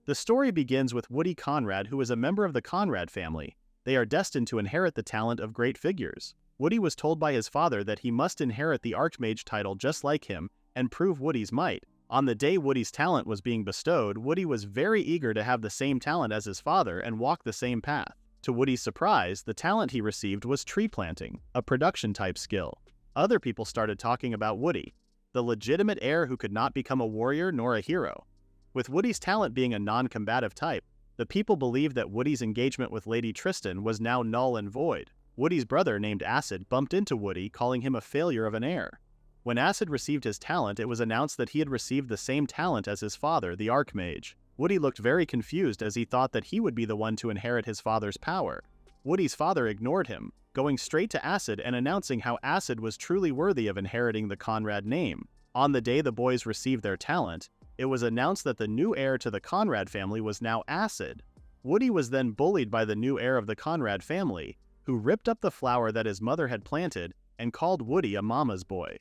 The story begins with Woody Conrad, who is a member of the Conrad family. They are destined to inherit the talent of great figures. Woody was told by his father that he must inherit the Archmage title just like him and prove Woody's might. On the day Woody's talent was being bestowed, Woody was very eager to have the same talent as his father and walk the same path. To Woody's surprise, the talent he received was tree planting, a production-type skill. Other people started talking about Woody, the legitimate heir who could not become a warrior nor a hero. With Woody's talent being a non-combative type, the people believed that Woody's engagement with Lady Tristan was now null and void. Woody's brother named Acid bumped into Woody, calling him a failure of an heir. When Acid received his talent, it was announced that he had received the same talent as his father, the Archmage. Woody looked very confused as he thought that he would be the one to inherit his father's power. Woody's father ignored him, going straight to Acid and announcing how Acid was truly worthy of inheriting the Conrad name. On the day the boys received their talent, it was announced that the new heir to the Conrad family was now Acid. Woody was then bullied by the new heir of the Conrad family, who ripped up the flower that his mother had planted and called Woody a mama's boy.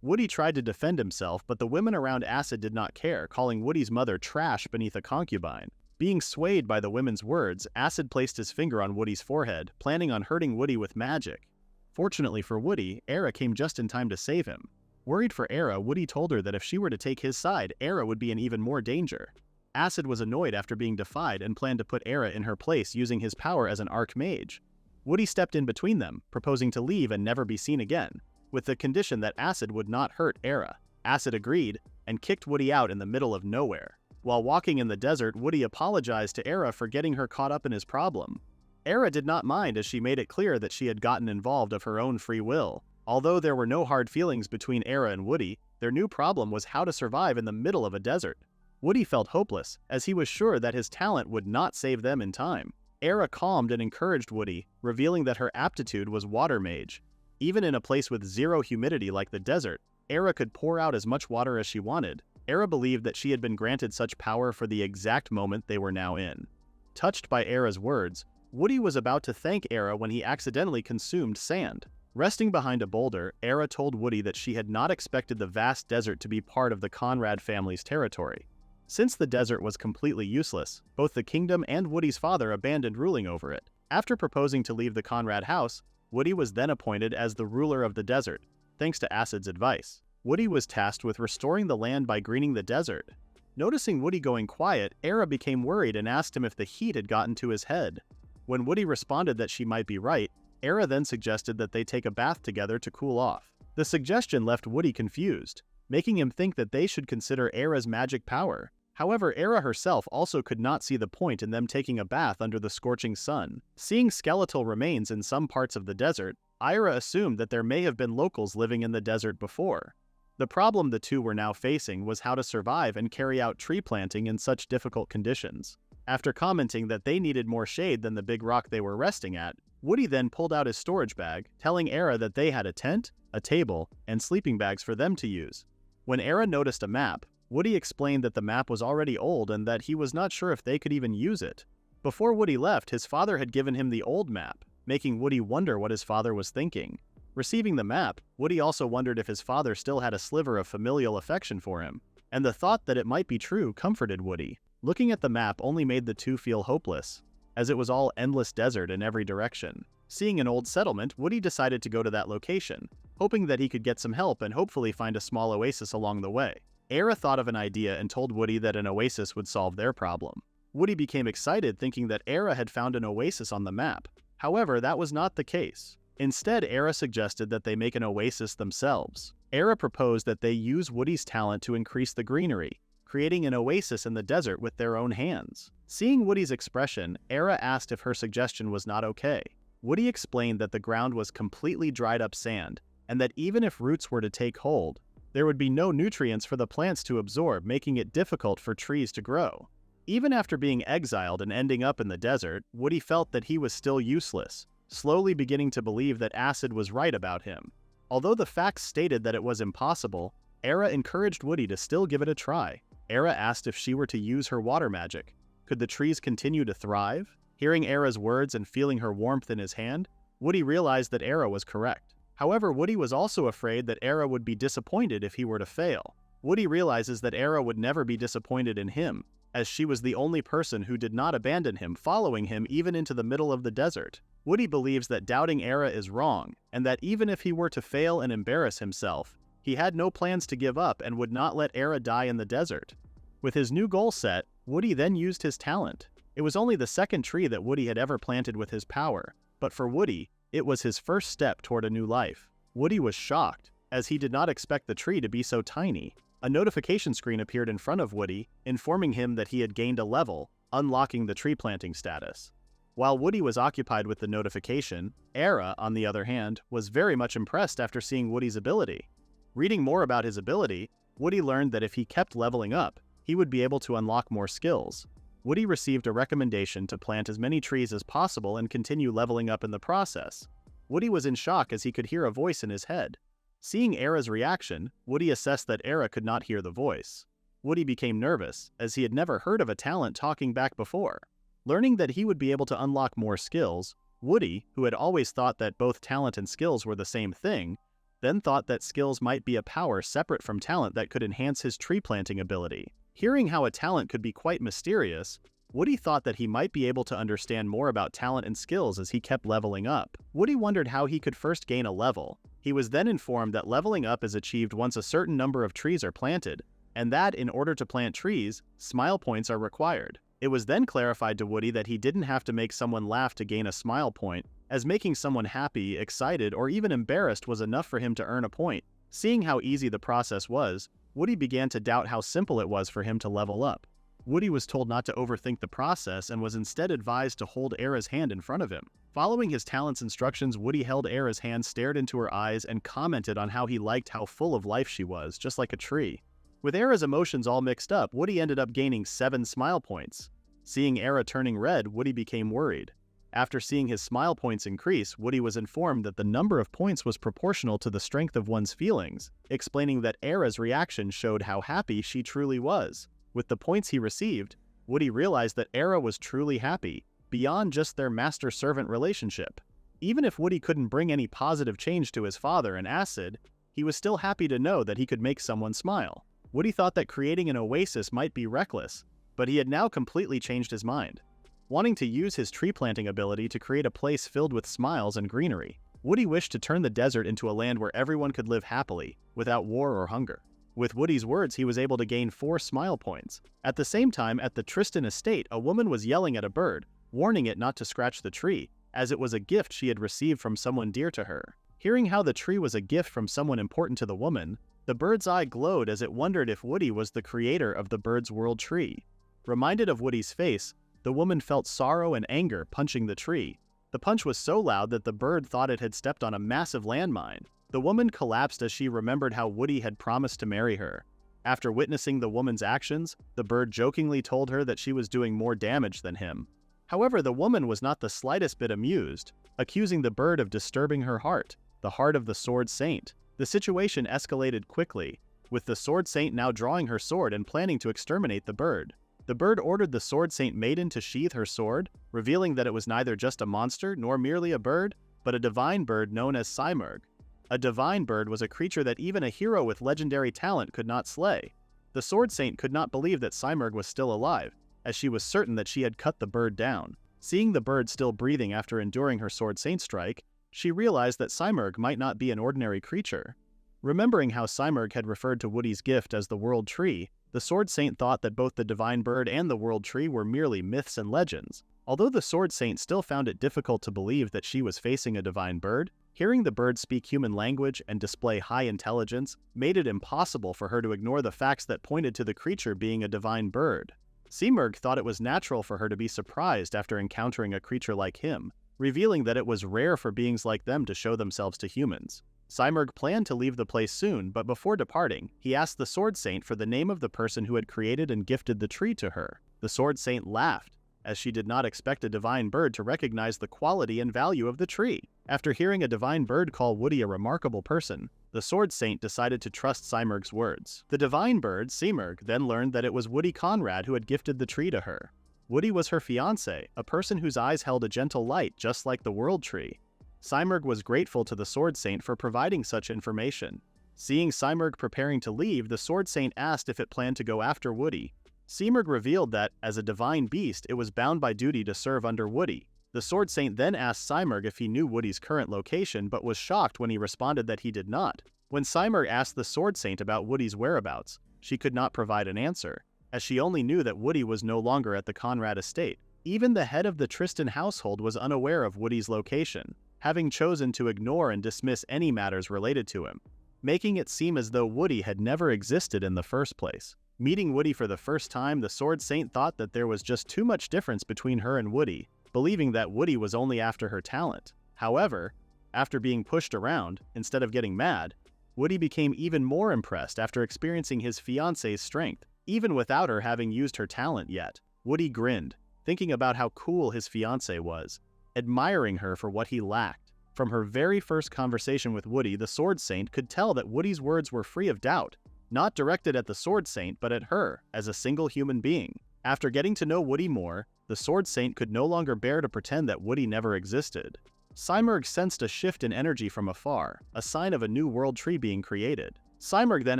Woody tried to defend himself, but the women around Acid did not care, calling Woody's mother trash beneath a concubine. Being swayed by the women's words, Acid placed his finger on Woody's forehead, planning on hurting Woody with magic. Fortunately for Woody, Era came just in time to save him. Worried for Era, Woody told her that if she were to take his side, Era would be in even more danger. Acid was annoyed after being defied and planned to put Era in her place using his power as an Archmage. Woody stepped in between them, proposing to leave and never be seen again, with the condition that Acid would not hurt Era. Acid agreed and kicked Woody out in the middle of nowhere. While walking in the desert, Woody apologized to Era for getting her caught up in his problem. Era did not mind as she made it clear that she had gotten involved of her own free will. Although there were no hard feelings between Era and Woody, their new problem was how to survive in the middle of a desert. Woody felt hopeless, as he was sure that his talent would not save them in time. Era calmed and encouraged Woody, revealing that her aptitude was water mage. Even in a place with zero humidity like the desert, Era could pour out as much water as she wanted. Era believed that she had been granted such power for the exact moment they were now in. Touched by Era's words, Woody was about to thank Era when he accidentally consumed sand. Resting behind a boulder, Era told Woody that she had not expected the vast desert to be part of the Conrad family's territory. Since the desert was completely useless, both the kingdom and Woody's father abandoned ruling over it. After proposing to leave the Conrad house, Woody was then appointed as the ruler of the desert, thanks to Acid's advice. Woody was tasked with restoring the land by greening the desert. Noticing Woody going quiet, Era became worried and asked him if the heat had gotten to his head. When Woody responded that she might be right, Era then suggested that they take a bath together to cool off. The suggestion left Woody confused, making him think that they should consider Era's magic power. However, Era herself also could not see the point in them taking a bath under the scorching sun. Seeing skeletal remains in some parts of the desert, Ira assumed that there may have been locals living in the desert before. The problem the two were now facing was how to survive and carry out tree planting in such difficult conditions. After commenting that they needed more shade than the big rock they were resting at, Woody then pulled out his storage bag, telling Era that they had a tent, a table, and sleeping bags for them to use. When Era noticed a map, Woody explained that the map was already old and that he was not sure if they could even use it. Before Woody left, his father had given him the old map, making Woody wonder what his father was thinking. Receiving the map, Woody also wondered if his father still had a sliver of familial affection for him, and the thought that it might be true comforted Woody. Looking at the map only made the two feel hopeless, as it was all endless desert in every direction. Seeing an old settlement, Woody decided to go to that location, hoping that he could get some help and hopefully find a small oasis along the way. Era thought of an idea and told Woody that an oasis would solve their problem. Woody became excited thinking that Era had found an oasis on the map. However, that was not the case. Instead, Era suggested that they make an oasis themselves. Era proposed that they use Woody's talent to increase the greenery, creating an oasis in the desert with their own hands. Seeing Woody's expression, Era asked if her suggestion was not okay. Woody explained that the ground was completely dried up sand, and that even if roots were to take hold, there would be no nutrients for the plants to absorb, making it difficult for trees to grow. Even after being exiled and ending up in the desert, Woody felt that he was still useless, slowly beginning to believe that Acid was right about him. Although the facts stated that it was impossible, Era encouraged Woody to still give it a try. Era asked if she were to use her water magic. Could the trees continue to thrive? Hearing Era's words and feeling her warmth in his hand, Woody realized that Era was correct. However, Woody was also afraid that Era would be disappointed if he were to fail. Woody realizes that Era would never be disappointed in him, as she was the only person who did not abandon him, following him even into the middle of the desert. Woody believes that doubting Era is wrong, and that even if he were to fail and embarrass himself, he had no plans to give up and would not let Era die in the desert. With his new goal set, Woody then used his talent. It was only the second tree that Woody had ever planted with his power, but for Woody, it was his first step toward a new life. Woody was shocked, as he did not expect the tree to be so tiny. A notification screen appeared in front of Woody, informing him that he had gained a level, unlocking the tree planting status. While Woody was occupied with the notification, Era, on the other hand, was very much impressed after seeing Woody's ability. Reading more about his ability, Woody learned that if he kept leveling up, he would be able to unlock more skills. Woody received a recommendation to plant as many trees as possible and continue leveling up in the process. Woody was in shock as he could hear a voice in his head. Seeing Era's reaction, Woody assessed that Era could not hear the voice. Woody became nervous, as he had never heard of a talent talking back before. Learning that he would be able to unlock more skills, Woody, who had always thought that both talent and skills were the same thing, then thought that skills might be a power separate from talent that could enhance his tree planting ability. Hearing how a talent could be quite mysterious, Woody thought that he might be able to understand more about talent and skills as he kept leveling up. Woody wondered how he could first gain a level. He was then informed that leveling up is achieved once a certain number of trees are planted, and that in order to plant trees, smile points are required. It was then clarified to Woody that he didn't have to make someone laugh to gain a smile point, as making someone happy, excited, or even embarrassed was enough for him to earn a point. Seeing how easy the process was, Woody began to doubt how simple it was for him to level up. Woody was told not to overthink the process and was instead advised to hold Era's hand in front of him. Following his talent's instructions, Woody held Era's hand, stared into her eyes, and commented on how he liked how full of life she was, just like a tree. With Era's emotions all mixed up, Woody ended up gaining 7 smile points. Seeing Era turning red, Woody became worried. After seeing his smile points increase, Woody was informed that the number of points was proportional to the strength of one's feelings, explaining that Era's reaction showed how happy she truly was. With the points he received, Woody realized that Era was truly happy, beyond just their master-servant relationship. Even if Woody couldn't bring any positive change to his father and Acid, he was still happy to know that he could make someone smile. Woody thought that creating an oasis might be reckless, but he had now completely changed his mind. Wanting to use his tree planting ability to create a place filled with smiles and greenery, Woody wished to turn the desert into a land where everyone could live happily, without war or hunger. With Woody's words, he was able to gain 4 smile points. At the same time, at the Tristan estate, a woman was yelling at a bird, warning it not to scratch the tree, as it was a gift she had received from someone dear to her. Hearing how the tree was a gift from someone important to the woman, the bird's eye glowed as it wondered if Woody was the creator of the bird's world tree. Reminded of Woody's face, the woman felt sorrow and anger punching the tree. The punch was so loud that the bird thought it had stepped on a massive landmine. The woman collapsed as she remembered how Woody had promised to marry her. After witnessing the woman's actions, the bird jokingly told her that she was doing more damage than him. However, the woman was not the slightest bit amused, accusing the bird of disturbing her heart, the heart of the Sword Saint. The situation escalated quickly, with the Sword Saint now drawing her sword and planning to exterminate the bird. The bird ordered the Sword Saint Maiden to sheath her sword, revealing that it was neither just a monster nor merely a bird, but a divine bird known as Simurgh. A divine bird was a creature that even a hero with legendary talent could not slay. The Sword Saint could not believe that Simurgh was still alive, as she was certain that she had cut the bird down. Seeing the bird still breathing after enduring her Sword Saint strike, she realized that Simurgh might not be an ordinary creature. Remembering how Simurgh had referred to Woody's gift as the World Tree, the Sword Saint thought that both the Divine Bird and the World Tree were merely myths and legends. Although the Sword Saint still found it difficult to believe that she was facing a divine bird, hearing the bird speak human language and display high intelligence made it impossible for her to ignore the facts that pointed to the creature being a divine bird. Simurgh thought it was natural for her to be surprised after encountering a creature like him, revealing that it was rare for beings like them to show themselves to humans. Simurgh planned to leave the place soon, but before departing, he asked the Sword Saint for the name of the person who had created and gifted the tree to her. The Sword Saint laughed, as she did not expect a divine bird to recognize the quality and value of the tree. After hearing a divine bird call Woody a remarkable person, the Sword Saint decided to trust Simurgh's words. The divine bird, Simurgh, then learned that it was Woody Conrad who had gifted the tree to her. Woody was her fiancé, a person whose eyes held a gentle light just like the World Tree. Simurgh was grateful to the Sword Saint for providing such information. Seeing Simurgh preparing to leave, the Sword Saint asked if it planned to go after Woody. Seamerg revealed that, as a divine beast, it was bound by duty to serve under Woody. The Sword Saint then asked Seamerg if he knew Woody's current location, but was shocked when he responded that he did not. When Seamerg asked the Sword Saint about Woody's whereabouts, she could not provide an answer, as she only knew that Woody was no longer at the Conrad estate. Even the head of the Tristan household was unaware of Woody's location, having chosen to ignore and dismiss any matters related to him, making it seem as though Woody had never existed in the first place. Meeting Woody for the first time, the Sword Saint thought that there was just too much difference between her and Woody, believing that Woody was only after her talent. However, after being pushed around, instead of getting mad, Woody became even more impressed after experiencing his fiancée's strength, even without her having used her talent yet. Woody grinned, thinking about how cool his fiancée was, admiring her for what he lacked. From her very first conversation with Woody, the Sword Saint could tell that Woody's words were free of doubt, not directed at the Sword Saint but at her, as a single human being. After getting to know Woody more, the Sword Saint could no longer bear to pretend that Woody never existed. Seamerg sensed a shift in energy from afar, a sign of a new world tree being created. Seamerg then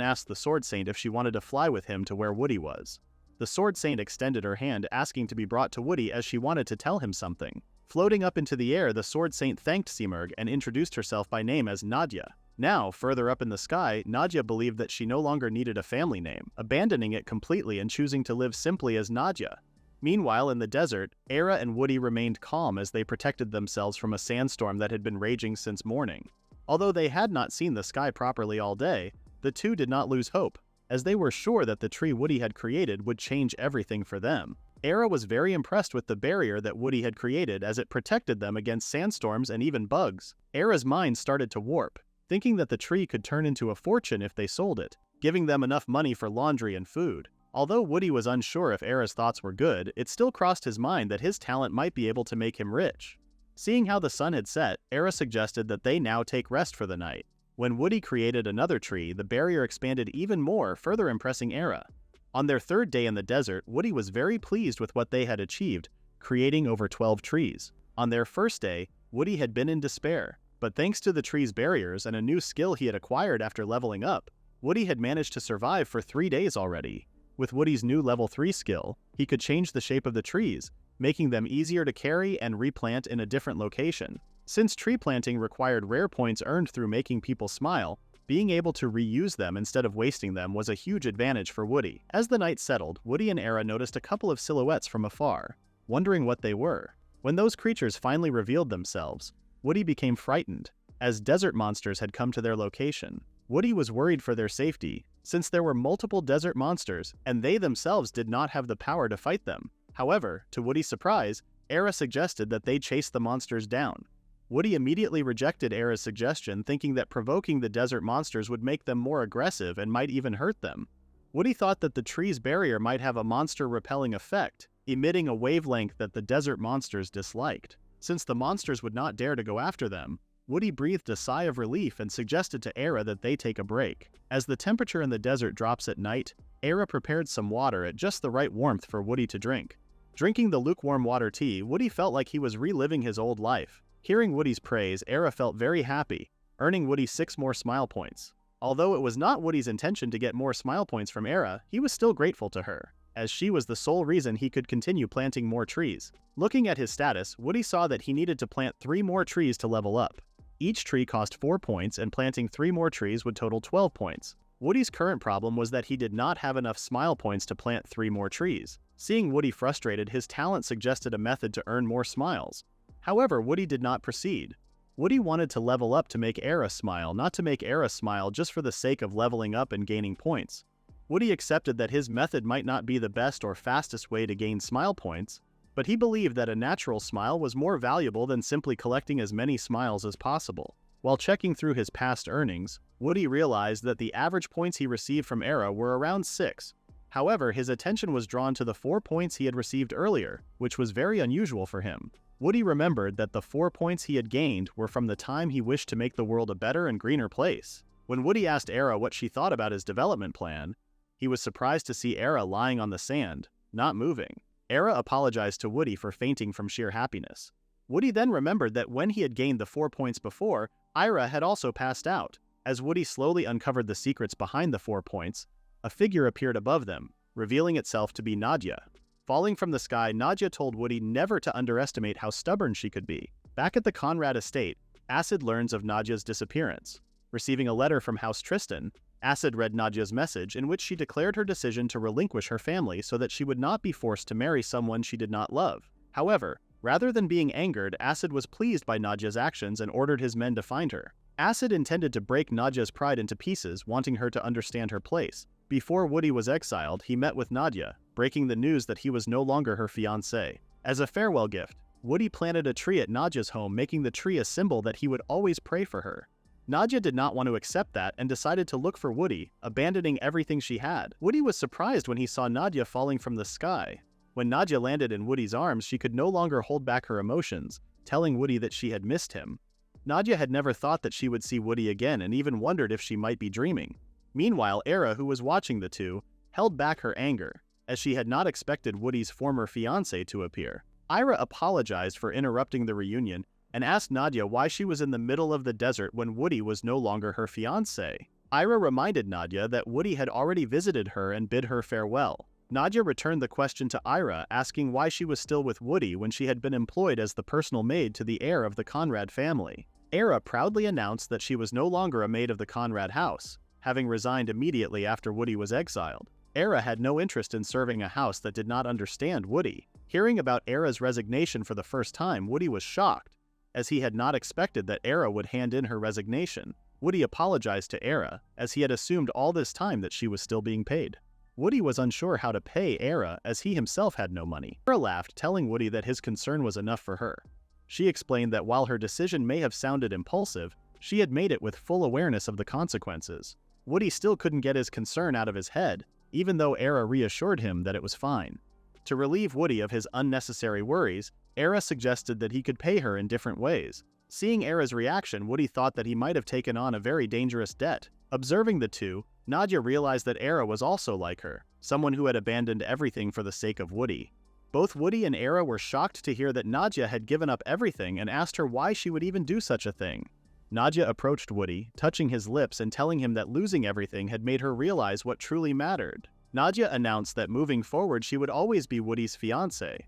asked the Sword Saint if she wanted to fly with him to where Woody was. The Sword Saint extended her hand, asking to be brought to Woody as she wanted to tell him something. Floating up into the air, the Sword Saint thanked Seamerg and introduced herself by name as Nadia. Now, further up in the sky, Nadia believed that she no longer needed a family name, abandoning it completely and choosing to live simply as Nadia. Meanwhile, in the desert, Era and Woody remained calm as they protected themselves from a sandstorm that had been raging since morning. Although they had not seen the sky properly all day, the two did not lose hope, as they were sure that the tree Woody had created would change everything for them. Era was very impressed with the barrier that Woody had created, as it protected them against sandstorms and even bugs. Era's mind started to warp, thinking that the tree could turn into a fortune if they sold it, giving them enough money for laundry and food. Although Woody was unsure if Era's thoughts were good, it still crossed his mind that his talent might be able to make him rich. Seeing how the sun had set, Era suggested that they now take rest for the night. When Woody created another tree, the barrier expanded even more, further impressing Era. On their third day in the desert, Woody was very pleased with what they had achieved, creating over 12 trees. On their first day, Woody had been in despair, but thanks to the tree's barriers and a new skill he had acquired after leveling up, Woody had managed to survive for 3 days already. With Woody's new level 3 skill, he could change the shape of the trees, making them easier to carry and replant in a different location. Since tree planting required rare points earned through making people smile, being able to reuse them instead of wasting them was a huge advantage for Woody. As the night settled, Woody and Era noticed a couple of silhouettes from afar, wondering what they were. When those creatures finally revealed themselves, Woody became frightened, as desert monsters had come to their location. Woody was worried for their safety, since there were multiple desert monsters, and they themselves did not have the power to fight them. However, to Woody's surprise, Era suggested that they chase the monsters down. Woody immediately rejected Era's suggestion, thinking that provoking the desert monsters would make them more aggressive and might even hurt them. Woody thought that the tree's barrier might have a monster-repelling effect, emitting a wavelength that the desert monsters disliked. Since the monsters would not dare to go after them, Woody breathed a sigh of relief and suggested to Era that they take a break. As the temperature in the desert drops at night, Era prepared some water at just the right warmth for Woody to drink. Drinking the lukewarm water tea, Woody felt like he was reliving his old life. Hearing Woody's praise, Era felt very happy, earning Woody 6 more smile points. Although it was not Woody's intention to get more smile points from Era, he was still grateful to her, as she was the sole reason he could continue planting more trees. Looking at his status, Woody saw that he needed to plant 3 more trees to level up. Each tree cost 4 points, and planting 3 more trees would total 12 points. Woody's current problem was that he did not have enough smile points to plant 3 more trees. Seeing Woody frustrated, his talent suggested a method to earn more smiles. However, Woody did not proceed. Woody wanted to level up to make Era smile, not to make Era smile just for the sake of leveling up and gaining points. Woody accepted that his method might not be the best or fastest way to gain smile points, but he believed that a natural smile was more valuable than simply collecting as many smiles as possible. While checking through his past earnings, Woody realized that the average points he received from Era were around 6. However, his attention was drawn to the 4 points he had received earlier, which was very unusual for him. Woody remembered that the 4 points he had gained were from the time he wished to make the world a better and greener place. When Woody asked Era what she thought about his development plan, he was surprised to see Era lying on the sand, not moving. Era apologized to Woody for fainting from sheer happiness. Woody then remembered that when he had gained the 4 points before, Ira had also passed out. As Woody slowly uncovered the secrets behind the 4 points, a figure appeared above them, revealing itself to be Nadia. Falling from the sky, Nadia told Woody never to underestimate how stubborn she could be. Back at the Conrad estate, Acid learns of Nadia's disappearance. Receiving a letter from House Tristan, Acid read Nadia's message in which she declared her decision to relinquish her family so that she would not be forced to marry someone she did not love. However, rather than being angered, Acid was pleased by Nadia's actions and ordered his men to find her. Acid intended to break Nadia's pride into pieces, wanting her to understand her place. Before Woody was exiled, he met with Nadia, breaking the news that he was no longer her fiancé. As a farewell gift, Woody planted a tree at Nadia's home, making the tree a symbol that he would always pray for her. Nadia did not want to accept that and decided to look for Woody, abandoning everything she had. Woody was surprised when he saw Nadia falling from the sky. When Nadia landed in Woody's arms, she could no longer hold back her emotions, telling Woody that she had missed him. Nadia had never thought that she would see Woody again and even wondered if she might be dreaming. Meanwhile, Era, who was watching the two, held back her anger, as she had not expected Woody's former fiancé to appear. Ira apologized for interrupting the reunion and asked Nadia why she was in the middle of the desert when Woody was no longer her fiancé. Ira reminded Nadia that Woody had already visited her and bid her farewell. Nadia returned the question to Ira, asking why she was still with Woody when she had been employed as the personal maid to the heir of the Conrad family. Era proudly announced that she was no longer a maid of the Conrad house, having resigned immediately after Woody was exiled. Era had no interest in serving a house that did not understand Woody. Hearing about Era's resignation for the first time, Woody was shocked, as he had not expected that Era would hand in her resignation. Woody apologized to Era, as he had assumed all this time that she was still being paid. Woody was unsure how to pay Era, as he himself had no money. Era laughed, telling Woody that his concern was enough for her. She explained that while her decision may have sounded impulsive, she had made it with full awareness of the consequences. Woody still couldn't get his concern out of his head, even though Era reassured him that it was fine. To relieve Woody of his unnecessary worries, Era suggested that he could pay her in different ways. Seeing Era's reaction, Woody thought that he might have taken on a very dangerous debt. Observing the two, Nadia realized that Era was also like her, someone who had abandoned everything for the sake of Woody. Both Woody and Era were shocked to hear that Nadia had given up everything and asked her why she would even do such a thing. Nadia approached Woody, touching his lips and telling him that losing everything had made her realize what truly mattered. Nadia announced that moving forward she would always be Woody's fiancé.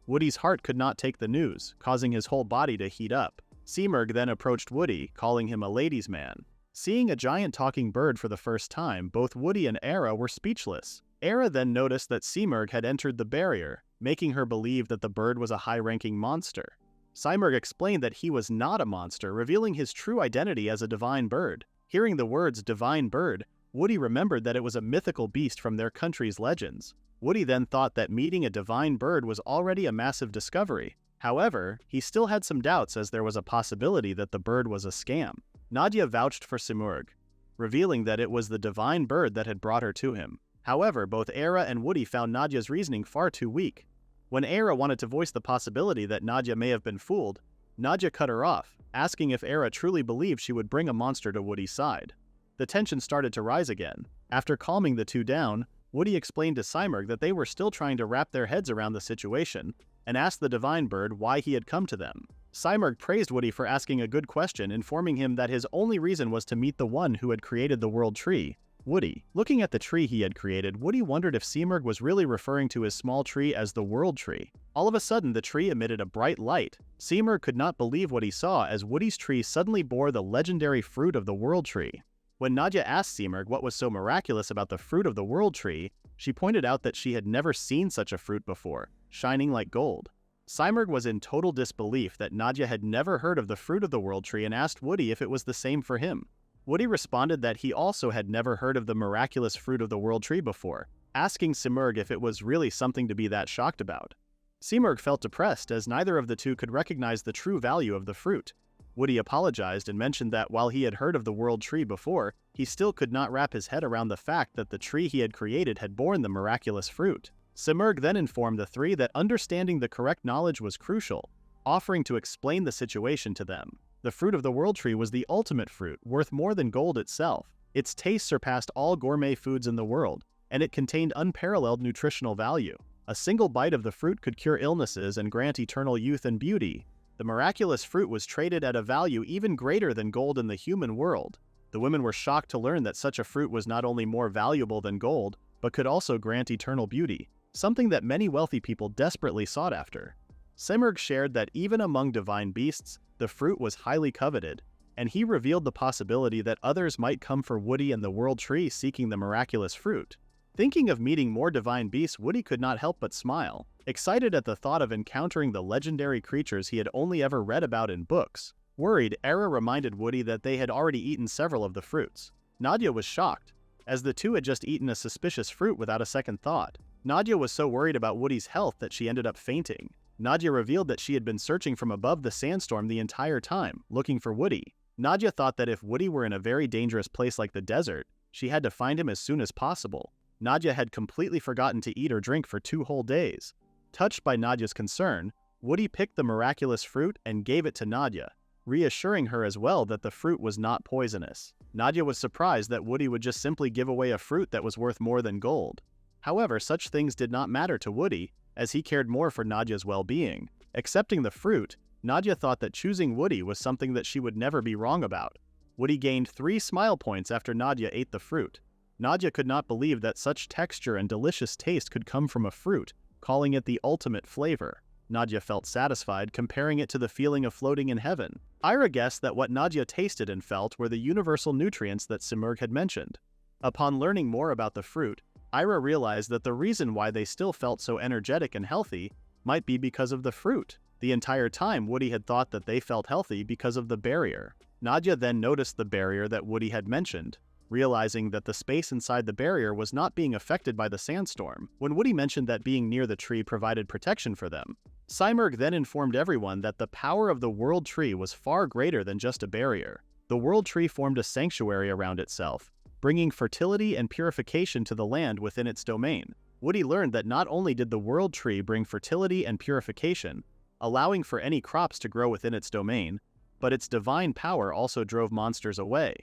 Woody's heart could not take the news, causing his whole body to heat up. Seamerg then approached Woody, calling him a ladies' man. Seeing a giant talking bird for the first time, both Woody and Era were speechless. Era then noticed that Seamerg had entered the barrier, making her believe that the bird was a high-ranking monster. Seamerg explained that he was not a monster, revealing his true identity as a divine bird. Hearing the words divine bird, Woody remembered that it was a mythical beast from their country's legends. Woody then thought that meeting a divine bird was already a massive discovery. However, he still had some doubts as there was a possibility that the bird was a scam. Nadia vouched for Seamerg, revealing that it was the divine bird that had brought her to him. However, both Era and Woody found Nadia's reasoning far too weak. When Era wanted to voice the possibility that Nadia may have been fooled, Nadia cut her off, asking if Era truly believed she would bring a monster to Woody's side. The tension started to rise again. After calming the two down, Woody explained to Seamerg that they were still trying to wrap their heads around the situation, and asked the divine bird why he had come to them. Seamerg praised Woody for asking a good question, informing him that his only reason was to meet the one who had created the world tree, Woody. Looking at the tree he had created, Woody wondered if Seamerg was really referring to his small tree as the world tree. All of a sudden, the tree emitted a bright light. Seamerg could not believe what he saw as Woody's tree suddenly bore the legendary fruit of the world tree. When Nadia asked Seamerg what was so miraculous about the fruit of the world tree, she pointed out that she had never seen such a fruit before, shining like gold. Seamerg was in total disbelief that Nadia had never heard of the fruit of the world tree and asked Woody if it was the same for him. Woody responded that he also had never heard of the miraculous fruit of the world tree before, asking Seamerg if it was really something to be that shocked about. Seamerg felt depressed as neither of the two could recognize the true value of the fruit. Woody apologized and mentioned that while he had heard of the world tree before, he still could not wrap his head around the fact that the tree he had created had borne the miraculous fruit. Seamerg then informed the three that understanding the correct knowledge was crucial, offering to explain the situation to them. The fruit of the world tree was the ultimate fruit, worth more than gold itself. Its taste surpassed all gourmet foods in the world, and it contained unparalleled nutritional value. A single bite of the fruit could cure illnesses and grant eternal youth and beauty. The miraculous fruit was traded at a value even greater than gold in the human world. The women were shocked to learn that such a fruit was not only more valuable than gold, but could also grant eternal beauty, something that many wealthy people desperately sought after. Simurgh shared that even among divine beasts, the fruit was highly coveted, and he revealed the possibility that others might come for Woody and the World Tree seeking the miraculous fruit. Thinking of meeting more divine beasts, Woody could not help but smile, excited at the thought of encountering the legendary creatures he had only ever read about in books. Worried, Era reminded Woody that they had already eaten several of the fruits. Nadia was shocked, as the two had just eaten a suspicious fruit without a second thought. Nadia was so worried about Woody's health that she ended up fainting. Nadia revealed that she had been searching from above the sandstorm the entire time, looking for Woody. Nadia thought that if Woody were in a very dangerous place like the desert, she had to find him as soon as possible. Nadia had completely forgotten to eat or drink for 2 whole days. Touched by Nadia's concern, Woody picked the miraculous fruit and gave it to Nadia, reassuring her as well that the fruit was not poisonous. Nadia was surprised that Woody would just simply give away a fruit that was worth more than gold. However, such things did not matter to Woody, as he cared more for Nadia's well-being. Accepting the fruit, Nadia thought that choosing Woody was something that she would never be wrong about. Woody gained 3 smile points after Nadia ate the fruit. Nadia could not believe that such texture and delicious taste could come from a fruit, calling it the ultimate flavor. Nadia felt satisfied, comparing it to the feeling of floating in heaven. Ira guessed that what Nadia tasted and felt were the universal nutrients that Simurgh had mentioned. Upon learning more about the fruit, Ira realized that the reason why they still felt so energetic and healthy might be because of the fruit. The entire time, Woody had thought that they felt healthy because of the barrier. Nadia then noticed the barrier that Woody had mentioned, realizing that the space inside the barrier was not being affected by the sandstorm. When Woody mentioned that being near the tree provided protection for them, Simurgh then informed everyone that the power of the World Tree was far greater than just a barrier. The World Tree formed a sanctuary around itself, bringing fertility and purification to the land within its domain. Woody learned that not only did the World Tree bring fertility and purification, allowing for any crops to grow within its domain, but its divine power also drove monsters away.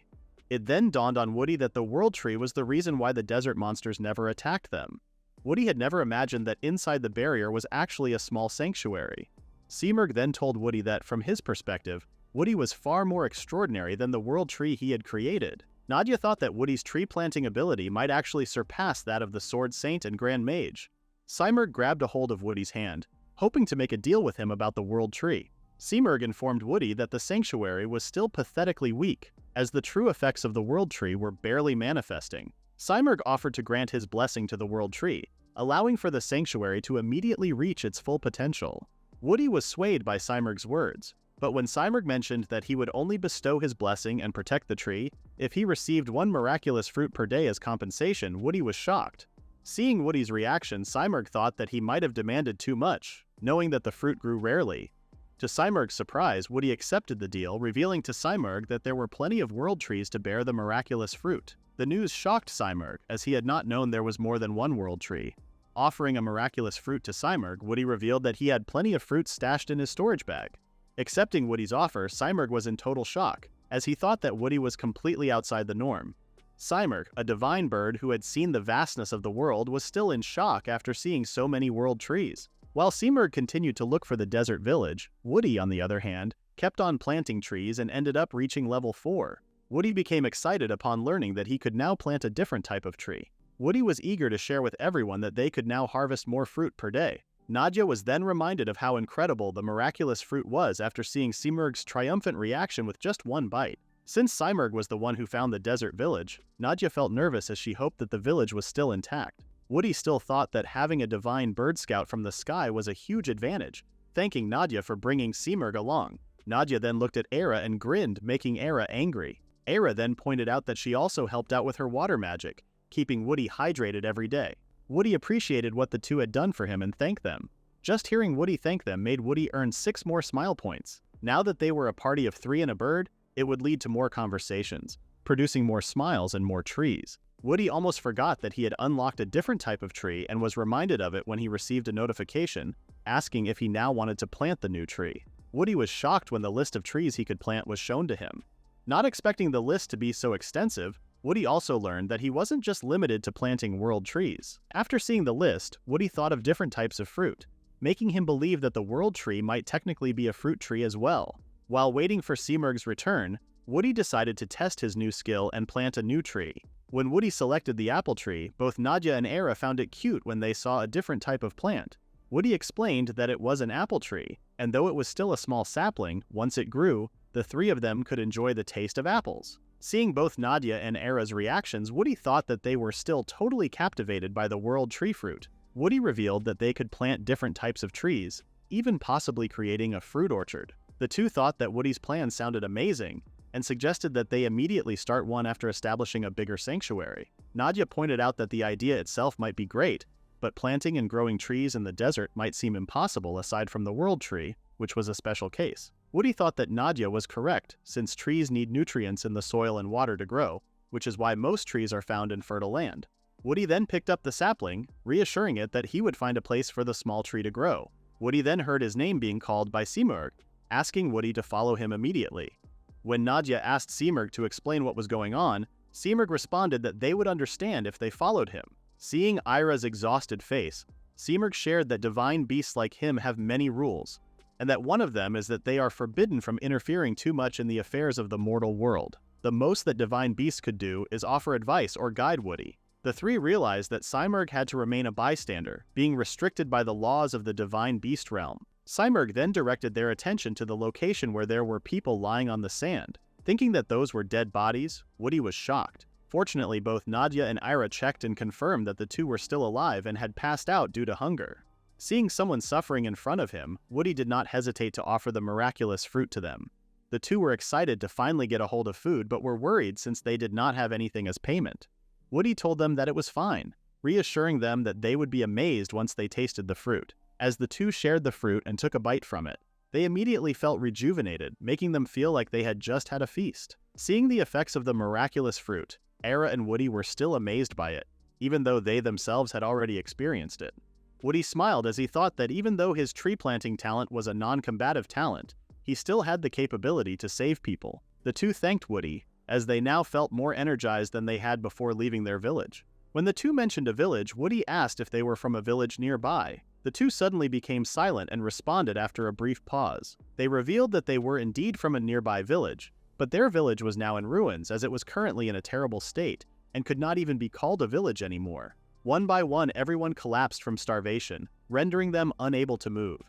It then dawned on Woody that the World Tree was the reason why the desert monsters never attacked them. Woody had never imagined that inside the barrier was actually a small sanctuary. Simurgh then told Woody that, from his perspective, Woody was far more extraordinary than the World Tree he had created. Nadia thought that Woody's tree-planting ability might actually surpass that of the Sword Saint and Grand Mage. Simurgh grabbed a hold of Woody's hand, hoping to make a deal with him about the World Tree. Simurgh informed Woody that the sanctuary was still pathetically weak, as the true effects of the World Tree were barely manifesting. Simurgh offered to grant his blessing to the World Tree, allowing for the sanctuary to immediately reach its full potential. Woody was swayed by Simurgh's words, but when Simurgh mentioned that he would only bestow his blessing and protect the tree if he received 1 miraculous fruit per day as compensation, Woody was shocked. Seeing Woody's reaction, Simurgh thought that he might have demanded too much, knowing that the fruit grew rarely. To Simurgh's surprise, Woody accepted the deal, revealing to Simurgh that there were plenty of world trees to bear the miraculous fruit. The news shocked Simurgh, as he had not known there was more than 1 world tree. Offering a miraculous fruit to Simurgh, Woody revealed that he had plenty of fruit stashed in his storage bag. Accepting Woody's offer, Simurgh was in total shock, as he thought that Woody was completely outside the norm. Simurgh, a divine bird who had seen the vastness of the world, was still in shock after seeing so many world trees. While Simurgh continued to look for the desert village, Woody, on the other hand, kept on planting trees and ended up reaching level 4. Woody became excited upon learning that he could now plant a different type of tree. Woody was eager to share with everyone that they could now harvest more fruit per day. Nadia was then reminded of how incredible the miraculous fruit was after seeing Simurgh's triumphant reaction with just 1 bite. Since Simurgh was the one who found the desert village, Nadia felt nervous as she hoped that the village was still intact. Woody still thought that having a divine bird scout from the sky was a huge advantage, thanking Nadia for bringing Simurgh along. Nadia then looked at Era and grinned, making Era angry. Era then pointed out that she also helped out with her water magic, keeping Woody hydrated every day. Woody appreciated what the two had done for him and thanked them. Just hearing Woody thank them made Woody earn 6 more smile points. Now that they were a party of 3 and a bird, it would lead to more conversations, producing more smiles and more trees. Woody almost forgot that he had unlocked a different type of tree and was reminded of it when he received a notification asking if he now wanted to plant the new tree. Woody was shocked when the list of trees he could plant was shown to him. Not expecting the list to be so extensive, Woody also learned that he wasn't just limited to planting world trees. After seeing the list, Woody thought of different types of fruit, making him believe that the world tree might technically be a fruit tree as well. While waiting for Simurgh's return, Woody decided to test his new skill and plant a new tree. When Woody selected the apple tree, both Nadia and Era found it cute when they saw a different type of plant. Woody explained that it was an apple tree, and though it was still a small sapling, once it grew, the three of them could enjoy the taste of apples. Seeing both Nadia and Era's reactions, Woody thought that they were still totally captivated by the world tree fruit. Woody revealed that they could plant different types of trees, even possibly creating a fruit orchard. The two thought that Woody's plan sounded amazing, and suggested that they immediately start one after establishing a bigger sanctuary. Nadia pointed out that the idea itself might be great, but planting and growing trees in the desert might seem impossible aside from the world tree, which was a special case. Woody thought that Nadia was correct, since trees need nutrients in the soil and water to grow, which is why most trees are found in fertile land. Woody then picked up the sapling, reassuring it that he would find a place for the small tree to grow. Woody then heard his name being called by Simurgh, asking Woody to follow him immediately. When Nadia asked Simurgh to explain what was going on, Simurgh responded that they would understand if they followed him. Seeing Ira's exhausted face, Simurgh shared that divine beasts like him have many rules, and that one of them is that they are forbidden from interfering too much in the affairs of the mortal world. The most that divine beasts could do is offer advice or guide Woody. The three realized that Simurgh had to remain a bystander, being restricted by the laws of the divine beast realm. Simurgh then directed their attention to the location where there were people lying on the sand. Thinking that those were dead bodies, Woody was shocked. Fortunately, both Nadia and Ira checked and confirmed that the two were still alive and had passed out due to hunger. Seeing someone suffering in front of him, Woody did not hesitate to offer the miraculous fruit to them. The two were excited to finally get a hold of food, but were worried since they did not have anything as payment. Woody told them that it was fine, reassuring them that they would be amazed once they tasted the fruit. As the two shared the fruit and took a bite from it, they immediately felt rejuvenated, making them feel like they had just had a feast. Seeing the effects of the miraculous fruit, Era and Woody were still amazed by it, even though they themselves had already experienced it. Woody smiled as he thought that even though his tree planting talent was a non-combative talent, he still had the capability to save people. The two thanked Woody, as they now felt more energized than they had before leaving their village. When the two mentioned a village, Woody asked if they were from a village nearby. The two suddenly became silent and responded after a brief pause. They revealed that they were indeed from a nearby village, but their village was now in ruins as it was currently in a terrible state and could not even be called a village anymore. One by one, everyone collapsed from starvation, rendering them unable to move.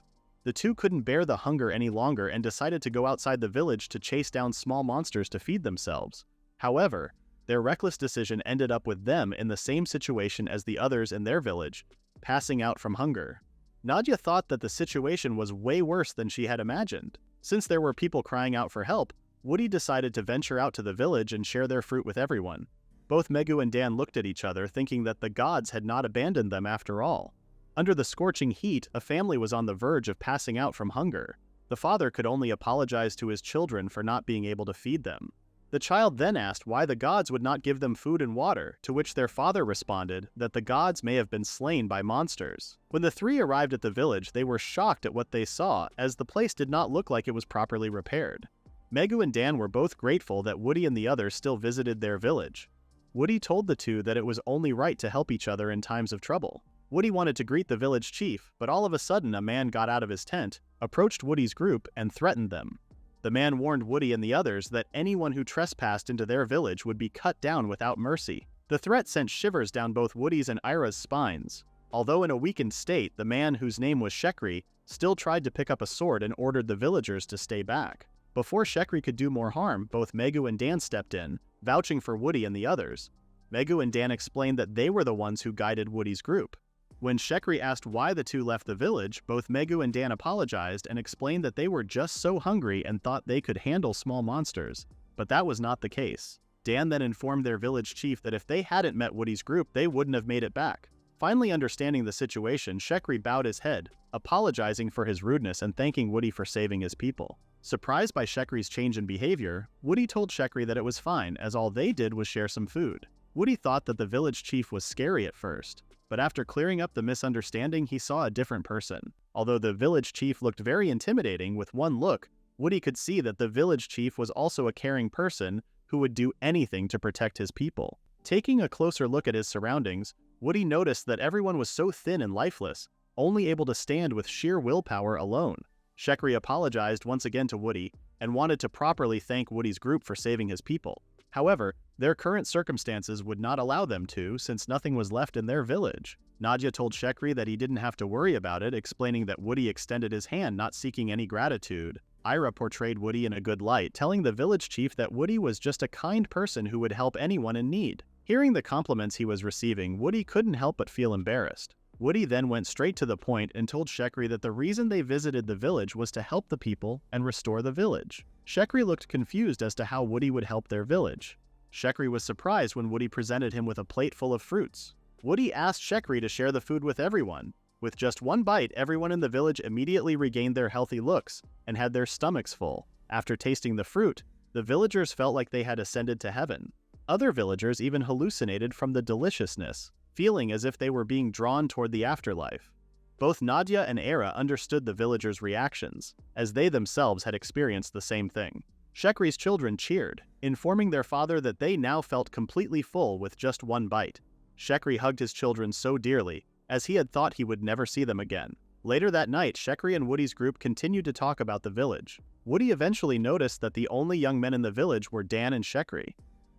The two couldn't bear the hunger any longer and decided to go outside the village to chase down small monsters to feed themselves. However, their reckless decision ended up with them in the same situation as the others in their village, passing out from hunger. Nadia thought that the situation was way worse than she had imagined. Since there were people crying out for help, Woody decided to venture out to the village and share their fruit with everyone. Both Megu and Dan looked at each other, thinking that the gods had not abandoned them after all. Under the scorching heat, a family was on the verge of passing out from hunger. The father could only apologize to his children for not being able to feed them. The child then asked why the gods would not give them food and water, to which their father responded that the gods may have been slain by monsters. When the three arrived at the village, they were shocked at what they saw, as the place did not look like it was properly repaired. Megu and Dan were both grateful that Woody and the others still visited their village. Woody told the two that it was only right to help each other in times of trouble. Woody wanted to greet the village chief, but all of a sudden a man got out of his tent, approached Woody's group, and threatened them. The man warned Woody and the others that anyone who trespassed into their village would be cut down without mercy. The threat sent shivers down both Woody's and Ira's spines. Although in a weakened state, the man, whose name was Shekri, still tried to pick up a sword and ordered the villagers to stay back. Before Shekri could do more harm, both Megu and Dan stepped in, vouching for Woody and the others. Megu and Dan explained that they were the ones who guided Woody's group. When Shekri asked why the two left the village, both Megu and Dan apologized and explained that they were just so hungry and thought they could handle small monsters. But that was not the case. Dan then informed their village chief that if they hadn't met Woody's group, they wouldn't have made it back. Finally understanding the situation, Shekri bowed his head, apologizing for his rudeness and thanking Woody for saving his people. Surprised by Shekri's change in behavior, Woody told Shekri that it was fine, as all they did was share some food. Woody thought that the village chief was scary at first, but after clearing up the misunderstanding, he saw a different person. Although the village chief looked very intimidating with one look, Woody could see that the village chief was also a caring person who would do anything to protect his people. Taking a closer look at his surroundings, Woody noticed that everyone was so thin and lifeless, only able to stand with sheer willpower alone. Shekri apologized once again to Woody and wanted to properly thank Woody's group for saving his people. However, their current circumstances would not allow them to, since nothing was left in their village. Nadia told Shekri that he didn't have to worry about it, explaining that Woody extended his hand, not seeking any gratitude. Ira portrayed Woody in a good light, telling the village chief that Woody was just a kind person who would help anyone in need. Hearing the compliments he was receiving, Woody couldn't help but feel embarrassed. Woody then went straight to the point and told Shekri that the reason they visited the village was to help the people and restore the village. Shekri looked confused as to how Woody would help their village. Shekri was surprised when Woody presented him with a plate full of fruits. Woody asked Shekri to share the food with everyone. With just one bite, everyone in the village immediately regained their healthy looks and had their stomachs full. After tasting the fruit, the villagers felt like they had ascended to heaven. Other villagers even hallucinated from the deliciousness, feeling as if they were being drawn toward the afterlife. Both Nadia and Era understood the villagers' reactions, as they themselves had experienced the same thing. Shekri's children cheered, informing their father that they now felt completely full with just one bite. Shekri hugged his children so dearly, as he had thought he would never see them again. Later that night, Shekri and Woody's group continued to talk about the village. Woody eventually noticed that the only young men in the village were Dan and Shekri.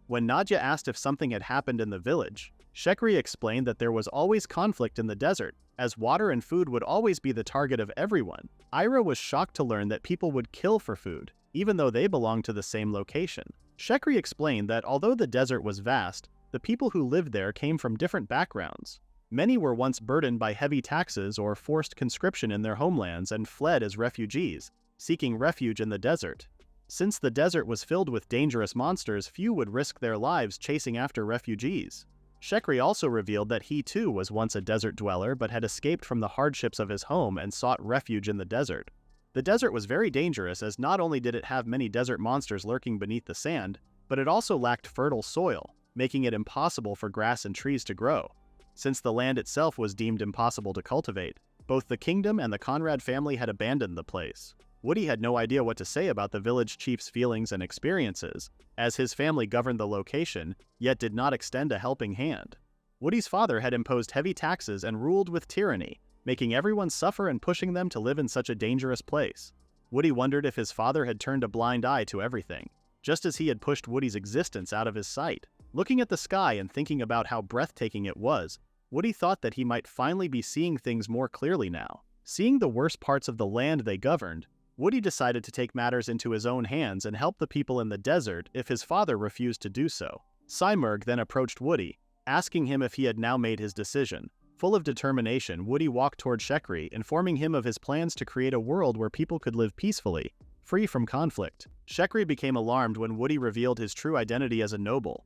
When Nadia asked if something had happened in the village, Shekri explained that there was always conflict in the desert, as water and food would always be the target of everyone. Ira was shocked to learn that people would kill for food, even though they belonged to the same location. Shekri explained that although the desert was vast, the people who lived there came from different backgrounds. Many were once burdened by heavy taxes or forced conscription in their homelands and fled as refugees, seeking refuge in the desert. Since the desert was filled with dangerous monsters, few would risk their lives chasing after refugees. Shekri also revealed that he too was once a desert dweller but had escaped from the hardships of his home and sought refuge in the desert. The desert was very dangerous, as not only did it have many desert monsters lurking beneath the sand, but it also lacked fertile soil, making it impossible for grass and trees to grow. Since the land itself was deemed impossible to cultivate, both the kingdom and the Conrad family had abandoned the place. Woody had no idea what to say about the village chief's feelings and experiences, as his family governed the location, yet did not extend a helping hand. Woody's father had imposed heavy taxes and ruled with tyranny, making everyone suffer and pushing them to live in such a dangerous place. Woody wondered if his father had turned a blind eye to everything, just as he had pushed Woody's existence out of his sight. Looking at the sky and thinking about how breathtaking it was, Woody thought that he might finally be seeing things more clearly now. Seeing the worst parts of the land they governed, Woody decided to take matters into his own hands and help the people in the desert if his father refused to do so. Simurg then approached Woody, asking him if he had now made his decision. Full of determination, Woody walked toward Shekri, informing him of his plans to create a world where people could live peacefully, free from conflict. Shekri became alarmed when Woody revealed his true identity as a noble.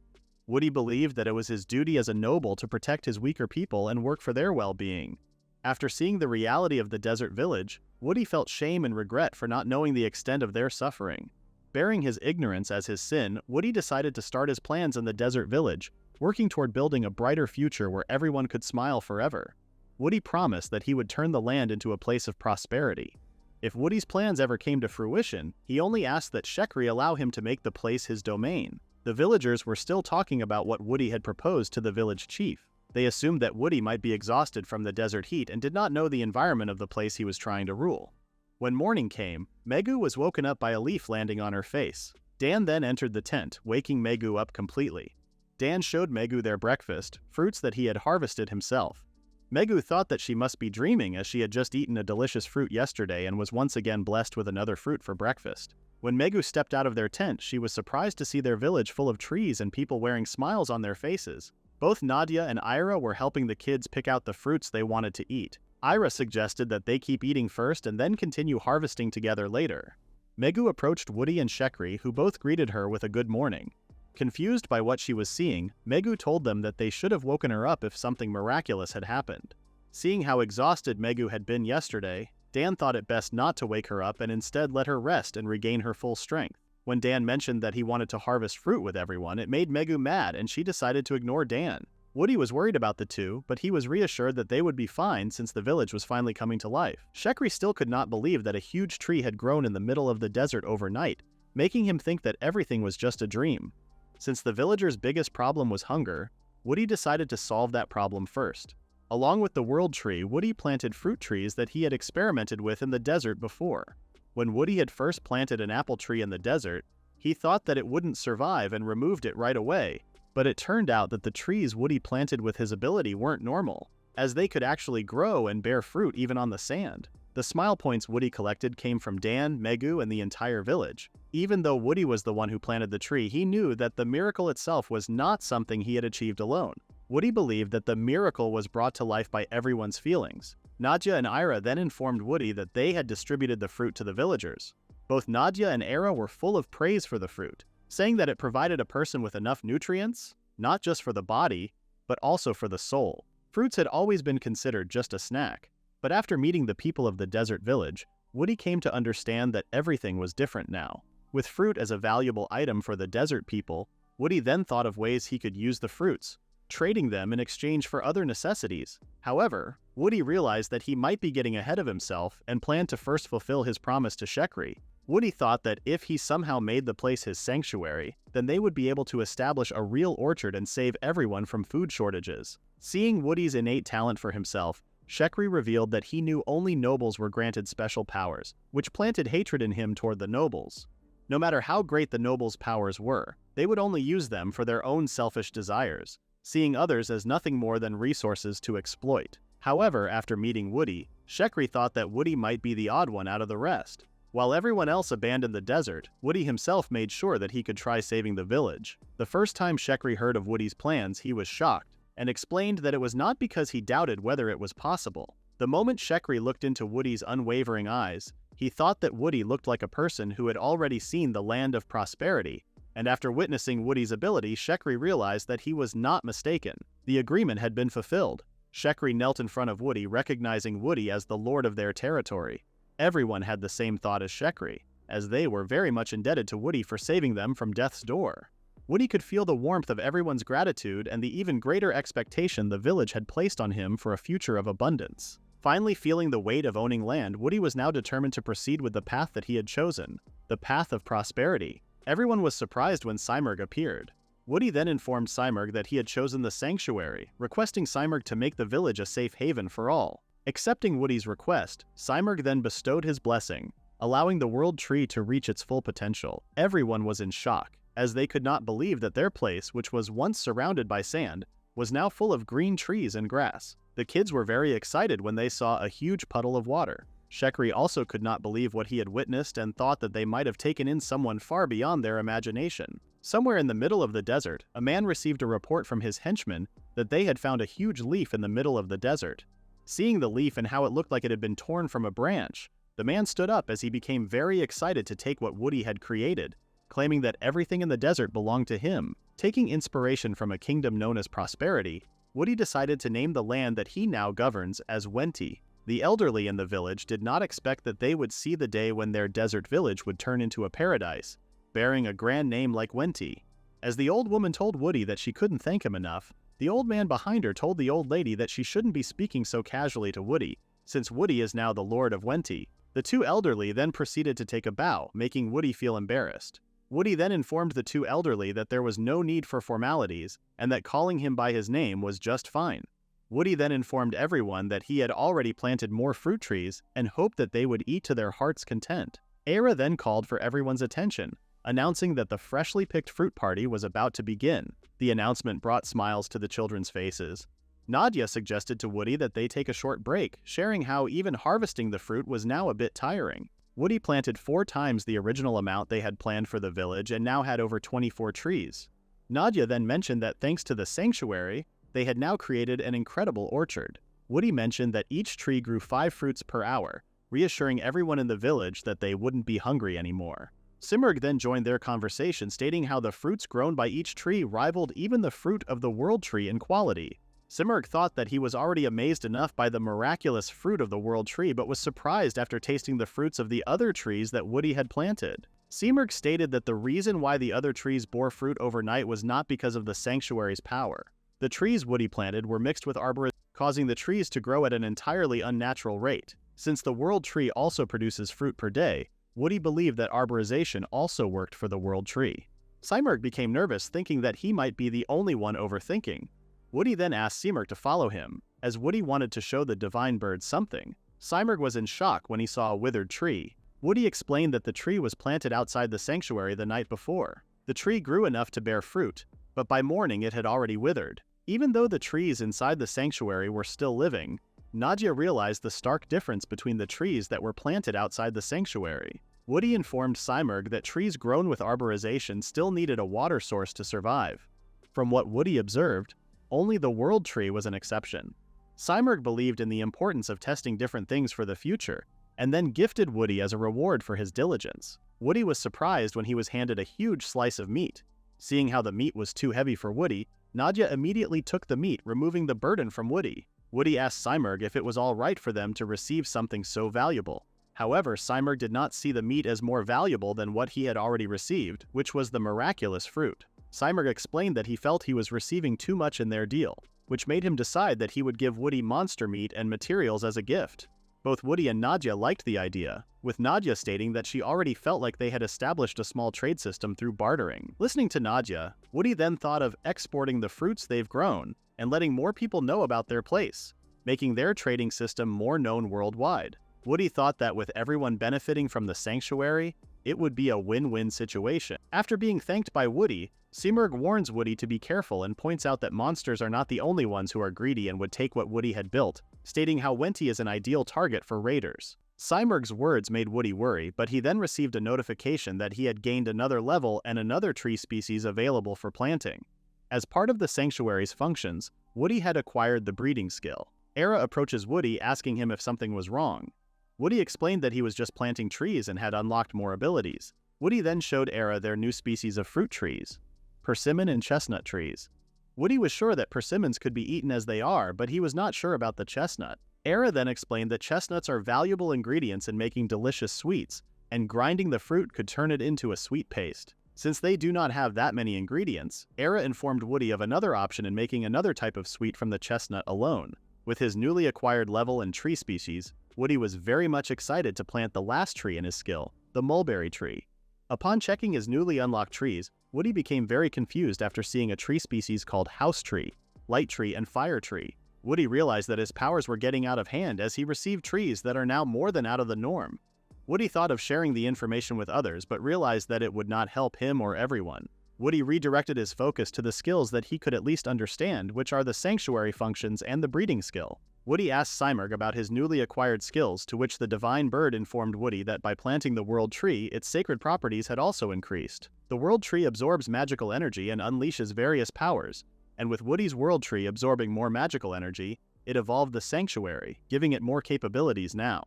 Woody believed that it was his duty as a noble to protect his weaker people and work for their well-being. After seeing the reality of the desert village, Woody felt shame and regret for not knowing the extent of their suffering. Bearing his ignorance as his sin, Woody decided to start his plans in the desert village, working toward building a brighter future where everyone could smile forever. Woody promised that he would turn the land into a place of prosperity. If Woody's plans ever came to fruition, he only asked that Shekri allow him to make the place his domain. The villagers were still talking about what Woody had proposed to the village chief. They assumed that Woody might be exhausted from the desert heat and did not know the environment of the place he was trying to rule. When morning came, Megu was woken up by a leaf landing on her face. Dan then entered the tent, waking Megu up completely. Dan showed Megu their breakfast, fruits that he had harvested himself. Megu thought that she must be dreaming, as she had just eaten a delicious fruit yesterday and was once again blessed with another fruit for breakfast. When Megu stepped out of their tent, she was surprised to see their village full of trees and people wearing smiles on their faces. Both Nadia and Ira were helping the kids pick out the fruits they wanted to eat. Ira suggested that they keep eating first and then continue harvesting together later. Megu approached Woody and Shekri, who both greeted her with a good morning. Confused by what she was seeing, Megu told them that they should have woken her up if something miraculous had happened. Seeing how exhausted Megu had been yesterday, Dan thought it best not to wake her up and instead let her rest and regain her full strength. When Dan mentioned that he wanted to harvest fruit with everyone, it made Megu mad and she decided to ignore Dan. Woody was worried about the two, but he was reassured that they would be fine since the village was finally coming to life. Shekri still could not believe that a huge tree had grown in the middle of the desert overnight, making him think that everything was just a dream. Since the villagers' biggest problem was hunger, Woody decided to solve that problem first. Along with the world tree, Woody planted fruit trees that he had experimented with in the desert before. When Woody had first planted an apple tree in the desert, He thought that it wouldn't survive and removed it right away, but it turned out that the trees Woody planted with his ability weren't normal, as they could actually grow and bear fruit even on the sand. The smile points Woody collected came from Dan, Megu, and the entire village. Even though Woody was the one who planted the tree, he knew that the miracle itself was not something he had achieved alone. Woody believed that the miracle was brought to life by everyone's feelings. Nadia and Ira then informed Woody that they had distributed the fruit to the villagers. Both Nadia and Ira were full of praise for the fruit, saying that it provided a person with enough nutrients, not just for the body, but also for the soul. Fruits had always been considered just a snack, but after meeting the people of the desert village, Woody came to understand that everything was different now. With fruit as a valuable item for the desert people, Woody then thought of ways he could use the fruits, trading them in exchange for other necessities. However, Woody realized that he might be getting ahead of himself and planned to first fulfill his promise to Shekri. Woody thought that if he somehow made the place his sanctuary, then they would be able to establish a real orchard and save everyone from food shortages. Seeing Woody's innate talent for himself, Shekri revealed that he knew only nobles were granted special powers, which planted hatred in him toward the nobles. No matter how great the nobles' powers were, they would only use them for their own selfish desires, seeing others as nothing more than resources to exploit. However, after meeting Woody, Shekri thought that Woody might be the odd one out of the rest. While everyone else abandoned the desert, Woody himself made sure that he could try saving the village. The first time Shekri heard of Woody's plans, he was shocked, and explained that it was not because he doubted whether it was possible. The moment Shekri looked into Woody's unwavering eyes, he thought that Woody looked like a person who had already seen the land of prosperity, and after witnessing Woody's ability, Shekri realized that he was not mistaken. The agreement had been fulfilled. Shekri knelt in front of Woody, recognizing Woody as the lord of their territory. Everyone had the same thought as Shekri, as they were very much indebted to Woody for saving them from death's door. Woody could feel the warmth of everyone's gratitude and the even greater expectation the village had placed on him for a future of abundance. Finally feeling the weight of owning land, Woody was now determined to proceed with the path that he had chosen, the path of prosperity. Everyone was surprised when Simurgh appeared. Woody then informed Simurgh that he had chosen the sanctuary, requesting Simurgh to make the village a safe haven for all. Accepting Woody's request, Simurgh then bestowed his blessing, allowing the world tree to reach its full potential. Everyone was in shock, as they could not believe that their place, which was once surrounded by sand, was now full of green trees and grass. The kids were very excited when they saw a huge puddle of water. Shekri also could not believe what he had witnessed and thought that they might have taken in someone far beyond their imagination. Somewhere in the middle of the desert, a man received a report from his henchmen that they had found a huge leaf in the middle of the desert. Seeing the leaf and how it looked like it had been torn from a branch, the man stood up as he became very excited to take what Woody had created, claiming that everything in the desert belonged to him. Taking inspiration from a kingdom known as Prosperity, Woody decided to name the land that he now governs as Wenti. The elderly in the village did not expect that they would see the day when their desert village would turn into a paradise, bearing a grand name like Wenti. As the old woman told Woody that she couldn't thank him enough, the old man behind her told the old lady that she shouldn't be speaking so casually to Woody, since Woody is now the Lord of Wenti. The two elderly then proceeded to take a bow, making Woody feel embarrassed. Woody then informed the two elderly that there was no need for formalities, and that calling him by his name was just fine. Woody then informed everyone that he had already planted more fruit trees and hoped that they would eat to their heart's content. Era then called for everyone's attention, announcing that the freshly picked fruit party was about to begin. The announcement brought smiles to the children's faces. Nadia suggested to Woody that they take a short break, sharing how even harvesting the fruit was now a bit tiring. Woody planted 4 times the original amount they had planned for the village and now had over 24 trees. Nadia then mentioned that thanks to the sanctuary, they had now created an incredible orchard. Woody mentioned that each tree grew 5 fruits per hour, reassuring everyone in the village that they wouldn't be hungry anymore. Simurgh then joined their conversation, stating how the fruits grown by each tree rivaled even the fruit of the world tree in quality. Simurgh thought that he was already amazed enough by the miraculous fruit of the world tree, but was surprised after tasting the fruits of the other trees that Woody had planted. Simurgh stated that the reason why the other trees bore fruit overnight was not because of the sanctuary's power. The trees Woody planted were mixed with arborism, causing the trees to grow at an entirely unnatural rate. Since the world tree also produces fruit per day, Woody believed that arborization also worked for the world tree. Simurgh became nervous, thinking that he might be the only one overthinking. Woody then asked Simurgh to follow him, as Woody wanted to show the divine bird something. Simurgh was in shock when he saw a withered tree. Woody explained that the tree was planted outside the sanctuary the night before. The tree grew enough to bear fruit, but by morning it had already withered. Even though the trees inside the sanctuary were still living, Nadia realized the stark difference between the trees that were planted outside the sanctuary. Woody informed Simurgh that trees grown with arborization still needed a water source to survive. From what Woody observed, only the world tree was an exception. Simurgh believed in the importance of testing different things for the future, and then gifted Woody as a reward for his diligence. Woody was surprised when he was handed a huge slice of meat. Seeing how the meat was too heavy for Woody, Nadia immediately took the meat, removing the burden from Woody. Woody asked Simurgh if it was all right for them to receive something so valuable. However, Simurgh did not see the meat as more valuable than what he had already received, which was the miraculous fruit. Simurgh explained that he felt he was receiving too much in their deal, which made him decide that he would give Woody monster meat and materials as a gift. Both Woody and Nadia liked the idea, with Nadia stating that she already felt like they had established a small trade system through bartering. Listening to Nadia, Woody then thought of exporting the fruits they've grown and letting more people know about their place, making their trading system more known worldwide. Woody thought that with everyone benefiting from the sanctuary, it would be a win-win situation. After being thanked by Woody, Simurgh warns Woody to be careful and points out that monsters are not the only ones who are greedy and would take what Woody had built, stating how Wenti is an ideal target for raiders. Simurgh's words made Woody worry, but he then received a notification that he had gained another level and another tree species available for planting. As part of the sanctuary's functions, Woody had acquired the breeding skill. Era approaches Woody asking him if something was wrong. Woody explained that he was just planting trees and had unlocked more abilities. Woody then showed Era their new species of fruit trees, persimmon and chestnut trees. Woody was sure that persimmons could be eaten as they are, but he was not sure about the chestnut. Era then explained that chestnuts are valuable ingredients in making delicious sweets, and grinding the fruit could turn it into a sweet paste. Since they do not have that many ingredients, Era informed Woody of another option in making another type of sweet from the chestnut alone. With his newly acquired level and tree species, Woody was very much excited to plant the last tree in his skill, the mulberry tree. Upon checking his newly unlocked trees, Woody became very confused after seeing a tree species called house tree, light tree, and fire tree. Woody realized that his powers were getting out of hand as he received trees that are now more than out of the norm. Woody thought of sharing the information with others but realized that it would not help him or everyone. Woody redirected his focus to the skills that he could at least understand, which are the sanctuary functions and the breeding skill. Woody asked Simurgh about his newly acquired skills, to which the divine bird informed Woody that by planting the world tree, its sacred properties had also increased. The world tree absorbs magical energy and unleashes various powers, and with Woody's world tree absorbing more magical energy, it evolved the sanctuary, giving it more capabilities now.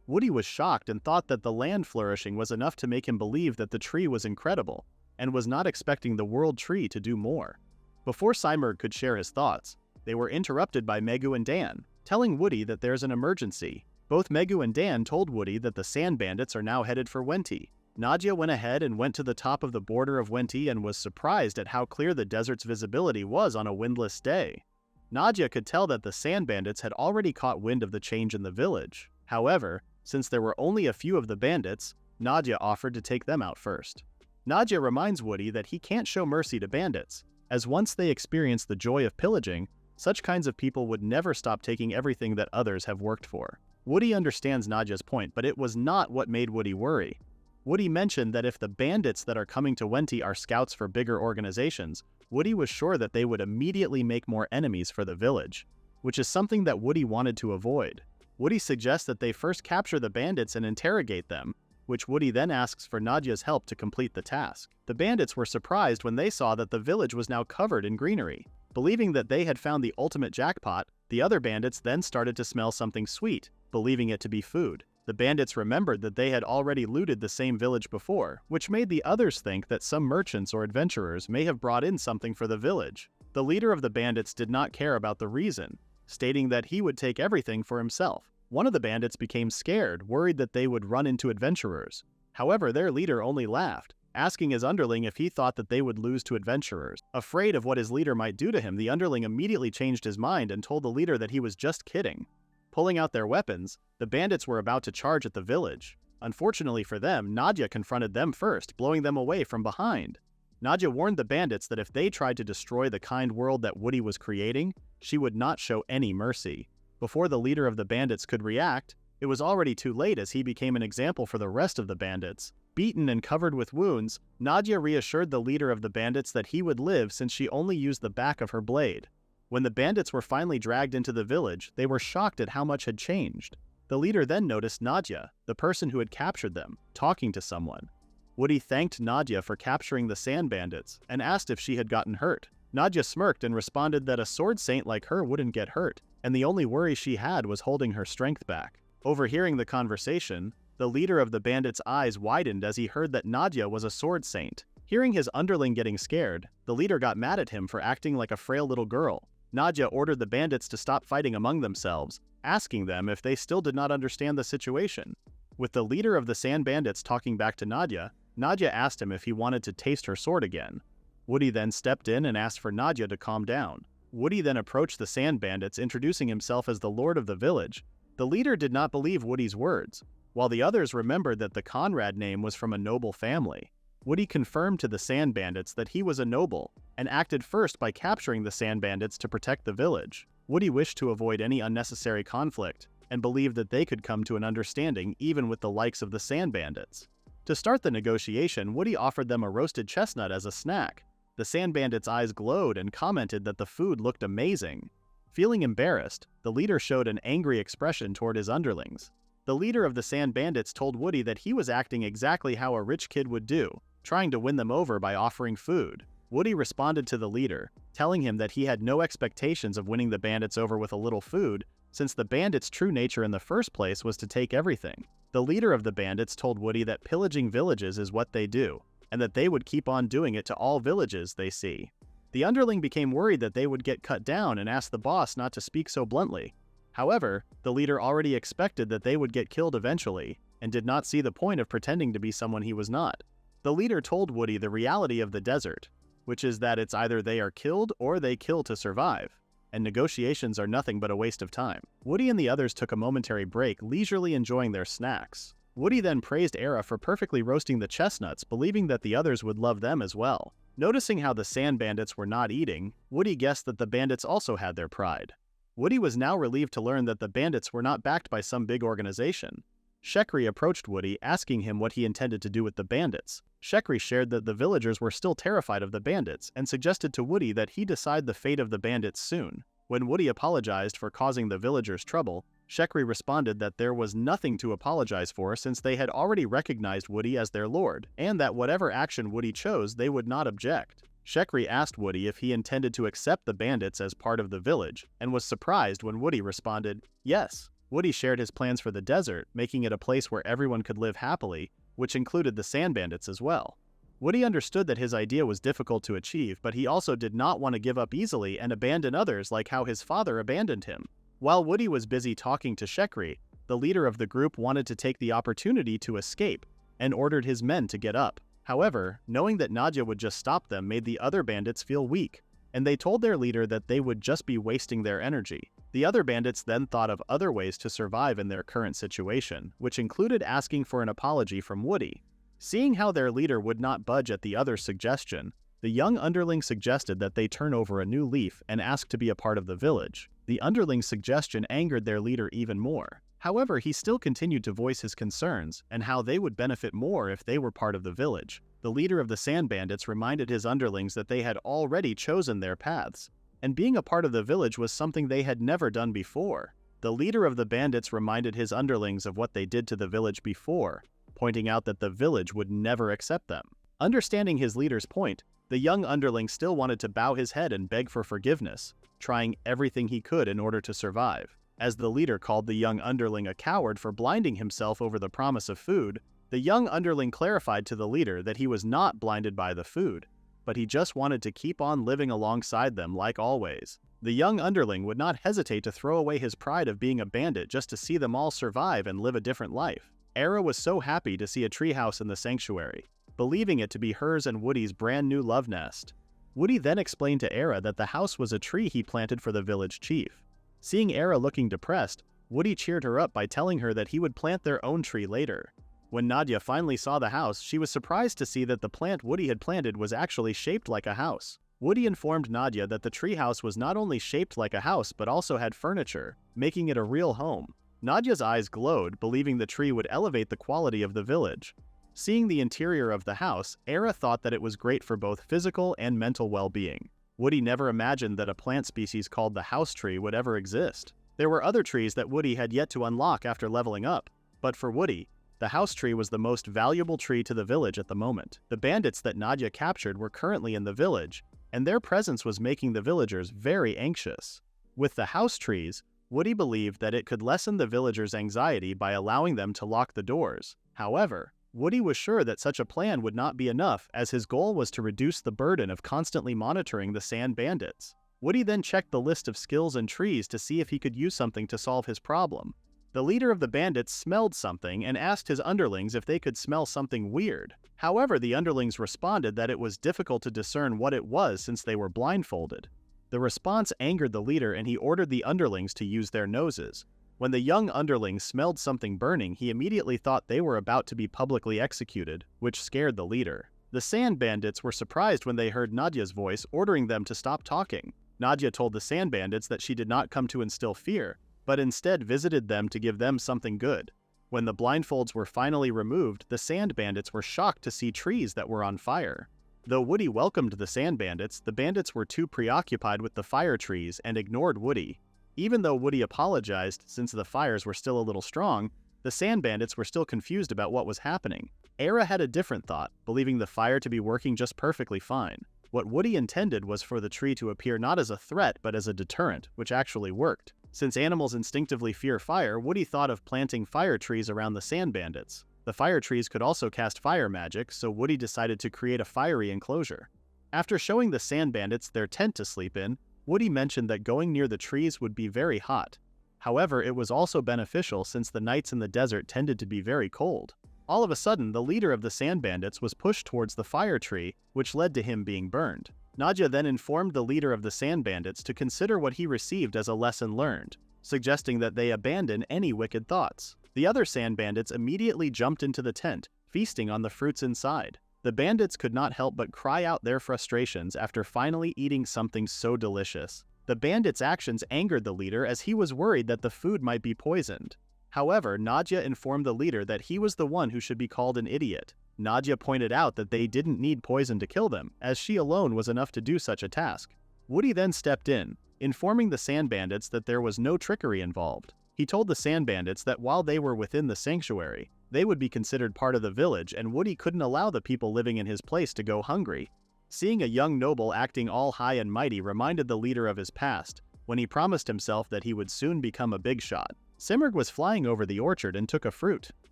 Woody was shocked and thought that the land flourishing was enough to make him believe that the tree was incredible, and was not expecting the world tree to do more. Before Simurgh could share his thoughts, they were interrupted by Megu and Dan, telling Woody that there's an emergency. Both Megu and Dan told Woody that the sand bandits are now headed for Wenti. Nadia went ahead and went to the top of the border of Wenti and was surprised at how clear the desert's visibility was on a windless day. Nadia could tell that the sand bandits had already caught wind of the change in the village. However, since there were only a few of the bandits, Nadia offered to take them out first. Nadia reminds Woody that he can't show mercy to bandits, as once they experience the joy of pillaging, such kinds of people would never stop taking everything that others have worked for. Woody understands Nadia's point, but it was not what made Woody worry. Woody mentioned that if the bandits that are coming to Wenti are scouts for bigger organizations, Woody was sure that they would immediately make more enemies for the village, which is something that Woody wanted to avoid. Woody suggests that they first capture the bandits and interrogate them, which Woody then asks for Nadia's help to complete the task. The bandits were surprised when they saw that the village was now covered in greenery. Believing that they had found the ultimate jackpot, the other bandits then started to smell something sweet, believing it to be food. The bandits remembered that they had already looted the same village before, which made the others think that some merchants or adventurers may have brought in something for the village. The leader of the bandits did not care about the reason, stating that he would take everything for himself. One of the bandits became scared, worried that they would run into adventurers. However, their leader only laughed, asking his underling if he thought that they would lose to adventurers. Afraid of what his leader might do to him, the underling immediately changed his mind and told the leader that he was just kidding. Pulling out their weapons, the bandits were about to charge at the village. Unfortunately for them, Nadia confronted them first, blowing them away from behind. Nadia warned the bandits that if they tried to destroy the kind world that Woody was creating, she would not show any mercy. Before the leader of the bandits could react, It was already too late as he became an example for the rest of the bandits. Beaten and covered with wounds, Nadia reassured the leader of the bandits that he would live since she only used the back of her blade. When the bandits were finally dragged into the village, they were shocked at how much had changed. The leader then noticed Nadia, the person who had captured them, talking to someone. Woody thanked Nadia for capturing the sand bandits and asked if she had gotten hurt. Nadia smirked and responded that a sword saint like her wouldn't get hurt, and the only worry she had was holding her strength back. Overhearing the conversation, the leader of the bandits' eyes widened as he heard that Nadia was a sword saint. Hearing his underling getting scared, the leader got mad at him for acting like a frail little girl. Nadia ordered the bandits to stop fighting among themselves, asking them if they still did not understand the situation. With the leader of the sand bandits talking back to Nadia, Nadia asked him if he wanted to taste her sword again. Woody then stepped in and asked for Nadia to calm down. Woody then approached the sand bandits, introducing himself as the lord of the village. The leader did not believe Woody's words, while the others remembered that the Conrad name was from a noble family. Woody confirmed to the sand bandits that he was a noble, and acted first by capturing the sand bandits to protect the village. Woody wished to avoid any unnecessary conflict, and believed that they could come to an understanding even with the likes of the sand bandits. To start the negotiation, Woody offered them a roasted chestnut as a snack. The sand bandits' eyes glowed and commented that the food looked amazing. Feeling embarrassed, the leader showed an angry expression toward his underlings. The leader of the sand bandits told Woody that he was acting exactly how a rich kid would do, trying to win them over by offering food. Woody responded to the leader, telling him that he had no expectations of winning the bandits over with a little food, since the bandits' true nature in the first place was to take everything. The leader of the bandits told Woody that pillaging villages is what they do, and that they would keep on doing it to all villages they see. The underling became worried that they would get cut down and asked the boss not to speak so bluntly. However, the leader already expected that they would get killed eventually, and did not see the point of pretending to be someone he was not. The leader told Woody the reality of the desert, which is that it's either they are killed or they kill to survive, and negotiations are nothing but a waste of time. Woody and the others took a momentary break, leisurely enjoying their snacks. Woody then praised Era for perfectly roasting the chestnuts, believing that the others would love them as well. Noticing how the sand bandits were not eating, Woody guessed that the bandits also had their pride. Woody was now relieved to learn that the bandits were not backed by some big organization. Shekri approached Woody, asking him what he intended to do with the bandits. Shekri shared that the villagers were still terrified of the bandits, and suggested to Woody that he decide the fate of the bandits soon. When Woody apologized for causing the villagers trouble, Shekri responded that there was nothing to apologize for since they had already recognized Woody as their lord, and that whatever action Woody chose they would not object. Shekri asked Woody if he intended to accept the bandits as part of the village, and was surprised when Woody responded, yes. Woody shared his plans for the desert, making it a place where everyone could live happily, which included the sand bandits as well. Woody understood that his idea was difficult to achieve, but he also did not want to give up easily and abandon others like how his father abandoned him. While Woody was busy talking to Shekri, the leader of the group wanted to take the opportunity to escape, and ordered his men to get up. However, knowing that Nadia would just stop them made the other bandits feel weak, and they told their leader that they would just be wasting their energy. The other bandits then thought of other ways to survive in their current situation, which included asking for an apology from Woody. Seeing how their leader would not budge at the other's suggestion, the young underling suggested that they turn over a new leaf and ask to be a part of the village. The underling's suggestion angered their leader even more. However, he still continued to voice his concerns, and how they would benefit more if they were part of the village. The leader of the sand bandits reminded his underlings that they had already chosen their paths, and being a part of the village was something they had never done before. The leader of the bandits reminded his underlings of what they did to the village before, pointing out that the village would never accept them. Understanding his leader's point, the young underling still wanted to bow his head and beg for forgiveness, trying everything he could in order to survive. As the leader called the young underling a coward for blinding himself over the promise of food, the young underling clarified to the leader that he was not blinded by the food, but he just wanted to keep on living alongside them like always. The young underling would not hesitate to throw away his pride of being a bandit just to see them all survive and live a different life. Era was so happy to see a treehouse in the sanctuary, believing it to be hers and Woody's brand new love nest. Woody then explained to Era that the house was a tree he planted for the village chief. Seeing Era looking depressed, Woody cheered her up by telling her that he would plant their own tree later. When Nadia finally saw the house, she was surprised to see that the plant Woody had planted was actually shaped like a house. Woody informed Nadia that the treehouse was not only shaped like a house but also had furniture, making it a real home. Nadia's eyes glowed, believing the tree would elevate the quality of the village. Seeing the interior of the house, Era thought that it was great for both physical and mental well-being. Woody never imagined that a plant species called the house tree would ever exist. There were other trees that Woody had yet to unlock after leveling up, but for Woody, the house tree was the most valuable tree to the village at the moment. The bandits that Nadia captured were currently in the village, and their presence was making the villagers very anxious. With the house trees, Woody believed that it could lessen the villagers' anxiety by allowing them to lock the doors. However, Woody was sure that such a plan would not be enough, as his goal was to reduce the burden of constantly monitoring the sand bandits. Woody then checked the list of skills and trees to see if he could use something to solve his problem. The leader of the bandits smelled something and asked his underlings if they could smell something weird. However, the underlings responded that it was difficult to discern what it was since they were blindfolded. The response angered the leader, and he ordered the underlings to use their noses. When the young underling smelled something burning, he immediately thought they were about to be publicly executed, which scared the leader. The sand bandits were surprised when they heard Nadia's voice ordering them to stop talking. Nadia told the sand bandits that she did not come to instill fear, but instead visited them to give them something good. When the blindfolds were finally removed, the sand bandits were shocked to see trees that were on fire. Though Woody welcomed the sand bandits, the bandits were too preoccupied with the fire trees and ignored Woody. Even though Woody apologized since the fires were still a little strong, the sand bandits were still confused about what was happening. Era had a different thought, believing the fire to be working just perfectly fine. What Woody intended was for the tree to appear not as a threat but as a deterrent, which actually worked. Since animals instinctively fear fire, Woody thought of planting fire trees around the sand bandits. The fire trees could also cast fire magic, so Woody decided to create a fiery enclosure. After showing the sand bandits their tent to sleep in, Woody mentioned that going near the trees would be very hot. However, it was also beneficial since the nights in the desert tended to be very cold. All of a sudden, the leader of the sand bandits was pushed towards the fire tree, which led to him being burned. Nadia then informed the leader of the sand bandits to consider what he received as a lesson learned, suggesting that they abandon any wicked thoughts. The other sand bandits immediately jumped into the tent, feasting on the fruits inside. The bandits could not help but cry out their frustrations after finally eating something so delicious. The bandits' actions angered the leader, as he was worried that the food might be poisoned. However, Nadia informed the leader that he was the one who should be called an idiot. Nadia pointed out that they didn't need poison to kill them, as she alone was enough to do such a task. Woody then stepped in, informing the sand bandits that there was no trickery involved. He told the sand bandits that while they were within the sanctuary, they would be considered part of the village, and Woody couldn't allow the people living in his place to go hungry. Seeing a young noble acting all high and mighty reminded the leader of his past, when he promised himself that he would soon become a big shot. Simurgh was flying over the orchard and took a fruit,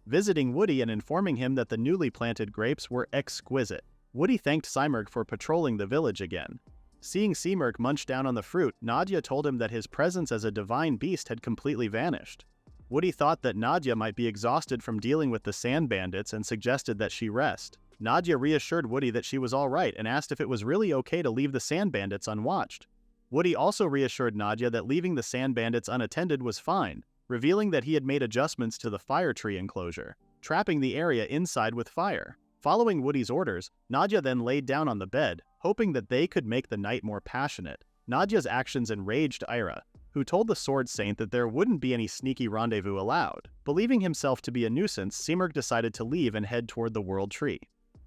visiting Woody and informing him that the newly planted grapes were exquisite. Woody thanked Simurgh for patrolling the village again. Seeing Simurgh munch down on the fruit, Nadia told him that his presence as a divine beast had completely vanished. Woody thought that Nadia might be exhausted from dealing with the sand bandits and suggested that she rest. Nadia reassured Woody that she was alright and asked if it was really okay to leave the sand bandits unwatched. Woody also reassured Nadia that leaving the sand bandits unattended was fine, revealing that he had made adjustments to the fire tree enclosure, trapping the area inside with fire. Following Woody's orders, Nadia then laid down on the bed, hoping that they could make the night more passionate. Nadia's actions enraged Ira, who told the Sword Saint that there wouldn't be any sneaky rendezvous allowed. Believing himself to be a nuisance, Simurgh decided to leave and head toward the World Tree.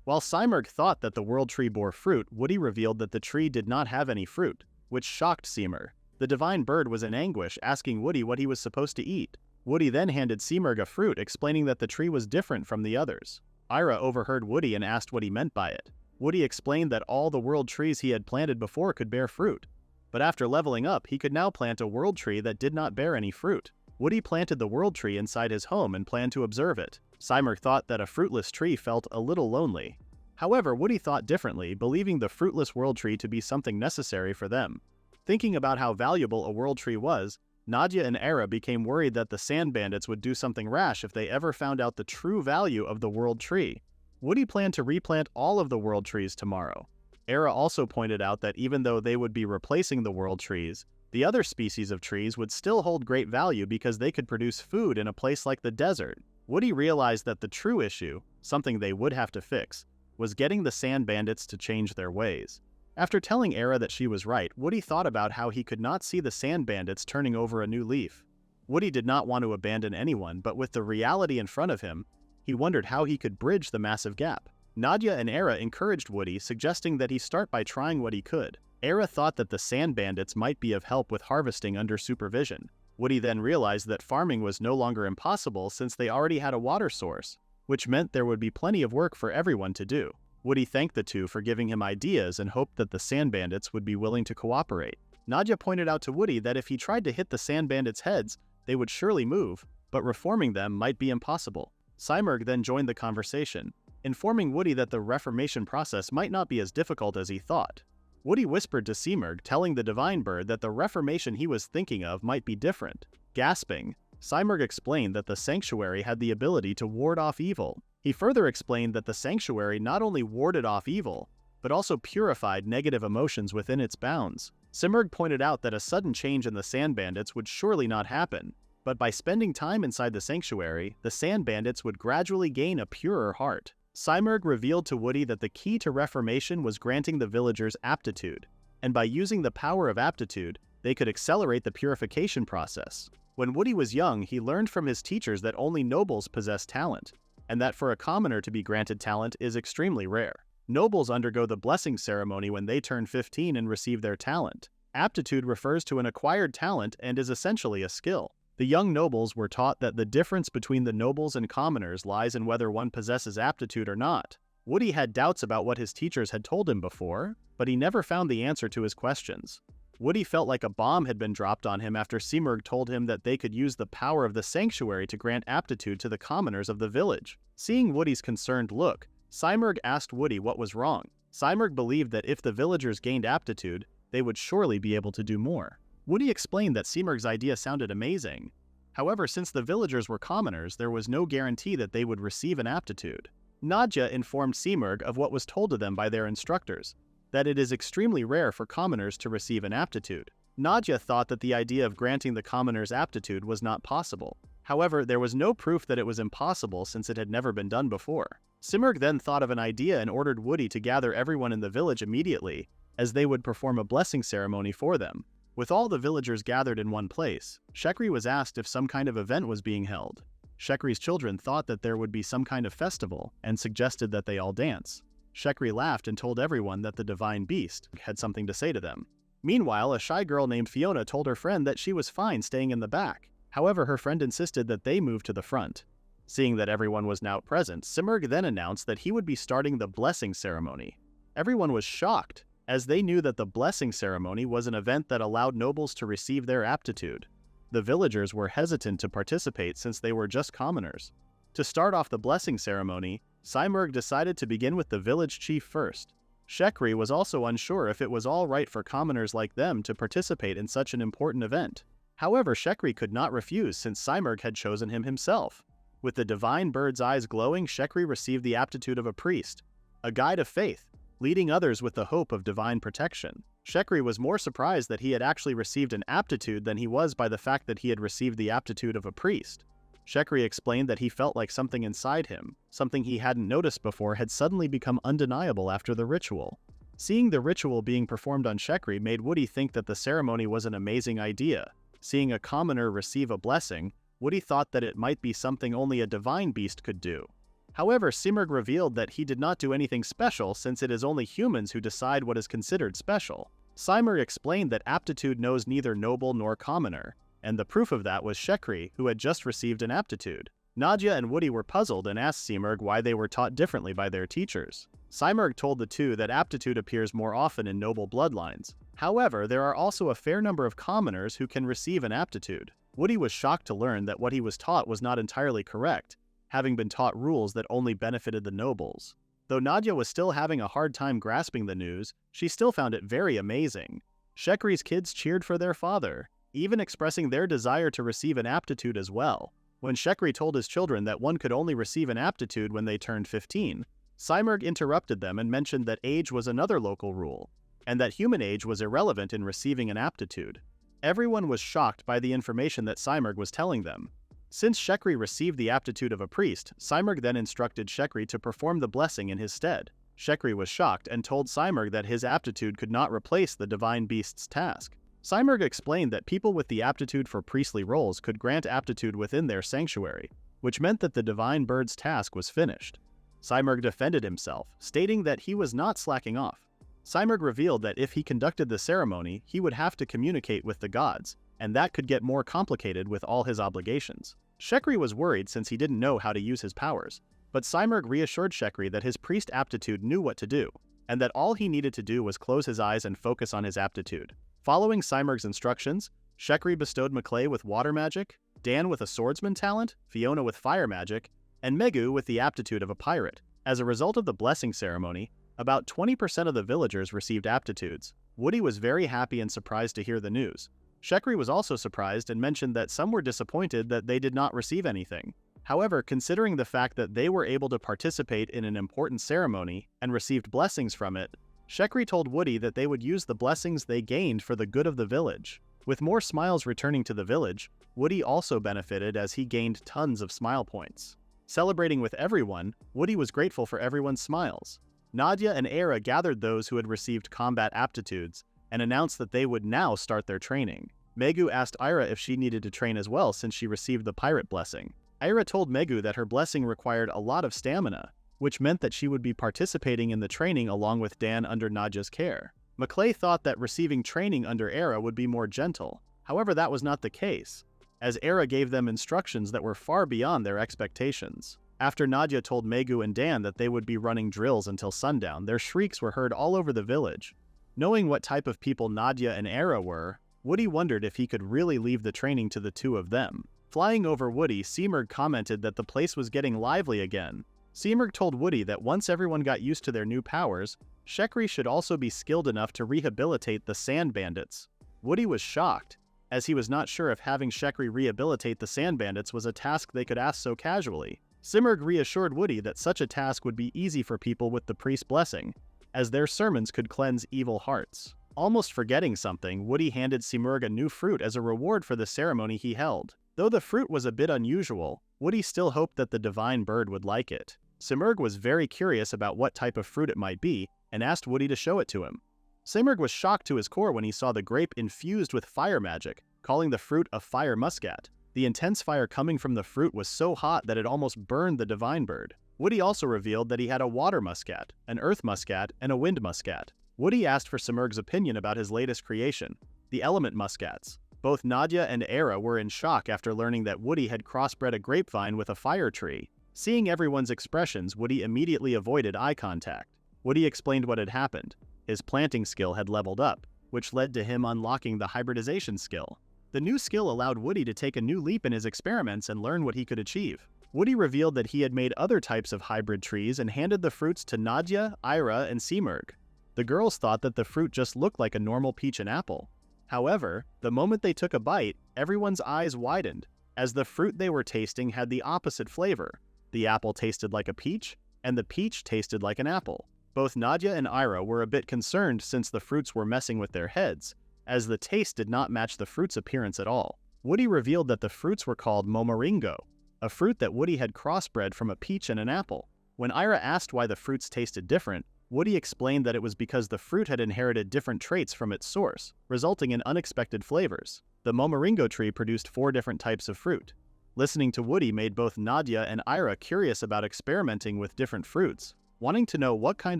While Simurgh thought that the World Tree bore fruit, Woody revealed that the tree did not have any fruit, which shocked Simurgh. The divine bird was in anguish, asking Woody what he was supposed to eat. Woody then handed Simurgh a fruit, explaining that the tree was different from the others. Ira overheard Woody and asked what he meant by it. Woody explained that all the world trees he had planted before could bear fruit, but after leveling up, he could now plant a world tree that did not bear any fruit. Woody planted the world tree inside his home and planned to observe it. Simurgh thought that a fruitless tree felt a little lonely. However, Woody thought differently, believing the fruitless world tree to be something necessary for them. Thinking about how valuable a world tree was, Nadia and Era became worried that the sand bandits would do something rash if they ever found out the true value of the world tree. Woody planned to replant all of the world trees tomorrow. Era also pointed out that even though they would be replacing the world trees, the other species of trees would still hold great value because they could produce food in a place like the desert. Woody realized that the true issue, something they would have to fix, was getting the sand bandits to change their ways. After telling Era that she was right, Woody thought about how he could not see the sand bandits turning over a new leaf. Woody did not want to abandon anyone, but with the reality in front of him, he wondered how he could bridge the massive gap. Nadia and Era encouraged Woody, suggesting that he start by trying what he could. Era thought that the sand bandits might be of help with harvesting under supervision. Woody then realized that farming was no longer impossible since they already had a water source, which meant there would be plenty of work for everyone to do. Woody thanked the two for giving him ideas and hoped that the sand bandits would be willing to cooperate. Nadia pointed out to Woody that if he tried to hit the sand bandits' heads, they would surely move, but reforming them might be impossible. Simurgh then joined the conversation, informing Woody that the reformation process might not be as difficult as he thought. Woody whispered to Simurgh, telling the divine bird that the reformation he was thinking of might be different. Gasping, Simurgh explained that the sanctuary had the ability to ward off evil. He further explained that the sanctuary not only warded off evil, but also purified negative emotions within its bounds. Simurgh pointed out that a sudden change in the sand bandits would surely not happen, but by spending time inside the sanctuary, the sand bandits would gradually gain a purer heart. Simurgh revealed to Woody that the key to reformation was granting the villagers aptitude, and by using the power of aptitude, they could accelerate the purification process. When Woody was young, he learned from his teachers that only nobles possess talent, and that for a commoner to be granted talent is extremely rare. Nobles undergo the blessing ceremony when they turn 15 and receive their talent. Aptitude refers to an acquired talent and is essentially a skill. The young nobles were taught that the difference between the nobles and commoners lies in whether one possesses aptitude or not. Woody had doubts about what his teachers had told him before, but he never found the answer to his questions. Woody felt like a bomb had been dropped on him after Simurgh told him that they could use the power of the sanctuary to grant aptitude to the commoners of the village. Seeing Woody's concerned look, Simurgh asked Woody what was wrong. Simurgh believed that if the villagers gained aptitude, they would surely be able to do more. Woody explained that Simurgh's idea sounded amazing. However, since the villagers were commoners, there was no guarantee that they would receive an aptitude. Nadia informed Simurgh of what was told to them by their instructors, that it is extremely rare for commoners to receive an aptitude. Nadia thought that the idea of granting the commoners aptitude was not possible. However, there was no proof that it was impossible since it had never been done before. Simurgh then thought of an idea and ordered Woody to gather everyone in the village immediately, as they would perform a blessing ceremony for them. With all the villagers gathered in one place, Shekri was asked if some kind of event was being held. Shekri's children thought that there would be some kind of festival and suggested that they all dance. Shekri laughed and told everyone that the divine beast had something to say to them. Meanwhile, a shy girl named Fiona told her friend that she was fine staying in the back. However, her friend insisted that they move to the front. Seeing that everyone was now present, Simurgh then announced that he would be starting the blessing ceremony. Everyone was shocked, as they knew that the blessing ceremony was an event that allowed nobles to receive their aptitude. The villagers were hesitant to participate since they were just commoners. To start off the blessing ceremony, Simurgh decided to begin with the village chief first. Shekri was also unsure if it was all right for commoners like them to participate in such an important event. However, Shekri could not refuse since Simurgh had chosen him himself. With the divine bird's eyes glowing, Shekri received the aptitude of a priest, a guide of faith, leading others with the hope of divine protection. Shekri was more surprised that he had actually received an aptitude than he was by the fact that he had received the aptitude of a priest. Shekri explained that he felt like something inside him, something he hadn't noticed before, had suddenly become undeniable after the ritual. Seeing the ritual being performed on Shekri made Woody think that the ceremony was an amazing idea. Seeing a commoner receive a blessing, Woody thought that it might be something only a divine beast could do. However, Simurgh revealed that he did not do anything special since it is only humans who decide what is considered special. Simurgh explained that aptitude knows neither noble nor commoner, and the proof of that was Shekri, who had just received an aptitude. Nadia and Woody were puzzled and asked Simurgh why they were taught differently by their teachers. Simurgh told the two that aptitude appears more often in noble bloodlines. However, there are also a fair number of commoners who can receive an aptitude. Woody was shocked to learn that what he was taught was not entirely correct, having been taught rules that only benefited the nobles. Though Nadia was still having a hard time grasping the news, she still found it very amazing. Shekri's kids cheered for their father, even expressing their desire to receive an aptitude as well. When Shekri told his children that one could only receive an aptitude when they turned 15, Simurgh interrupted them and mentioned that age was another local rule, and that human age was irrelevant in receiving an aptitude. Everyone was shocked by the information that Simurgh was telling them. Since Shekri received the aptitude of a priest, Simurgh then instructed Shekri to perform the blessing in his stead. Shekri was shocked and told Simurgh that his aptitude could not replace the divine beast's task. Simurgh explained that people with the aptitude for priestly roles could grant aptitude within their sanctuary, which meant that the divine bird's task was finished. Simurgh defended himself, stating that he was not slacking off. Simurgh revealed that if he conducted the ceremony, he would have to communicate with the gods, and that could get more complicated with all his obligations. Shekri was worried since he didn't know how to use his powers, but Simurgh reassured Shekri that his priest aptitude knew what to do, and that all he needed to do was close his eyes and focus on his aptitude. Following Simurgh's instructions, Shekri bestowed Maclay with water magic, Dan with a swordsman talent, Fiona with fire magic, and Megu with the aptitude of a pirate. As a result of the blessing ceremony, about 20% of the villagers received aptitudes. Woody was very happy and surprised to hear the news. Shekri was also surprised and mentioned that some were disappointed that they did not receive anything. However, considering the fact that they were able to participate in an important ceremony and received blessings from it, Shekri told Woody that they would use the blessings they gained for the good of the village. With more smiles returning to the village, Woody also benefited as he gained tons of smile points. Celebrating with everyone, Woody was grateful for everyone's smiles. Nadia and Era gathered those who had received combat aptitudes and announced that they would now start their training. Megu asked Ira if she needed to train as well since she received the pirate blessing. Ira told Megu that her blessing required a lot of stamina, which meant that she would be participating in the training along with Dan under Nadia's care. Maclay thought that receiving training under Era would be more gentle. However, that was not the case, as Era gave them instructions that were far beyond their expectations. After Nadia told Megu and Dan that they would be running drills until sundown, their shrieks were heard all over the village. Knowing what type of people Nadia and Era were, Woody wondered if he could really leave the training to the two of them. Flying over Woody, Simurgh commented that the place was getting lively again. Simurgh told Woody that once everyone got used to their new powers, Shekri should also be skilled enough to rehabilitate the sand bandits. Woody was shocked, as he was not sure if having Shekri rehabilitate the sand bandits was a task they could ask so casually. Simurgh reassured Woody that such a task would be easy for people with the priest's blessing, as their sermons could cleanse evil hearts. Almost forgetting something, Woody handed Simurgh a new fruit as a reward for the ceremony he held. Though the fruit was a bit unusual, Woody still hoped that the divine bird would like it. Simurgh was very curious about what type of fruit it might be, and asked Woody to show it to him. Simurgh was shocked to his core when he saw the grape infused with fire magic, calling the fruit a fire muscat. The intense fire coming from the fruit was so hot that it almost burned the divine bird. Woody also revealed that he had a water muscat, an earth muscat, and a wind muscat. Woody asked for Simurgh's opinion about his latest creation, the element muscats. Both Nadia and Era were in shock after learning that Woody had crossbred a grapevine with a fire tree. Seeing everyone's expressions, Woody immediately avoided eye contact. Woody explained what had happened. His planting skill had leveled up, which led to him unlocking the hybridization skill. The new skill allowed Woody to take a new leap in his experiments and learn what he could achieve. Woody revealed that he had made other types of hybrid trees and handed the fruits to Nadia, Ira, and Simurgh. The girls thought that the fruit just looked like a normal peach and apple. However, the moment they took a bite, everyone's eyes widened, as the fruit they were tasting had the opposite flavor. The apple tasted like a peach, and the peach tasted like an apple. Both Nadia and Ira were a bit concerned since the fruits were messing with their heads, as the taste did not match the fruit's appearance at all. Woody revealed that the fruits were called momoringo, a fruit that Woody had crossbred from a peach and an apple. When Ira asked why the fruits tasted different, Woody explained that it was because the fruit had inherited different traits from its source, resulting in unexpected flavors. The momoringo tree produced 4 different types of fruit. Listening to Woody made both Nadia and Ira curious about experimenting with different fruits, wanting to know what kind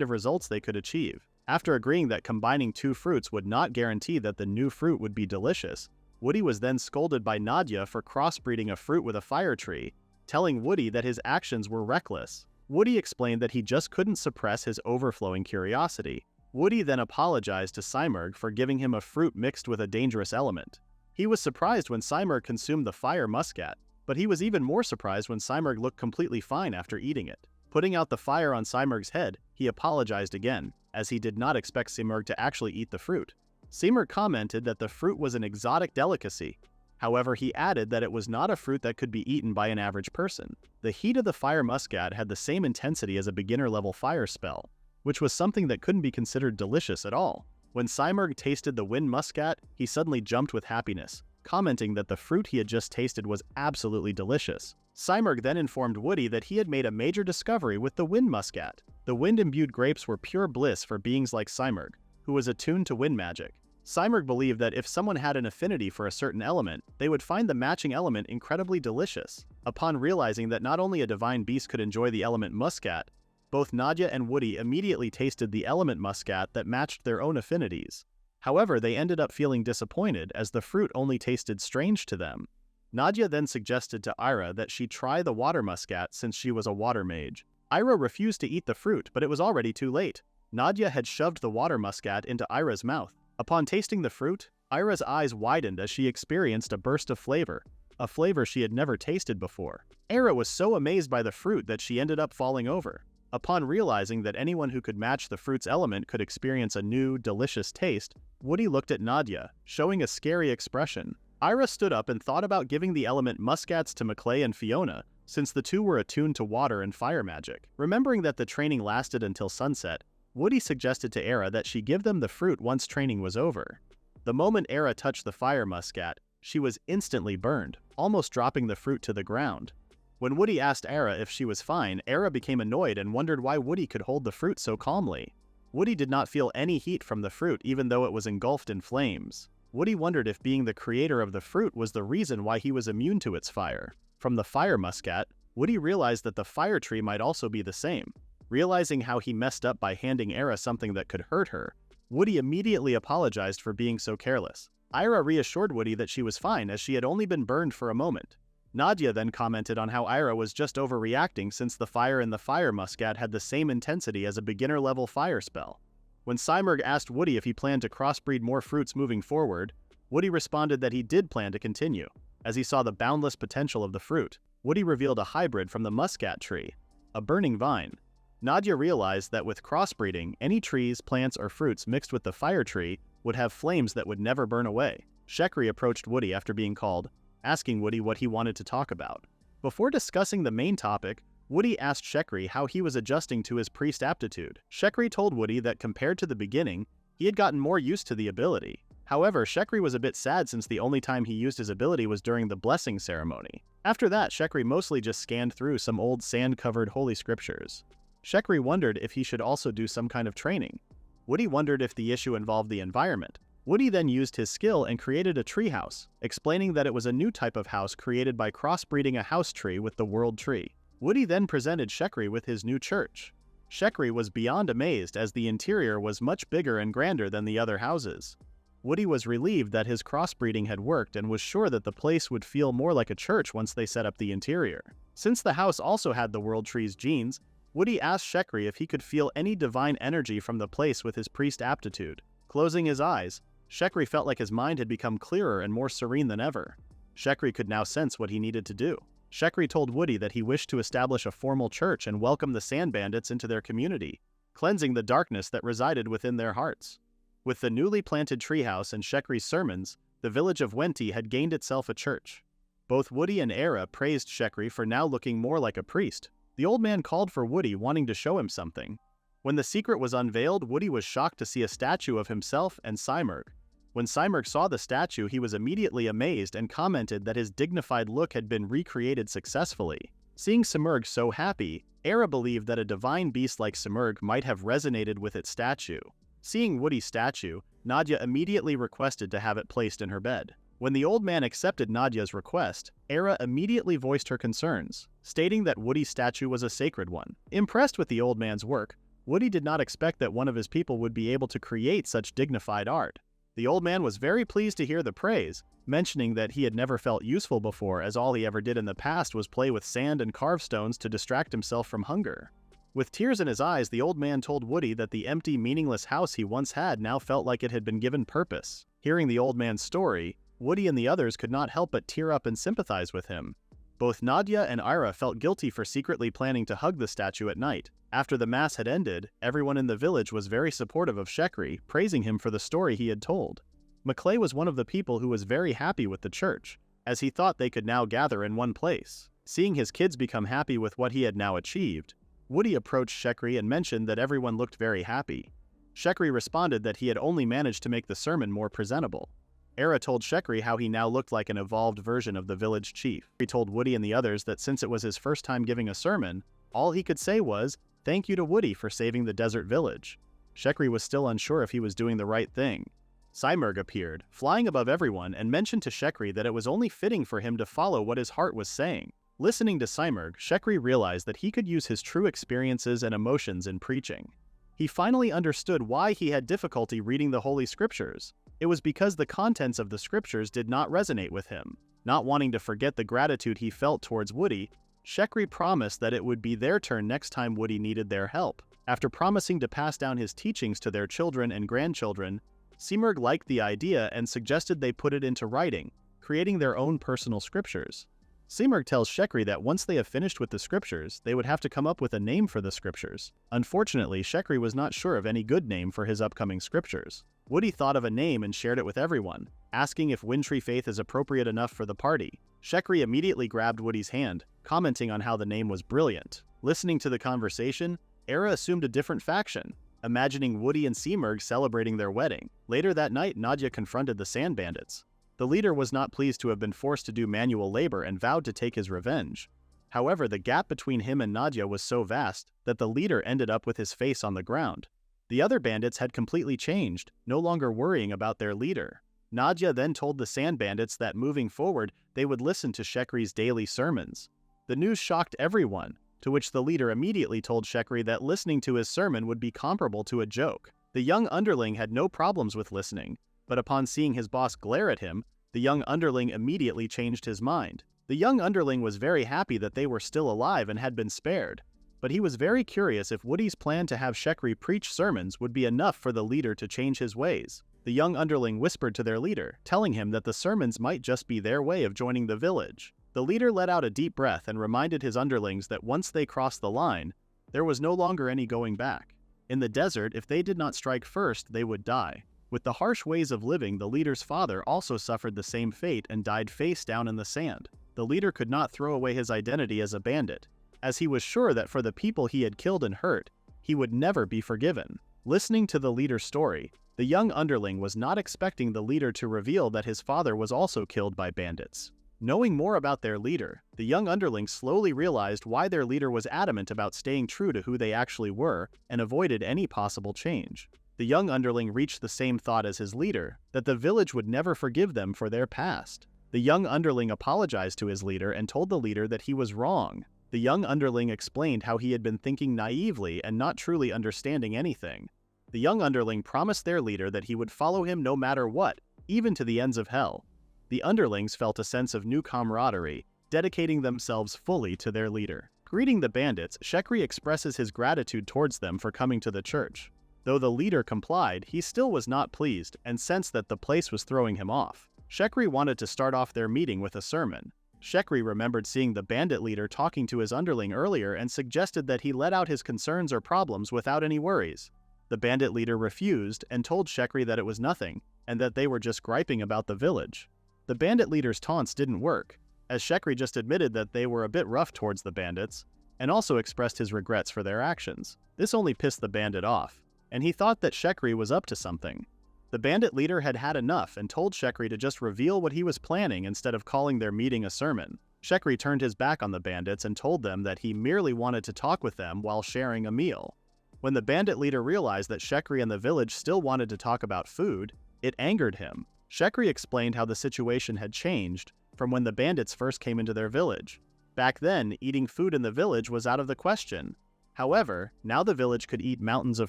of results they could achieve. After agreeing that combining 2 fruits would not guarantee that the new fruit would be delicious, Woody was then scolded by Nadia for crossbreeding a fruit with a fire tree, telling Woody that his actions were reckless. Woody explained that he just couldn't suppress his overflowing curiosity. Woody then apologized to Simurgh for giving him a fruit mixed with a dangerous element. He was surprised when Simurgh consumed the fire muscat, but he was even more surprised when Simurgh looked completely fine after eating it. Putting out the fire on Simurgh's head, he apologized again, as he did not expect Simurgh to actually eat the fruit. Simurgh commented that the fruit was an exotic delicacy. However, he added that it was not a fruit that could be eaten by an average person. The heat of the fire muscat had the same intensity as a beginner-level fire spell, which was something that couldn't be considered delicious at all. When Simurgh tasted the wind muscat, he suddenly jumped with happiness, commenting that the fruit he had just tasted was absolutely delicious. Simurgh then informed Woody that he had made a major discovery with the wind muscat. The wind-imbued grapes were pure bliss for beings like Simurgh, who was attuned to wind magic. Simurgh believed that if someone had an affinity for a certain element, they would find the matching element incredibly delicious. Upon realizing that not only a divine beast could enjoy the element muscat, both Nadia and Woody immediately tasted the element muscat that matched their own affinities. However, they ended up feeling disappointed as the fruit only tasted strange to them. Nadia then suggested to Ira that she try the water muscat since she was a water mage. Ira refused to eat the fruit, but it was already too late. Nadia had shoved the water muscat into Ira's mouth. Upon tasting the fruit, Ira's eyes widened as she experienced a burst of flavor, a flavor she had never tasted before. Ira was so amazed by the fruit that she ended up falling over. Upon realizing that anyone who could match the fruit's element could experience a new, delicious taste, Woody looked at Nadia, showing a scary expression. Ira stood up and thought about giving the element muscats to Maclay and Fiona, since the two were attuned to water and fire magic. Remembering that the training lasted until sunset, Woody suggested to Era that she give them the fruit once training was over. The moment Era touched the fire muscat, she was instantly burned, almost dropping the fruit to the ground. When Woody asked Era if she was fine, Era became annoyed and wondered why Woody could hold the fruit so calmly. Woody did not feel any heat from the fruit even though it was engulfed in flames. Woody wondered if being the creator of the fruit was the reason why he was immune to its fire. From the fire muscat, Woody realized that the fire tree might also be the same. Realizing how he messed up by handing Era something that could hurt her, Woody immediately apologized for being so careless. Ira reassured Woody that she was fine as she had only been burned for a moment. Nadia then commented on how Ira was just overreacting since the fire in the fire muscat had the same intensity as a beginner-level fire spell. When Simurgh asked Woody if he planned to crossbreed more fruits moving forward, Woody responded that he did plan to continue. As he saw the boundless potential of the fruit, Woody revealed a hybrid from the muscat tree, a burning vine. Nadia realized that with crossbreeding, any trees, plants, or fruits mixed with the fire tree would have flames that would never burn away. Shekri approached Woody after being called, asking Woody what he wanted to talk about. Before discussing the main topic, Woody asked Shekri how he was adjusting to his priest aptitude. Shekri told Woody that compared to the beginning, he had gotten more used to the ability. However, Shekri was a bit sad since the only time he used his ability was during the blessing ceremony. After that, Shekri mostly just scanned through some old sand-covered holy scriptures. Shekri wondered if he should also do some kind of training. Woody wondered if the issue involved the environment. Woody then used his skill and created a treehouse, explaining that it was a new type of house created by crossbreeding a house tree with the world tree. Woody then presented Shekri with his new church. Shekri was beyond amazed as the interior was much bigger and grander than the other houses. Woody was relieved that his crossbreeding had worked and was sure that the place would feel more like a church once they set up the interior. Since the house also had the world tree's genes, Woody asked Shekri if he could feel any divine energy from the place with his priest aptitude. Closing his eyes, Shekri felt like his mind had become clearer and more serene than ever. Shekri could now sense what he needed to do. Shekri told Woody that he wished to establish a formal church and welcome the Sand Bandits into their community, cleansing the darkness that resided within their hearts. With the newly planted treehouse and Shekri's sermons, the village of Wenti had gained itself a church. Both Woody and Era praised Shekri for now looking more like a priest. The old man called for Woody, wanting to show him something. When the secret was unveiled, Woody was shocked to see a statue of himself and Simurgh. When Simurgh saw the statue, he was immediately amazed and commented that his dignified look had been recreated successfully. Seeing Simurgh so happy, Era believed that a divine beast like Simurgh might have resonated with its statue. Seeing Woody's statue, Nadia immediately requested to have it placed in her bed. When the old man accepted Nadia's request, Era immediately voiced her concerns, stating that Woody's statue was a sacred one. Impressed with the old man's work, Woody did not expect that one of his people would be able to create such dignified art. The old man was very pleased to hear the praise, mentioning that he had never felt useful before as all he ever did in the past was play with sand and carve stones to distract himself from hunger. With tears in his eyes, the old man told Woody that the empty, meaningless house he once had now felt like it had been given purpose. Hearing the old man's story, Woody and the others could not help but tear up and sympathize with him. Both Nadia and Ira felt guilty for secretly planning to hug the statue at night. After the mass had ended, everyone in the village was very supportive of Shekri, praising him for the story he had told. Maclay was one of the people who was very happy with the church, as he thought they could now gather in one place. Seeing his kids become happy with what he had now achieved, Woody approached Shekri and mentioned that everyone looked very happy. Shekri responded that he had only managed to make the sermon more presentable. Era told Shekri how he now looked like an evolved version of the village chief. He told Woody and the others that since it was his first time giving a sermon, all he could say was, "Thank you to Woody for saving the desert village." Shekri was still unsure if he was doing the right thing. Simurg appeared, flying above everyone, and mentioned to Shekri that it was only fitting for him to follow what his heart was saying. Listening to Simurg, Shekri realized that he could use his true experiences and emotions in preaching. He finally understood why he had difficulty reading the Holy Scriptures. It was because the contents of the Scriptures did not resonate with him. Not wanting to forget the gratitude he felt towards Woody, Shekri promised that it would be their turn next time Woody needed their help. After promising to pass down his teachings to their children and grandchildren, Simurg liked the idea and suggested they put it into writing, creating their own personal scriptures. Simurg tells Shekri that once they have finished with the scriptures, they would have to come up with a name for the scriptures. Unfortunately, Shekri was not sure of any good name for his upcoming scriptures. Woody thought of a name and shared it with everyone, asking if Wintry Faith is appropriate enough for the party. Shekri immediately grabbed Woody's hand, commenting on how the name was brilliant. Listening to the conversation, Era assumed a different faction, imagining Woody and Simurg celebrating their wedding. Later that night, Nadia confronted the Sand Bandits. The leader was not pleased to have been forced to do manual labor and vowed to take his revenge. However, the gap between him and Nadia was so vast that the leader ended up with his face on the ground. The other bandits had completely changed, no longer worrying about their leader. Nadia then told the Sand Bandits that moving forward, they would listen to Shekri's daily sermons. The news shocked everyone, to which the leader immediately told Shekri that listening to his sermon would be comparable to a joke. The young underling had no problems with listening, but upon seeing his boss glare at him, the young underling immediately changed his mind. The young underling was very happy that they were still alive and had been spared, but he was very curious if Woody's plan to have Shekri preach sermons would be enough for the leader to change his ways. The young underling whispered to their leader, telling him that the sermons might just be their way of joining the village. The leader let out a deep breath and reminded his underlings that once they crossed the line, there was no longer any going back. In the desert, if they did not strike first, they would die. With the harsh ways of living, the leader's father also suffered the same fate and died face down in the sand. The leader could not throw away his identity as a bandit, as he was sure that for the people he had killed and hurt, he would never be forgiven. Listening to the leader's story, the young underling was not expecting the leader to reveal that his father was also killed by bandits. Knowing more about their leader, the young underling slowly realized why their leader was adamant about staying true to who they actually were and avoided any possible change. The young underling reached the same thought as his leader, that the village would never forgive them for their past. The young underling apologized to his leader and told the leader that he was wrong. The young underling explained how he had been thinking naively and not truly understanding anything. The young underling promised their leader that he would follow him no matter what, even to the ends of hell. The underlings felt a sense of new camaraderie, dedicating themselves fully to their leader. Greeting the bandits, Shekri expresses his gratitude towards them for coming to the church. Though the leader complied, he still was not pleased and sensed that the place was throwing him off. Shekri wanted to start off their meeting with a sermon. Shekri remembered seeing the bandit leader talking to his underling earlier and suggested that he let out his concerns or problems without any worries. The bandit leader refused and told Shekri that it was nothing, and that they were just griping about the village. The bandit leader's taunts didn't work, as Shekri just admitted that they were a bit rough towards the bandits, and also expressed his regrets for their actions. This only pissed the bandit off, and he thought that Shekri was up to something. The bandit leader had had enough and told Shekri to just reveal what he was planning instead of calling their meeting a sermon. Shekri turned his back on the bandits and told them that he merely wanted to talk with them while sharing a meal. When the bandit leader realized that Shekri and the village still wanted to talk about food, it angered him. Shekri explained how the situation had changed from when the bandits first came into their village. Back then, eating food in the village was out of the question. However, now the village could eat mountains of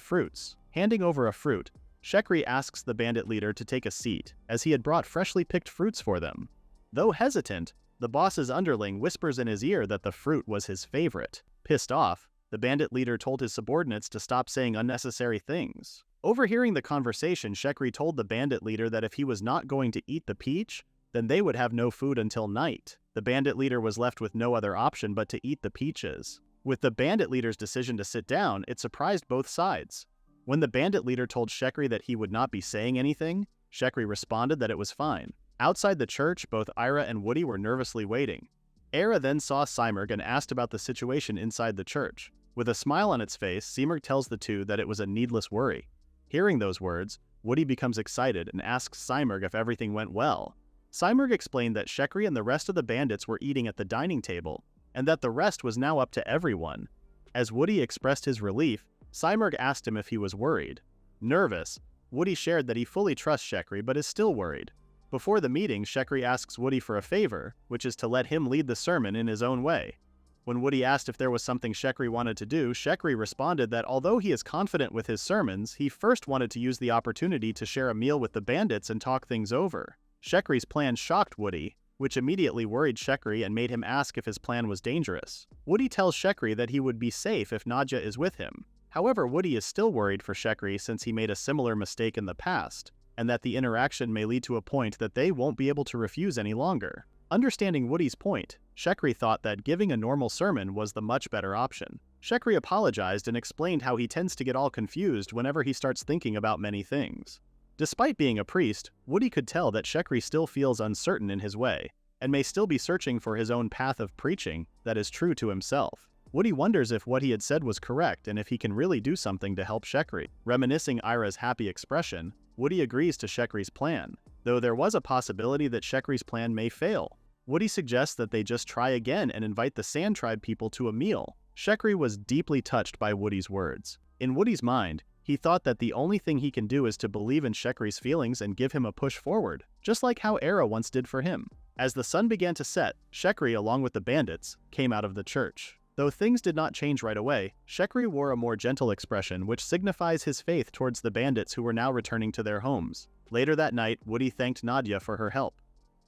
fruits. Handing over a fruit, Shekri asks the bandit leader to take a seat, as he had brought freshly picked fruits for them. Though hesitant, the boss's underling whispers in his ear that the fruit was his favorite. Pissed off, the bandit leader told his subordinates to stop saying unnecessary things. Overhearing the conversation, Shekri told the bandit leader that if he was not going to eat the peach, then they would have no food until night. The bandit leader was left with no other option but to eat the peaches. With the bandit leader's decision to sit down, it surprised both sides. When the bandit leader told Shekri that he would not be saying anything, Shekri responded that it was fine. Outside the church, both Ira and Woody were nervously waiting. Ira then saw Simurg and asked about the situation inside the church. With a smile on its face, Simurg tells the two that it was a needless worry. Hearing those words, Woody becomes excited and asks Simurg if everything went well. Simurg explained that Shekri and the rest of the bandits were eating at the dining table, and that the rest was now up to everyone. As Woody expressed his relief, Simurg asked him if he was worried. Nervous, Woody shared that he fully trusts Shekri but is still worried. Before the meeting, Shekri asks Woody for a favor, which is to let him lead the sermon in his own way. When Woody asked if there was something Shekri wanted to do, Shekri responded that although he is confident with his sermons, he first wanted to use the opportunity to share a meal with the bandits and talk things over. Shekri's plan shocked Woody, which immediately worried Shekri and made him ask if his plan was dangerous. Woody tells Shekri that he would be safe if Nadia is with him. However, Woody is still worried for Shekri since he made a similar mistake in the past, and that the interaction may lead to a point that they won't be able to refuse any longer. Understanding Woody's point, Shekri thought that giving a normal sermon was the much better option. Shekri apologized and explained how he tends to get all confused whenever he starts thinking about many things. Despite being a priest, Woody could tell that Shekri still feels uncertain in his way, and may still be searching for his own path of preaching that is true to himself. Woody wonders if what he had said was correct and if he can really do something to help Shekri. Reminiscing Ira's happy expression, Woody agrees to Shekri's plan, though there was a possibility that Shekri's plan may fail. Woody suggests that they just try again and invite the Sand Tribe people to a meal. Shekri was deeply touched by Woody's words. In Woody's mind, he thought that the only thing he can do is to believe in Shekri's feelings and give him a push forward, just like how Ira once did for him. As the sun began to set, Shekri, along with the bandits, came out of the church. Though things did not change right away, Shekri wore a more gentle expression which signifies his faith towards the bandits who were now returning to their homes. Later that night, Woody thanked Nadia for her help.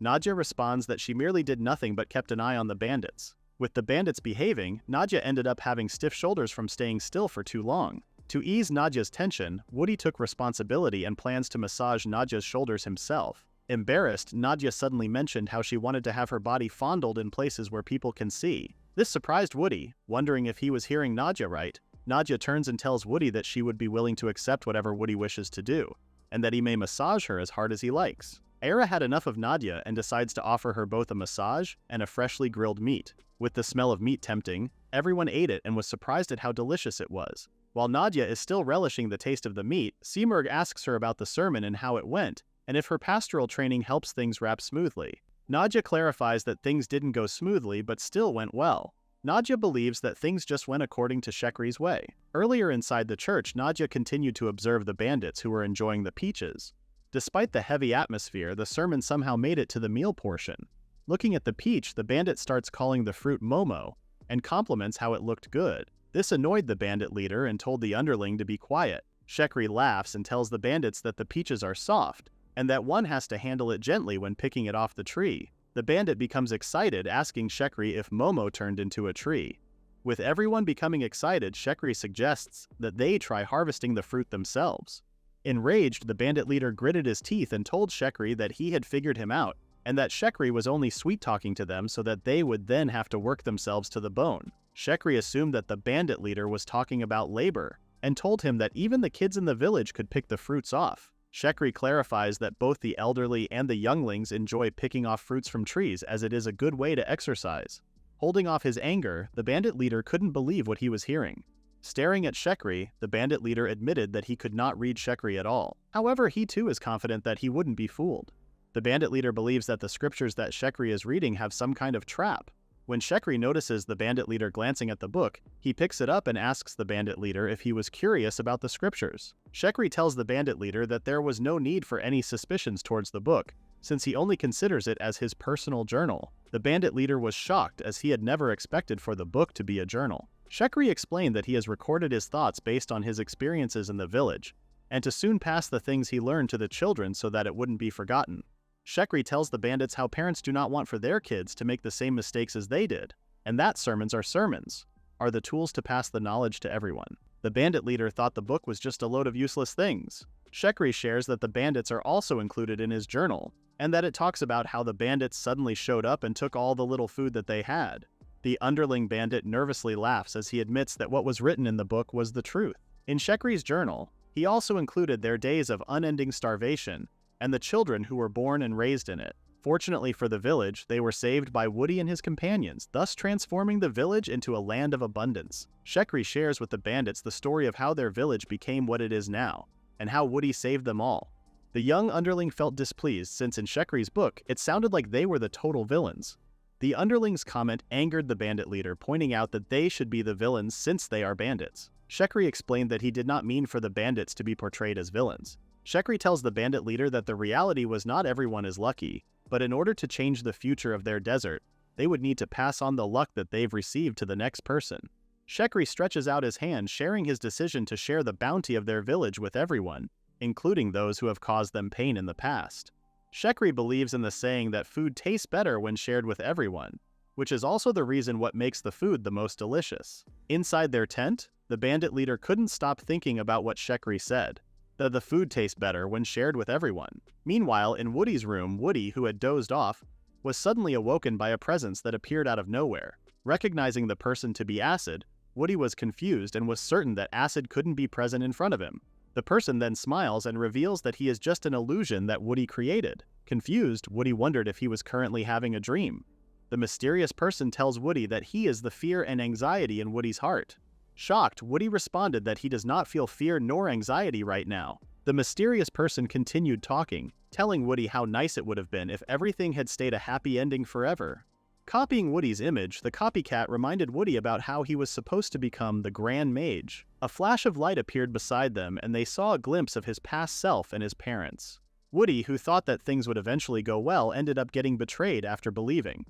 Nadia responds that she merely did nothing but kept an eye on the bandits. With the bandits behaving, Nadia ended up having stiff shoulders from staying still for too long. To ease Nadia's tension, Woody took responsibility and plans to massage Nadia's shoulders himself. Embarrassed, Nadia suddenly mentioned how she wanted to have her body fondled in places where people can see. This surprised Woody, wondering if he was hearing Nadia right. Nadia turns and tells Woody that she would be willing to accept whatever Woody wishes to do, and that he may massage her as hard as he likes. Ira had enough of Nadia and decides to offer her both a massage and a freshly grilled meat. With the smell of meat tempting, everyone ate it and was surprised at how delicious it was. While Nadia is still relishing the taste of the meat, Simurg asks her about the sermon and how it went, and if her pastoral training helps things wrap smoothly. Nadia clarifies that things didn't go smoothly but still went well. Nadia believes that things just went according to Shekri's way. Earlier inside the church, Nadia continued to observe the bandits who were enjoying the peaches. Despite the heavy atmosphere, the sermon somehow made it to the meal portion. Looking at the peach, the bandit starts calling the fruit Momo, and compliments how it looked good. This annoyed the bandit leader and told the underling to be quiet. Shekri laughs and tells the bandits that the peaches are soft, and that one has to handle it gently when picking it off the tree. The bandit becomes excited, asking Shekri if Momo turned into a tree. With everyone becoming excited, Shekri suggests that they try harvesting the fruit themselves. Enraged, the bandit leader gritted his teeth and told Shekri that he had figured him out, and that Shekri was only sweet-talking to them so that they would then have to work themselves to the bone. Shekri assumed that the bandit leader was talking about labor, and told him that even the kids in the village could pick the fruits off. Shekri clarifies that both the elderly and the younglings enjoy picking off fruits from trees as it is a good way to exercise. Holding off his anger, the bandit leader couldn't believe what he was hearing. Staring at Shekri, the bandit leader admitted that he could not read Shekri at all. However, he too is confident that he wouldn't be fooled. The bandit leader believes that the scriptures that Shekri is reading have some kind of trap. When Shekri notices the bandit leader glancing at the book, he picks it up and asks the bandit leader if he was curious about the scriptures. Shekri tells the bandit leader that there was no need for any suspicions towards the book, since he only considers it as his personal journal. The bandit leader was shocked as he had never expected for the book to be a journal. Shekri explained that he has recorded his thoughts based on his experiences in the village, and to soon pass the things he learned to the children so that it wouldn't be forgotten. Shekri tells the bandits how parents do not want for their kids to make the same mistakes as they did, and that sermons are the tools to pass the knowledge to everyone. The bandit leader thought the book was just a load of useless things. Shekri shares that the bandits are also included in his journal, and that it talks about how the bandits suddenly showed up and took all the little food that they had. The underling bandit nervously laughs as he admits that what was written in the book was the truth. In Shekri's journal, he also included their days of unending starvation and the children who were born and raised in it. Fortunately for the village, they were saved by Woody and his companions, thus transforming the village into a land of abundance. Shekri shares with the bandits the story of how their village became what it is now, and how Woody saved them all. The young underling felt displeased since in Shekri's book, it sounded like they were the total villains. The underling's comment angered the bandit leader, pointing out that they should be the villains since they are bandits. Shekri explained that he did not mean for the bandits to be portrayed as villains. Shekri tells the bandit leader that the reality was not everyone is lucky, but in order to change the future of their desert, they would need to pass on the luck that they've received to the next person. Shekri stretches out his hand, sharing his decision to share the bounty of their village with everyone, including those who have caused them pain in the past. Shekri believes in the saying that food tastes better when shared with everyone, which is also the reason what makes the food the most delicious. Inside their tent, the bandit leader couldn't stop thinking about what Shekri said, that the food tastes better when shared with everyone. Meanwhile, in Woody's room, Woody, who had dozed off, was suddenly awoken by a presence that appeared out of nowhere. Recognizing the person to be Acid, Woody was confused and was certain that Acid couldn't be present in front of him. The person then smiles and reveals that he is just an illusion that Woody created. Confused, Woody wondered if he was currently having a dream. The mysterious person tells Woody that he is the fear and anxiety in Woody's heart. Shocked, Woody responded that he does not feel fear nor anxiety right now. The mysterious person continued talking, telling Woody how nice it would have been if everything had stayed a happy ending forever. Copying Woody's image, the copycat reminded Woody about how he was supposed to become the Grand Mage. A flash of light appeared beside them, and they saw a glimpse of his past self and his parents. Woody, who thought that things would eventually go well, ended up getting betrayed after believing.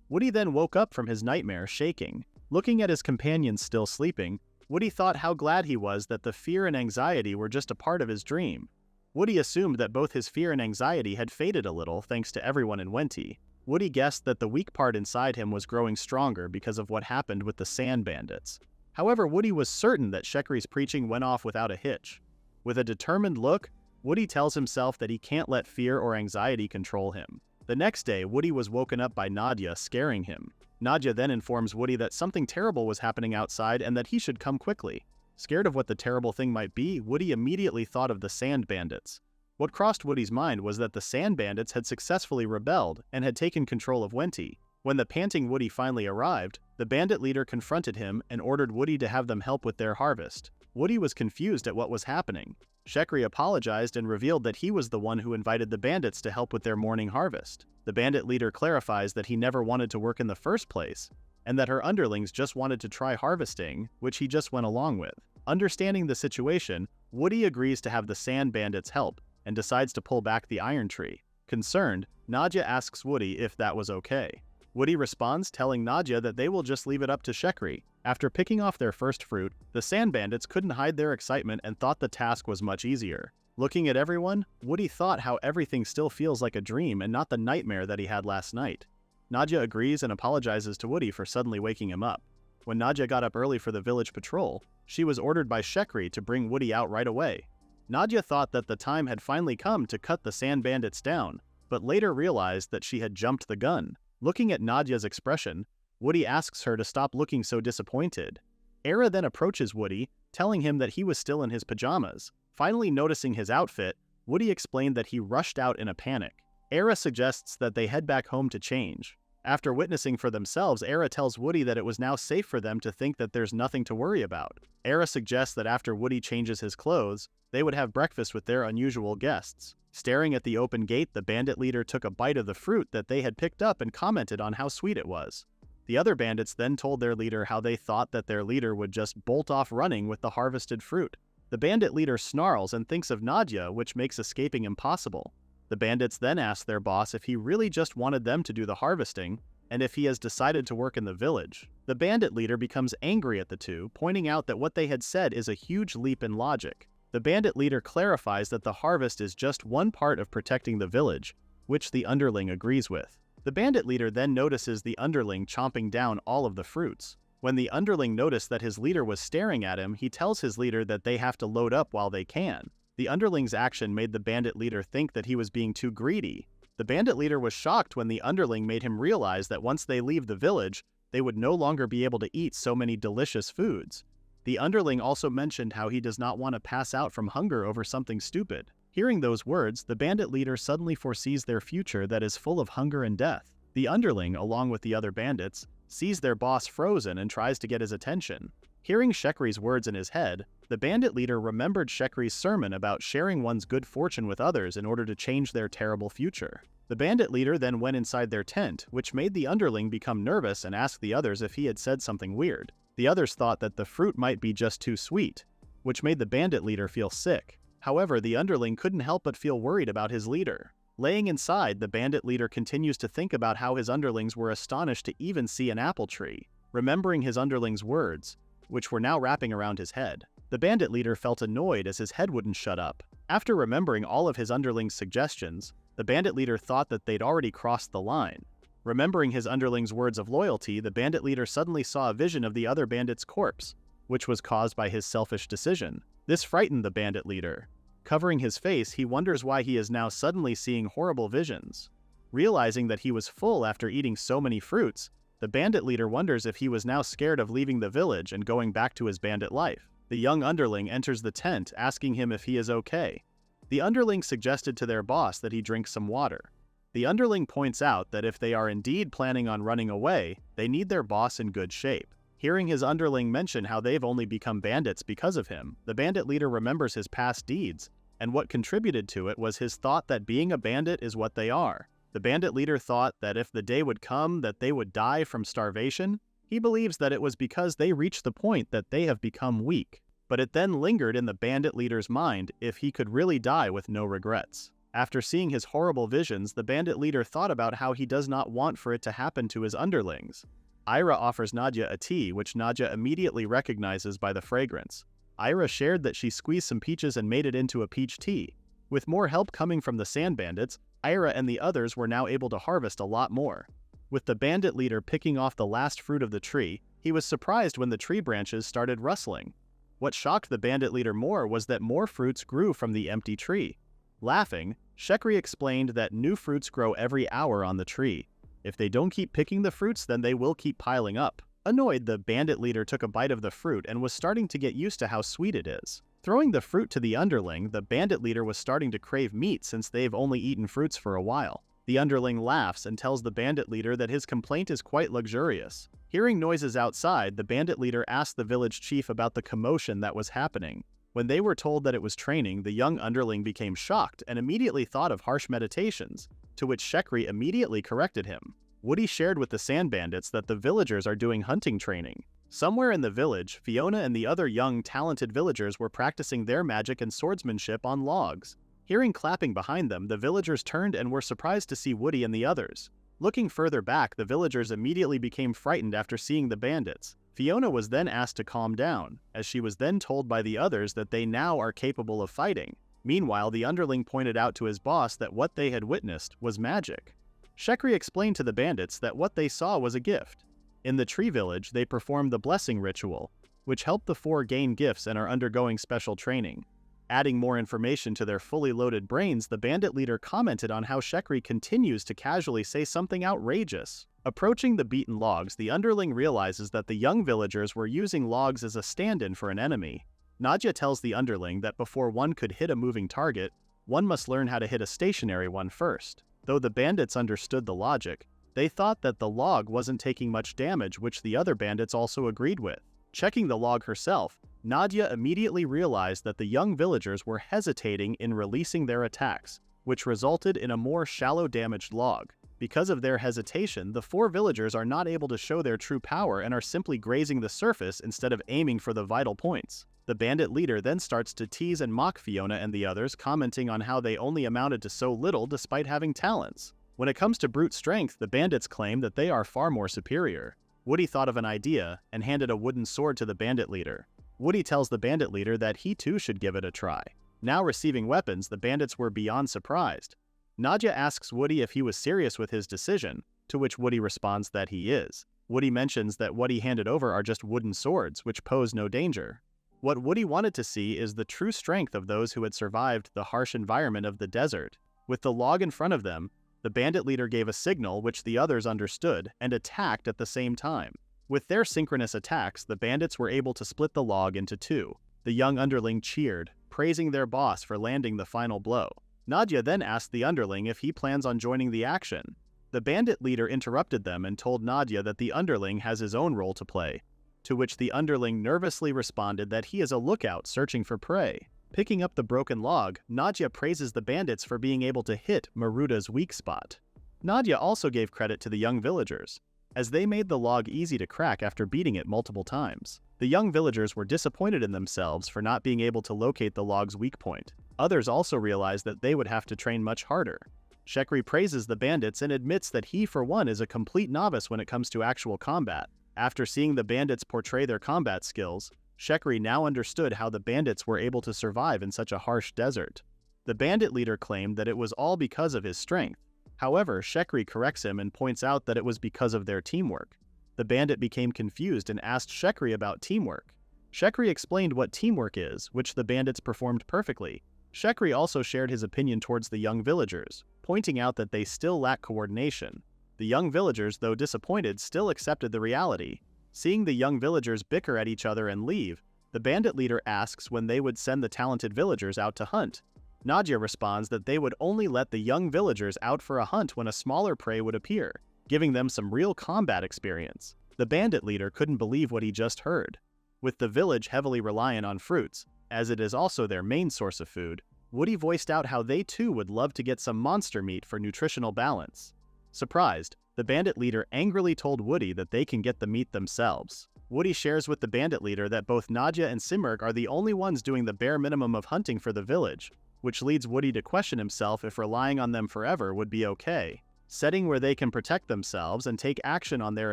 Woody then woke up from his nightmare, shaking. Looking at his companions still sleeping, Woody thought how glad he was that the fear and anxiety were just a part of his dream. Woody assumed that both his fear and anxiety had faded a little thanks to everyone in Wenti. Woody guessed that the weak part inside him was growing stronger because of what happened with the sand bandits. However, Woody was certain that Shekri's preaching went off without a hitch. With a determined look, Woody tells himself that he can't let fear or anxiety control him. The next day, Woody was woken up by Nadia, scaring him. Nadia then informs Woody that something terrible was happening outside and that he should come quickly. Scared of what the terrible thing might be, Woody immediately thought of the sand bandits. What crossed Woody's mind was that the sand bandits had successfully rebelled and had taken control of Wenti. When the panting Woody finally arrived, the bandit leader confronted him and ordered Woody to have them help with their harvest. Woody was confused at what was happening. Shekri apologized and revealed that he was the one who invited the bandits to help with their morning harvest. The bandit leader clarifies that he never wanted to work in the first place, and that her underlings just wanted to try harvesting, which he just went along with. Understanding the situation, Woody agrees to have the sand bandits help, and decides to pull back the iron tree. Concerned, Nadia asks Woody if that was okay. Woody responds, telling Nadia that they will just leave it up to Shekri. After picking off their first fruit, the sand bandits couldn't hide their excitement and thought the task was much easier. Looking at everyone, Woody thought how everything still feels like a dream and not the nightmare that he had last night. Nadia agrees and apologizes to Woody for suddenly waking him up. When Nadia got up early for the village patrol, she was ordered by Shekri to bring Woody out right away. Nadia thought that the time had finally come to cut the sand bandits down, but later realized that she had jumped the gun. Looking at Nadia's expression, Woody asks her to stop looking so disappointed. Era then approaches Woody, telling him that he was still in his pajamas. Finally noticing his outfit, Woody explained that he rushed out in a panic. Era suggests that they head back home to change. After witnessing for themselves, Era tells Woody that it was now safe for them to think that there's nothing to worry about. Era suggests that after Woody changes his clothes, they would have breakfast with their unusual guests. Staring at the open gate, the bandit leader took a bite of the fruit that they had picked up and commented on how sweet it was. The other bandits then told their leader how they thought that their leader would just bolt off running with the harvested fruit. The bandit leader snarls and thinks of Nadia, which makes escaping impossible. The bandits then ask their boss if he really just wanted them to do the harvesting, and if he has decided to work in the village. The bandit leader becomes angry at the two, pointing out that what they had said is a huge leap in logic. The bandit leader clarifies that the harvest is just one part of protecting the village, which the underling agrees with. The bandit leader then notices the underling chomping down all of the fruits. When the underling noticed that his leader was staring at him, he tells his leader that they have to load up while they can. The underling's action made the bandit leader think that he was being too greedy. The bandit leader was shocked when the underling made him realize that once they leave the village, they would no longer be able to eat so many delicious foods. The underling also mentioned how he does not want to pass out from hunger over something stupid. Hearing those words, the bandit leader suddenly foresees their future that is full of hunger and death. The underling, along with the other bandits, sees their boss frozen and tries to get his attention. Hearing Shekri's words in his head, the bandit leader remembered Shekri's sermon about sharing one's good fortune with others in order to change their terrible future. The bandit leader then went inside their tent, which made the underling become nervous and ask the others if he had said something weird. The others thought that the fruit might be just too sweet, which made the bandit leader feel sick. However, the underling couldn't help but feel worried about his leader. Laying inside, the bandit leader continues to think about how his underlings were astonished to even see an apple tree, remembering his underlings' words, which were now wrapping around his head. The bandit leader felt annoyed as his head wouldn't shut up. After remembering all of his underlings' suggestions, the bandit leader thought that they'd already crossed the line. Remembering his underlings' words of loyalty, the bandit leader suddenly saw a vision of the other bandit's corpse, which was caused by his selfish decision. This frightened the bandit leader. Covering his face, he wonders why he is now suddenly seeing horrible visions. Realizing that he was full after eating so many fruits, the bandit leader wonders if he was now scared of leaving the village and going back to his bandit life. The young underling enters the tent, asking him if he is okay. The underling suggested to their boss that he drink some water. The underling points out that if they are indeed planning on running away, they need their boss in good shape. Hearing his underling mention how they've only become bandits because of him, the bandit leader remembers his past deeds, and what contributed to it was his thought that being a bandit is what they are. The bandit leader thought that if the day would come that they would die from starvation, he believes that it was because they reached the point that they have become weak. But it then lingered in the bandit leader's mind if he could really die with no regrets. After seeing his horrible visions, the bandit leader thought about how he does not want for it to happen to his underlings. Ira offers Nadia a tea, which Nadia immediately recognizes by the fragrance. Ira shared that she squeezed some peaches and made it into a peach tea. With more help coming from the sand bandits, Ira and the others were now able to harvest a lot more. With the bandit leader picking off the last fruit of the tree, he was surprised when the tree branches started rustling. What shocked the bandit leader more was that more fruits grew from the empty tree. Laughing, Shekri explained that new fruits grow every hour on the tree. If they don't keep picking the fruits, then they will keep piling up. Annoyed, the bandit leader took a bite of the fruit and was starting to get used to how sweet it is. Throwing the fruit to the underling, the bandit leader was starting to crave meat since they've only eaten fruits for a while. The underling laughs and tells the bandit leader that his complaint is quite luxurious. Hearing noises outside, the bandit leader asked the village chief about the commotion that was happening. When they were told that it was training, the young underling became shocked and immediately thought of harsh meditations, to which Shekri immediately corrected him. Woody shared with the sand bandits that the villagers are doing hunting training. Somewhere in the village, Fiona and the other young, talented villagers were practicing their magic and swordsmanship on logs. Hearing clapping behind them, the villagers turned and were surprised to see Woody and the others. Looking further back, the villagers immediately became frightened after seeing the bandits. Fiona was then asked to calm down, as she was then told by the others that they now are capable of fighting. Meanwhile, the underling pointed out to his boss that what they had witnessed was magic. Shekri explained to the bandits that what they saw was a gift. In the tree village, they performed the blessing ritual, which helped the four gain gifts and are undergoing special training. Adding more information to their fully loaded brains, the bandit leader commented on how Shekri continues to casually say something outrageous. Approaching the beaten logs, the underling realizes that the young villagers were using logs as a stand-in for an enemy. Nadia tells the underling that before one could hit a moving target, one must learn how to hit a stationary one first. Though the bandits understood the logic, they thought that the log wasn't taking much damage, which the other bandits also agreed with. Checking the log herself, Nadia immediately realized that the young villagers were hesitating in releasing their attacks, which resulted in a more shallow damaged log. Because of their hesitation, the four villagers are not able to show their true power and are simply grazing the surface instead of aiming for the vital points. The bandit leader then starts to tease and mock Fiona and the others, commenting on how they only amounted to so little despite having talents. When it comes to brute strength, the bandits claim that they are far more superior. Woody thought of an idea and handed a wooden sword to the bandit leader. Woody tells the bandit leader that he too should give it a try. Now receiving weapons, the bandits were beyond surprised. Nadia asks Woody if he was serious with his decision, to which Woody responds that he is. Woody mentions that what he handed over are just wooden swords, which pose no danger. What Woody wanted to see is the true strength of those who had survived the harsh environment of the desert. With the log in front of them, the bandit leader gave a signal which the others understood and attacked at the same time. With their synchronous attacks, the bandits were able to split the log into two. The young underling cheered, praising their boss for landing the final blow. Nadia then asked the underling if he plans on joining the action. The bandit leader interrupted them and told Nadia that the underling has his own role to play, to which the underling nervously responded that he is a lookout searching for prey. Picking up the broken log, Nadia praises the bandits for being able to hit Maruda's weak spot. Nadia also gave credit to the young villagers, as they made the log easy to crack after beating it multiple times. The young villagers were disappointed in themselves for not being able to locate the log's weak point. Others also realize that they would have to train much harder. Shekri praises the bandits and admits that he for one is a complete novice when it comes to actual combat. After seeing the bandits portray their combat skills, Shekri now understood how the bandits were able to survive in such a harsh desert. The bandit leader claimed that it was all because of his strength. However, Shekri corrects him and points out that it was because of their teamwork. The bandit became confused and asked Shekri about teamwork. Shekri explained what teamwork is, which the bandits performed perfectly. Shekri also shared his opinion towards the young villagers, pointing out that they still lack coordination. The young villagers, though disappointed, still accepted the reality. Seeing the young villagers bicker at each other and leave, the bandit leader asks when they would send the talented villagers out to hunt. Nadia responds that they would only let the young villagers out for a hunt when a smaller prey would appear, giving them some real combat experience. The bandit leader couldn't believe what he just heard. With the village heavily reliant on fruits, as it is also their main source of food, Woody voiced out how they too would love to get some monster meat for nutritional balance. Surprised, the bandit leader angrily told Woody that they can get the meat themselves. Woody shares with the bandit leader that both Nadia and Simurgh are the only ones doing the bare minimum of hunting for the village, which leads Woody to question himself if relying on them forever would be okay. Setting where they can protect themselves and take action on their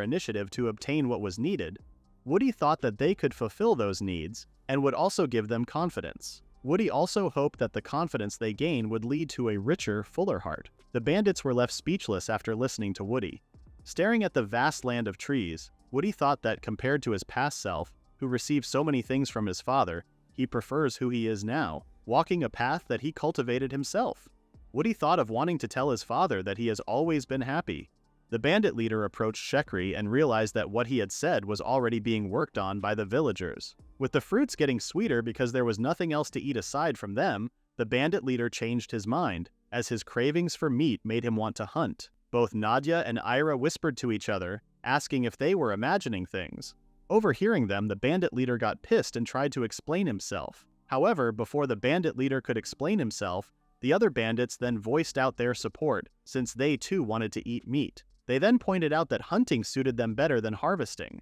initiative to obtain what was needed, Woody thought that they could fulfill those needs and would also give them confidence. Woody also hoped that the confidence they gain would lead to a richer, fuller heart. The bandits were left speechless after listening to Woody. Staring at the vast land of trees, Woody thought that compared to his past self, who received so many things from his father, he prefers who he is now, walking a path that he cultivated himself. Woody thought of wanting to tell his father that he has always been happy. The bandit leader approached Shekri and realized that what he had said was already being worked on by the villagers. With the fruits getting sweeter because there was nothing else to eat aside from them, the bandit leader changed his mind, as his cravings for meat made him want to hunt. Both Nadia and Ira whispered to each other, asking if they were imagining things. Overhearing them, the bandit leader got pissed and tried to explain himself. However, before the bandit leader could explain himself, the other bandits then voiced out their support, since they too wanted to eat meat. They then pointed out that hunting suited them better than harvesting.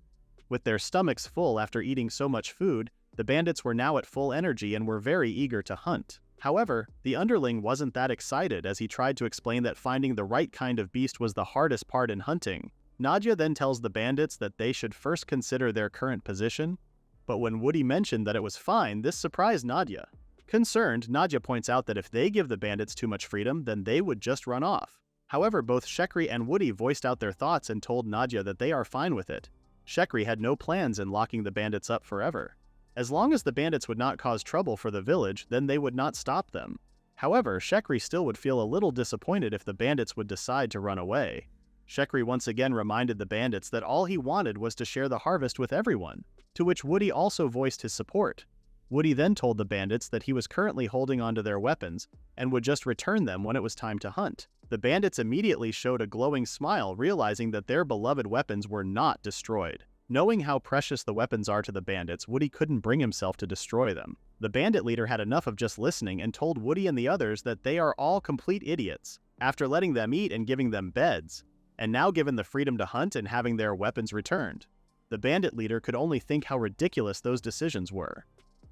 With their stomachs full after eating so much food, the bandits were now at full energy and were very eager to hunt. However, the underling wasn't that excited as he tried to explain that finding the right kind of beast was the hardest part in hunting. Nadia then tells the bandits that they should first consider their current position, but when Woody mentioned that it was fine, this surprised Nadia. Concerned, Nadia points out that if they give the bandits too much freedom, then they would just run off. However, both Shekri and Woody voiced out their thoughts and told Nadia that they are fine with it. Shekri had no plans in locking the bandits up forever. As long as the bandits would not cause trouble for the village, then they would not stop them. However, Shekri still would feel a little disappointed if the bandits would decide to run away. Shekri once again reminded the bandits that all he wanted was to share the harvest with everyone, to which Woody also voiced his support. Woody then told the bandits that he was currently holding onto their weapons and would just return them when it was time to hunt. The bandits immediately showed a glowing smile, realizing that their beloved weapons were not destroyed. Knowing how precious the weapons are to the bandits, Woody couldn't bring himself to destroy them. The bandit leader had enough of just listening and told Woody and the others that they are all complete idiots, after letting them eat and giving them beds, and now given the freedom to hunt and having their weapons returned. The bandit leader could only think how ridiculous those decisions were.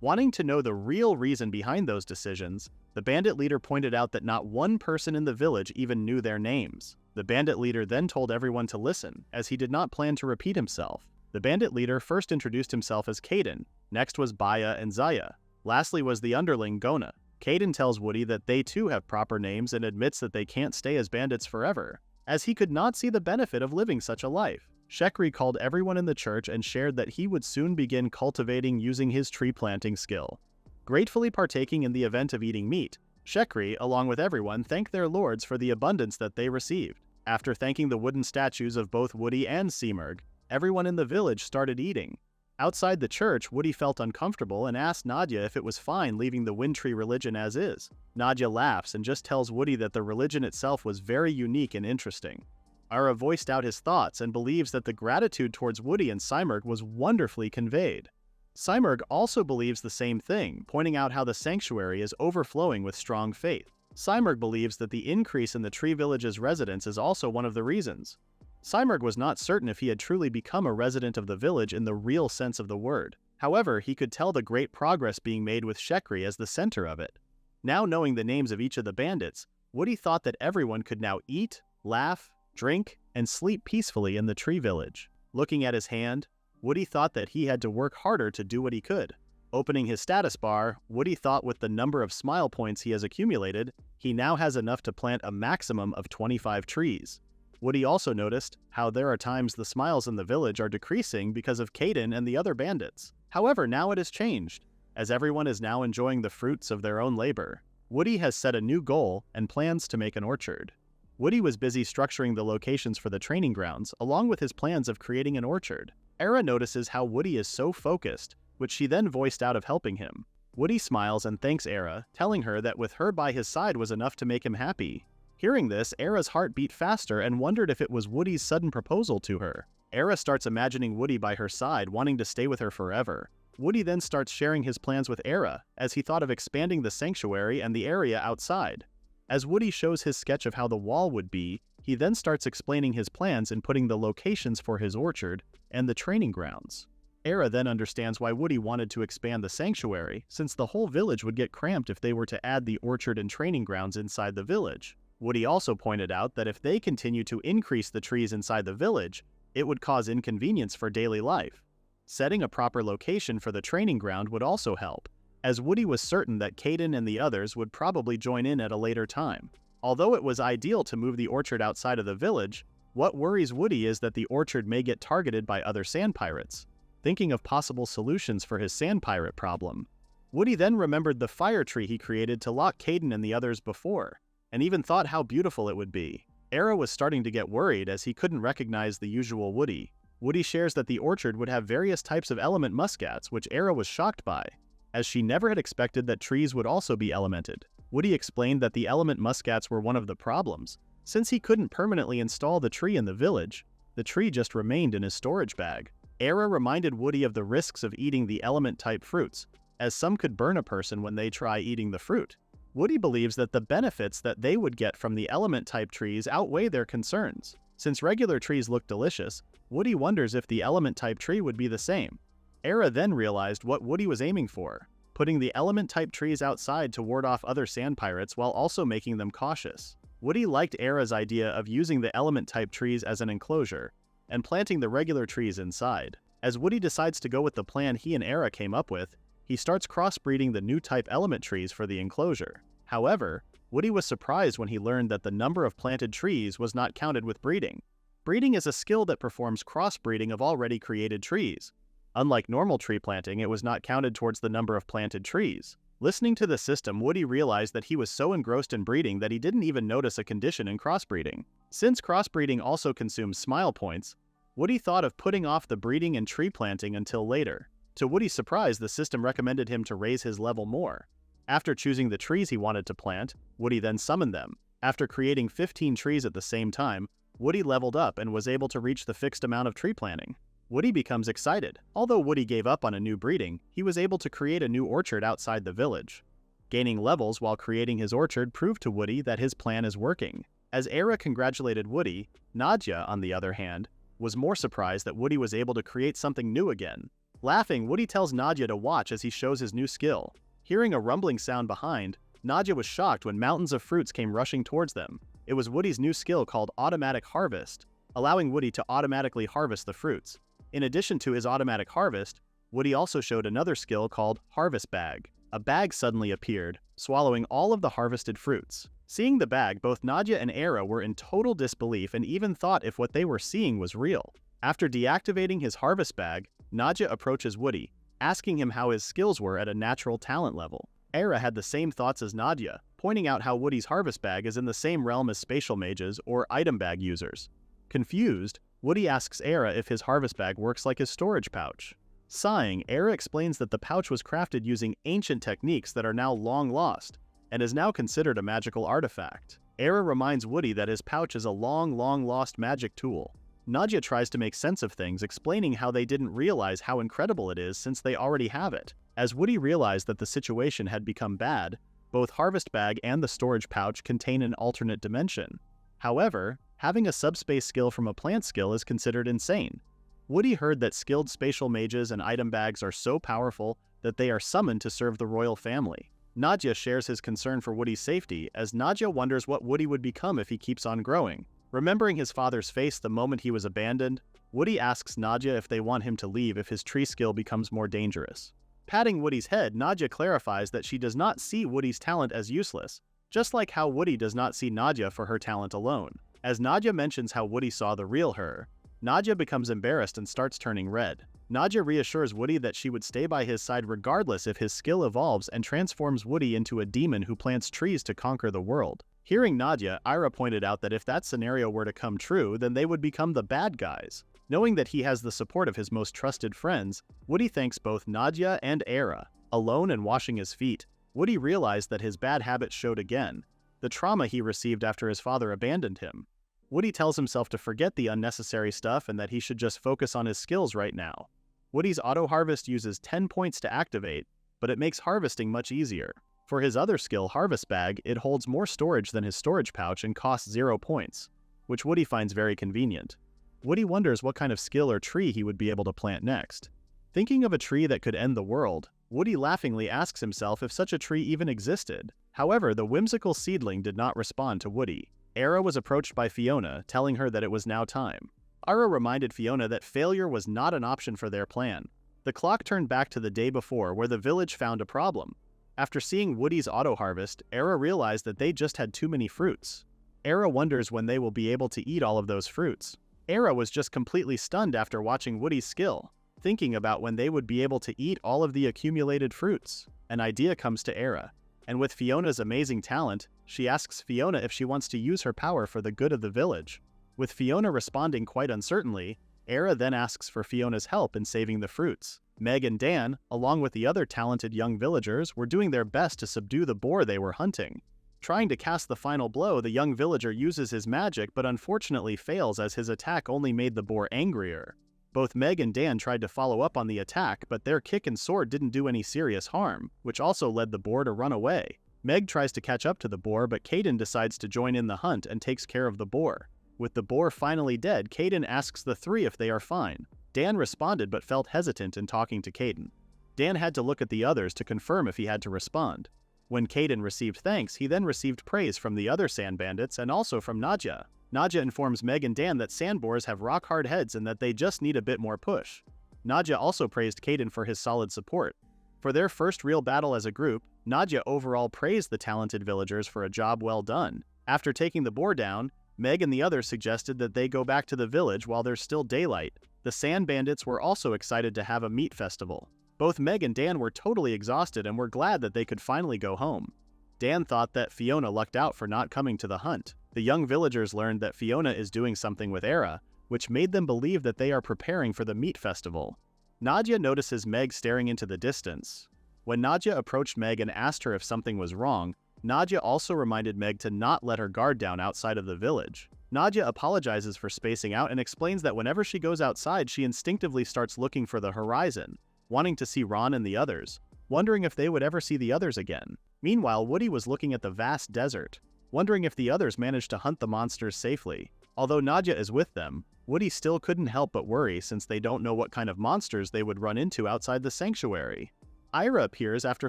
Wanting to know the real reason behind those decisions, the bandit leader pointed out that not one person in the village even knew their names. The bandit leader then told everyone to listen, as he did not plan to repeat himself. The bandit leader first introduced himself as Caden, next was Baya and Zaya, lastly was the underling Gona. Caden tells Woody that they too have proper names and admits that they can't stay as bandits forever, as he could not see the benefit of living such a life. Shekri called everyone in the church and shared that he would soon begin cultivating using his tree planting skill. Gratefully partaking in the event of eating meat, Shekri, along with everyone, thanked their lords for the abundance that they received. After thanking the wooden statues of both Woody and Simurgh, everyone in the village started eating. Outside the church, Woody felt uncomfortable and asked Nadia if it was fine leaving the wind tree religion as is. Nadia laughs and just tells Woody that the religion itself was very unique and interesting. Ira voiced out his thoughts and believes that the gratitude towards Woody and Simurgh was wonderfully conveyed. Simurgh also believes the same thing, pointing out how the sanctuary is overflowing with strong faith. Simurgh believes that the increase in the tree village's residents is also one of the reasons. Simurgh was not certain if he had truly become a resident of the village in the real sense of the word. However, he could tell the great progress being made with Shekri as the center of it. Now knowing the names of each of the bandits, Woody thought that everyone could now eat, laugh, drink, and sleep peacefully in the tree village. Looking at his hand, Woody thought that he had to work harder to do what he could. Opening his status bar, Woody thought with the number of smile points he has accumulated, he now has enough to plant a maximum of 25 trees. Woody also noticed how there are times the smiles in the village are decreasing because of Caden and the other bandits. However, now it has changed, as everyone is now enjoying the fruits of their own labor. Woody has set a new goal and plans to make an orchard. Woody was busy structuring the locations for the training grounds, along with his plans of creating an orchard. Era notices how Woody is so focused, which she then voiced out of helping him. Woody smiles and thanks Era, telling her that with her by his side was enough to make him happy. Hearing this, Era's heart beat faster and wondered if it was Woody's sudden proposal to her. Era starts imagining Woody by her side, wanting to stay with her forever. Woody then starts sharing his plans with Era, as he thought of expanding the sanctuary and the area outside. As Woody shows his sketch of how the wall would be, he then starts explaining his plans and putting the locations for his orchard and the training grounds. Era then understands why Woody wanted to expand the sanctuary, since the whole village would get cramped if they were to add the orchard and training grounds inside the village. Woody also pointed out that if they continue to increase the trees inside the village, it would cause inconvenience for daily life. Setting a proper location for the training ground would also help, as Woody was certain that Caden and the others would probably join in at a later time. Although it was ideal to move the orchard outside of the village, what worries Woody is that the orchard may get targeted by other sand pirates. Thinking of possible solutions for his sand pirate problem, Woody then remembered the fire tree he created to lock Caden and the others before, and even thought how beautiful it would be. Era was starting to get worried as he couldn't recognize the usual Woody. Woody shares that the orchard would have various types of element muscats, which Era was shocked by, as she never had expected that trees would also be elemented. Woody explained that the element muscats were one of the problems. Since he couldn't permanently install the tree in the village, the tree just remained in his storage bag. Era reminded Woody of the risks of eating the element-type fruits, as some could burn a person when they try eating the fruit. Woody believes that the benefits that they would get from the element-type trees outweigh their concerns. Since regular trees look delicious, Woody wonders if the element-type tree would be the same. Era then realized what Woody was aiming for, putting the element-type trees outside to ward off other sand pirates while also making them cautious. Woody liked Era's idea of using the element-type trees as an enclosure, and planting the regular trees inside. As Woody decides to go with the plan he and Era came up with, he starts crossbreeding the new type element trees for the enclosure. However, Woody was surprised when he learned that the number of planted trees was not counted with breeding. Breeding is a skill that performs crossbreeding of already created trees. Unlike normal tree planting, it was not counted towards the number of planted trees. Listening to the system, Woody realized that he was so engrossed in breeding that he didn't even notice a condition in crossbreeding. Since crossbreeding also consumes smile points, Woody thought of putting off the breeding and tree planting until later. To Woody's surprise, the system recommended him to raise his level more. After choosing the trees he wanted to plant, Woody then summoned them. After creating 15 trees at the same time, Woody leveled up and was able to reach the fixed amount of tree planting. Woody becomes excited. Although Woody gave up on a new breeding, he was able to create a new orchard outside the village. Gaining levels while creating his orchard proved to Woody that his plan is working. As Era congratulated Woody, Nadia, on the other hand, was more surprised that Woody was able to create something new again. Laughing, Woody tells Nadia to watch as he shows his new skill. Hearing a rumbling sound behind, Nadia was shocked when mountains of fruits came rushing towards them. It was Woody's new skill called Automatic Harvest, allowing Woody to automatically harvest the fruits. In addition to his automatic harvest, Woody also showed another skill called Harvest Bag. A bag suddenly appeared, swallowing all of the harvested fruits. Seeing the bag, both Nadia and Era were in total disbelief and even thought if what they were seeing was real. After deactivating his harvest bag, Nadia approaches Woody, asking him how his skills were at a natural talent level. Era had the same thoughts as Nadia, pointing out how Woody's harvest bag is in the same realm as spatial mages or item bag users. Confused, Woody asks Era if his harvest bag works like his storage pouch. Sighing, Era explains that the pouch was crafted using ancient techniques that are now long lost, and is now considered a magical artifact. Era reminds Woody that his pouch is a long lost magic tool. Nadia tries to make sense of things, explaining how they didn't realize how incredible it is since they already have it. As Woody realized that the situation had become bad, both Harvest Bag and the storage pouch contain an alternate dimension. However, having a subspace skill from a plant skill is considered insane. Woody heard that skilled spatial mages and item bags are so powerful that they are summoned to serve the royal family. Nadja shares his concern for Woody's safety, as Nadja wonders what Woody would become if he keeps on growing. Remembering his father's face the moment he was abandoned, Woody asks Nadja if they want him to leave if his tree skill becomes more dangerous. Patting Woody's head, Nadja clarifies that she does not see Woody's talent as useless, just like how Woody does not see Nadja for her talent alone. As Nadja mentions how Woody saw the real her, Nadja becomes embarrassed and starts turning red. Nadja reassures Woody that she would stay by his side regardless if his skill evolves and transforms Woody into a demon who plants trees to conquer the world. Hearing Nadja, Ira pointed out that if that scenario were to come true, then they would become the bad guys. Knowing that he has the support of his most trusted friends, Woody thanks both Nadja and Ira. Alone and washing his feet, Woody realized that his bad habits showed again, the trauma he received after his father abandoned him. Woody tells himself to forget the unnecessary stuff and that he should just focus on his skills right now. Woody's auto-harvest uses 10 points to activate, but it makes harvesting much easier. For his other skill, Harvest Bag, it holds more storage than his storage pouch and costs 0 points, which Woody finds very convenient. Woody wonders what kind of skill or tree he would be able to plant next. Thinking of a tree that could end the world, Woody laughingly asks himself if such a tree even existed. However, the whimsical seedling did not respond to Woody. Ira was approached by Fiona, telling her that it was now time. Ira reminded Fiona that failure was not an option for their plan. The clock turned back to the day before, where the village found a problem. After seeing Woody's auto-harvest, Ira realized that they just had too many fruits. Ira wonders when they will be able to eat all of those fruits. Ira was just completely stunned after watching Woody's skill, thinking about when they would be able to eat all of the accumulated fruits. An idea comes to Ira, and with Fiona's amazing talent, she asks Fiona if she wants to use her power for the good of the village. With Fiona responding quite uncertainly, Ira then asks for Fiona's help in saving the fruits. Meg and Dan, along with the other talented young villagers, were doing their best to subdue the boar they were hunting. Trying to cast the final blow, the young villager uses his magic but unfortunately fails as his attack only made the boar angrier. Both Meg and Dan tried to follow up on the attack, but their kick and sword didn't do any serious harm, which also led the boar to run away. Meg tries to catch up to the boar, but Caden decides to join in the hunt and takes care of the boar. With the boar finally dead, Caden asks the three if they are fine. Dan responded but felt hesitant in talking to Caden. Dan had to look at the others to confirm if he had to respond. When Caden received thanks, he then received praise from the other sand bandits and also from Nadja. Nadja informs Meg and Dan that sand boars have rock-hard heads and that they just need a bit more push. Nadja also praised Caden for his solid support. For their first real battle as a group, Nadja overall praised the talented villagers for a job well done. After taking the boar down, Meg and the others suggested that they go back to the village while there's still daylight. The sand bandits were also excited to have a meat festival. Both Meg and Dan were totally exhausted and were glad that they could finally go home. Dan thought that Fiona lucked out for not coming to the hunt. The young villagers learned that Fiona is doing something with Ira, which made them believe that they are preparing for the meat festival. Nadja notices Meg staring into the distance. When Nadja approached Meg and asked her if something was wrong, Nadja also reminded Meg to not let her guard down outside of the village. Nadja apologizes for spacing out and explains that whenever she goes outside, she instinctively starts looking for the horizon, wanting to see Ron and the others, wondering if they would ever see the others again. Meanwhile, Woody was looking at the vast desert, wondering if the others managed to hunt the monsters safely. Although Nadja is with them, Woody still couldn't help but worry since they don't know what kind of monsters they would run into outside the sanctuary. Ira appears after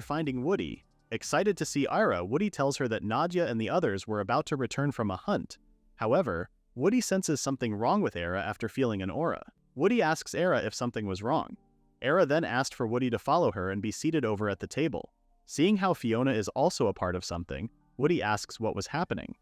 finding Woody. Excited to see Ira, Woody tells her that Nadja and the others were about to return from a hunt. However, Woody senses something wrong with Ira after feeling an aura. Woody asks Ira if something was wrong. Ira then asked for Woody to follow her and be seated over at the table. Seeing how Fiona is also a part of something, Woody asks what was happening.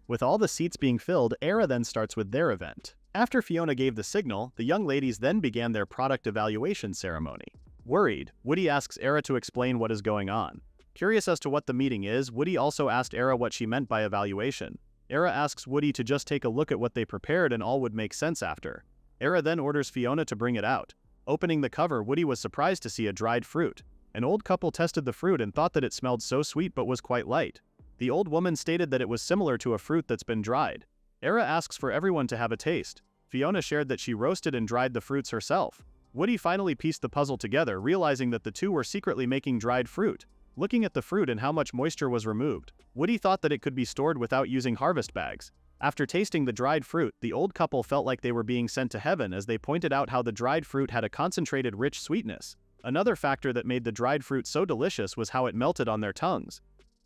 With all the seats being filled, Ira then starts with their event. After Fiona gave the signal, the young ladies then began their product evaluation ceremony. Worried, Woody asks Ira to explain what is going on. Curious as to what the meeting is, Woody also asked Ira what she meant by evaluation. Ira asks Woody to just take a look at what they prepared and all would make sense after. Ira then orders Fiona to bring it out. Opening the cover, Woody was surprised to see a dried fruit. An old couple tested the fruit and thought that it smelled so sweet but was quite light. The old woman stated that it was similar to a fruit that's been dried. Ira asks for everyone to have a taste. Fiona shared that she roasted and dried the fruits herself. Woody finally pieced the puzzle together, realizing that the two were secretly making dried fruit. Looking at the fruit and how much moisture was removed, Woody thought that it could be stored without using harvest bags. After tasting the dried fruit, the old couple felt like they were being sent to heaven as they pointed out how the dried fruit had a concentrated rich sweetness. Another factor that made the dried fruit so delicious was how it melted on their tongues.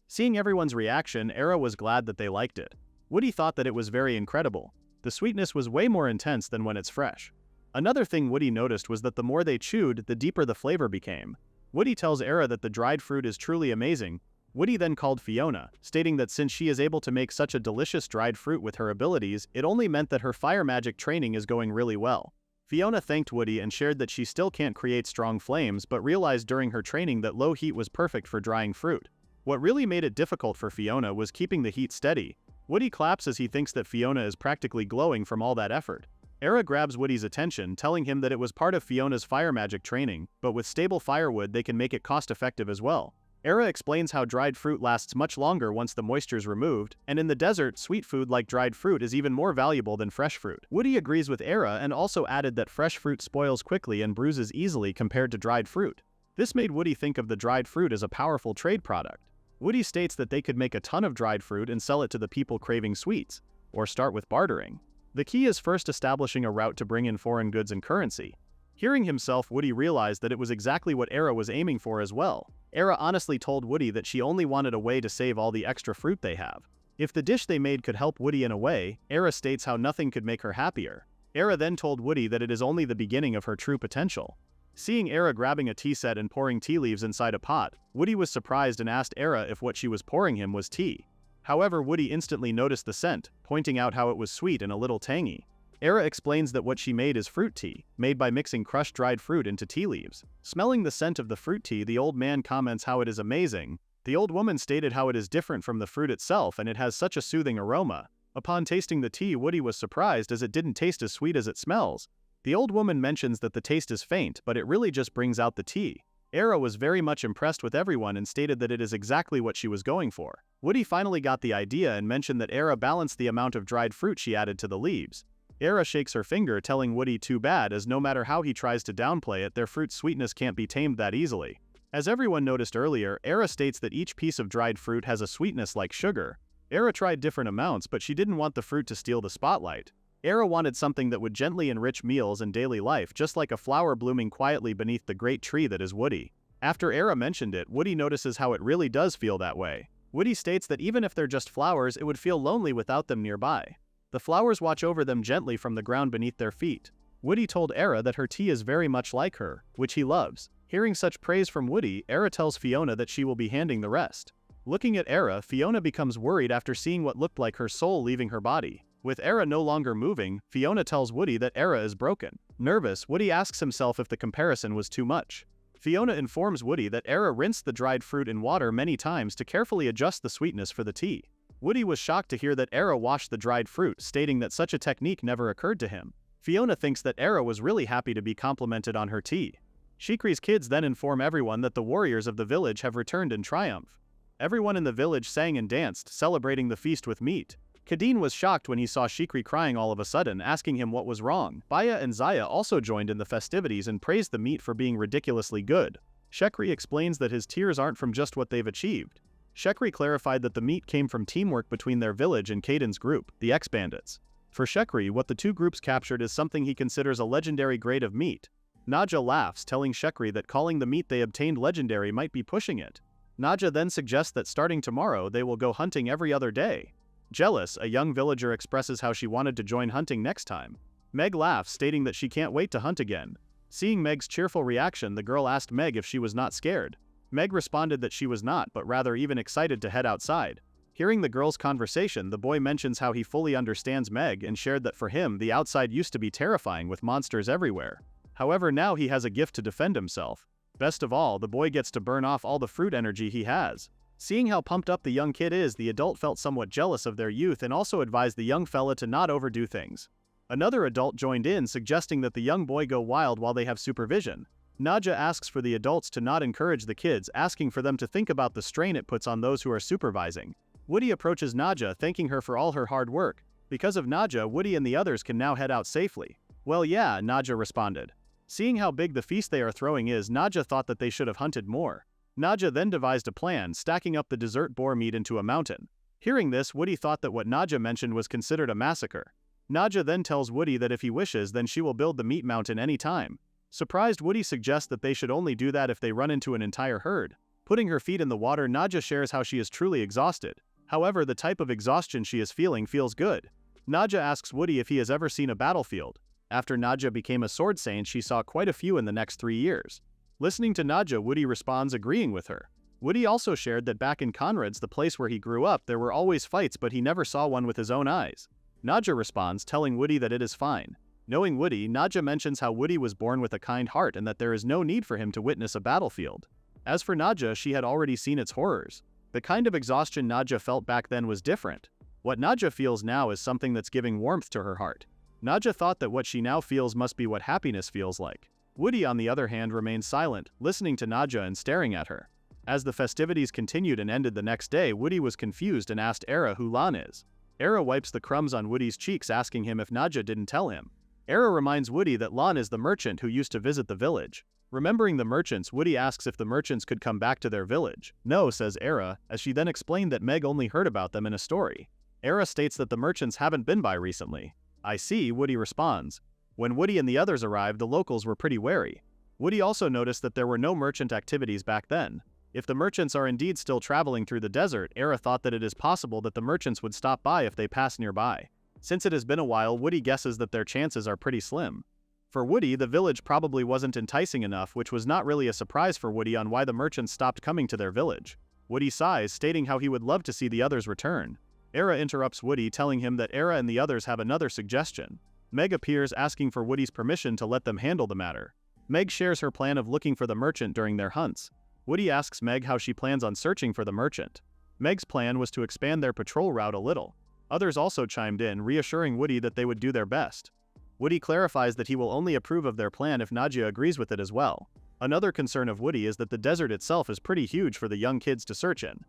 Seeing everyone's reaction, Era was glad that they liked it. Woody thought that it was very incredible. The sweetness was way more intense than when it's fresh. Another thing Woody noticed was that the more they chewed, the deeper the flavor became. Woody tells Era that the dried fruit is truly amazing. Woody then called Fiona, stating that since she is able to make such a delicious dried fruit with her abilities, it only meant that her fire magic training is going really well. Fiona thanked Woody and shared that she still can't create strong flames but realized during her training that low heat was perfect for drying fruit. What really made it difficult for Fiona was keeping the heat steady. Woody claps as he thinks that Fiona is practically glowing from all that effort. Era grabs Woody's attention, telling him that it was part of Fiona's fire magic training, but with stable firewood they can make it cost-effective as well. Era explains how dried fruit lasts much longer once the moisture is removed, and in the desert, sweet food like dried fruit is even more valuable than fresh fruit. Woody agrees with Era and also added that fresh fruit spoils quickly and bruises easily compared to dried fruit. This made Woody think of the dried fruit as a powerful trade product. Woody states that they could make a ton of dried fruit and sell it to the people craving sweets, or start with bartering. The key is first establishing a route to bring in foreign goods and currency. Hearing himself, Woody realized that it was exactly what Era was aiming for as well. Era honestly told Woody that she only wanted a way to save all the extra fruit they have. If the dish they made could help Woody in a way, Era states how nothing could make her happier. Era then told Woody that it is only the beginning of her true potential. Seeing Era grabbing a tea set and pouring tea leaves inside a pot, Woody was surprised and asked Era if what she was pouring him was tea. However, Woody instantly noticed the scent, pointing out how it was sweet and a little tangy. Era explains that what she made is fruit tea, made by mixing crushed dried fruit into tea leaves. Smelling the scent of the fruit tea, the old man comments how it is amazing. The old woman stated how it is different from the fruit itself and it has such a soothing aroma. Upon tasting the tea, Woody was surprised as it didn't taste as sweet as it smells. The old woman mentions that the taste is faint, but it really just brings out the tea. Era was very much impressed with everyone and stated that it is exactly what she was going for. Woody finally got the idea and mentioned that Era balanced the amount of dried fruit she added to the leaves. Era shakes her finger, telling Woody too bad, as no matter how he tries to downplay it, their fruit's sweetness can't be tamed that easily. As everyone noticed earlier, Era states that each piece of dried fruit has a sweetness like sugar. Era tried different amounts, but she didn't want the fruit to steal the spotlight. Era wanted something that would gently enrich meals and daily life, just like a flower blooming quietly beneath the great tree that is Woody. After Era mentioned it, Woody notices how it really does feel that way. Woody states that even if they're just flowers, it would feel lonely without them nearby. The flowers watch over them gently from the ground beneath their feet. Woody told Era that her tea is very much like her, which he loves. Hearing such praise from Woody, Era tells Fiona that she will be handing the rest. Looking at Era, Fiona becomes worried after seeing what looked like her soul leaving her body. With Era no longer moving, Fiona tells Woody that Era is broken. Nervous, Woody asks himself if the comparison was too much. Fiona informs Woody that Era rinsed the dried fruit in water many times to carefully adjust the sweetness for the tea. Woody was shocked to hear that Era washed the dried fruit, stating that such a technique never occurred to him. Fiona thinks that Era was really happy to be complimented on her tea. Shikri's kids then inform everyone that the warriors of the village have returned in triumph. Everyone in the village sang and danced, celebrating the feast with meat. Kadeen was shocked when he saw Shikri crying all of a sudden, asking him what was wrong. Baya and Zaya also joined in the festivities and praised the meat for being ridiculously good. Shekri explains that his tears aren't from just what they've achieved. Shekri clarified that the meat came from teamwork between their village and Caden's group, the X-Bandits. For Shekri, what the two groups captured is something he considers a legendary grade of meat. Naja laughs, telling Shekri that calling the meat they obtained legendary might be pushing it. Naja then suggests that starting tomorrow they will go hunting every other day. Jealous, a young villager expresses how she wanted to join hunting next time. Meg laughs, stating that she can't wait to hunt again. Seeing Meg's cheerful reaction, the girl asked Meg if she was not scared. Meg responded that she was not, but rather even excited to head outside. Hearing the girl's conversation, the boy mentions how he fully understands Meg and shared that for him, the outside used to be terrifying with monsters everywhere. However, now he has a gift to defend himself. Best of all, the boy gets to burn off all the fruit energy he has. Seeing how pumped up the young kid is, the adult felt somewhat jealous of their youth and also advised the young fella to not overdo things. Another adult joined in, suggesting that the young boy go wild while they have supervision. Naja asks for the adults to not encourage the kids, asking for them to think about the strain it puts on those who are supervising. Woody approaches Naja, thanking her for all her hard work. Because of Naja, Woody and the others can now head out safely. Well yeah, Naja responded. Seeing how big the feast they are throwing is, Naja thought that they should have hunted more. Naja then devised a plan, stacking up the dessert boar meat into a mountain. Hearing this, Woody thought that what Naja mentioned was considered a massacre. Naja then tells Woody that if he wishes, then she will build the meat mountain any time. Surprised, Woody suggests that they should only do that if they run into an entire herd. Putting her feet in the water, Nadja shares how she is truly exhausted. However, the type of exhaustion she is feeling feels good. Nadja asks Woody if he has ever seen a battlefield. After Nadja became a sword saint, she saw quite a few in the next 3 years. Listening to Nadja, Woody responds, agreeing with her. Woody also shared that back in Conrad's, the place where he grew up, there were always fights, but he never saw one with his own eyes. Nadja responds, telling Woody that it is fine. Knowing Woody, Nadja mentions how Woody was born with a kind heart and that there is no need for him to witness a battlefield. As for Nadja, she had already seen its horrors. The kind of exhaustion Nadja felt back then was different. What Nadja feels now is something that's giving warmth to her heart. Nadja thought that what she now feels must be what happiness feels like. Woody, on the other hand, remained silent, listening to Nadja and staring at her. As the festivities continued and ended the next day, Woody was confused and asked Era who Lan is. Era wipes the crumbs on Woody's cheeks, asking him if Nadja didn't tell him. Era reminds Woody that Lan is the merchant who used to visit the village. Remembering the merchants, Woody asks if the merchants could come back to their village. No, says Era, as she then explained that Meg only heard about them in a story. Era states that the merchants haven't been by recently. I see, Woody responds. When Woody and the others arrived, the locals were pretty wary. Woody also noticed that there were no merchant activities back then. If the merchants are indeed still traveling through the desert, Era thought that it is possible that the merchants would stop by if they pass nearby. Since it has been a while, Woody guesses that their chances are pretty slim. For Woody, the village probably wasn't enticing enough, which was not really a surprise for Woody on why the merchants stopped coming to their village. Woody sighs, stating how he would love to see the others return. Era interrupts Woody, telling him that Era and the others have another suggestion. Meg appears, asking for Woody's permission to let them handle the matter. Meg shares her plan of looking for the merchant during their hunts. Woody asks Meg how she plans on searching for the merchant. Meg's plan was to expand their patrol route a little. Others also chimed in, reassuring Woody that they would do their best. Woody clarifies that he will only approve of their plan if Nadja agrees with it as well. Another concern of Woody is that the desert itself is pretty huge for the young kids to search in.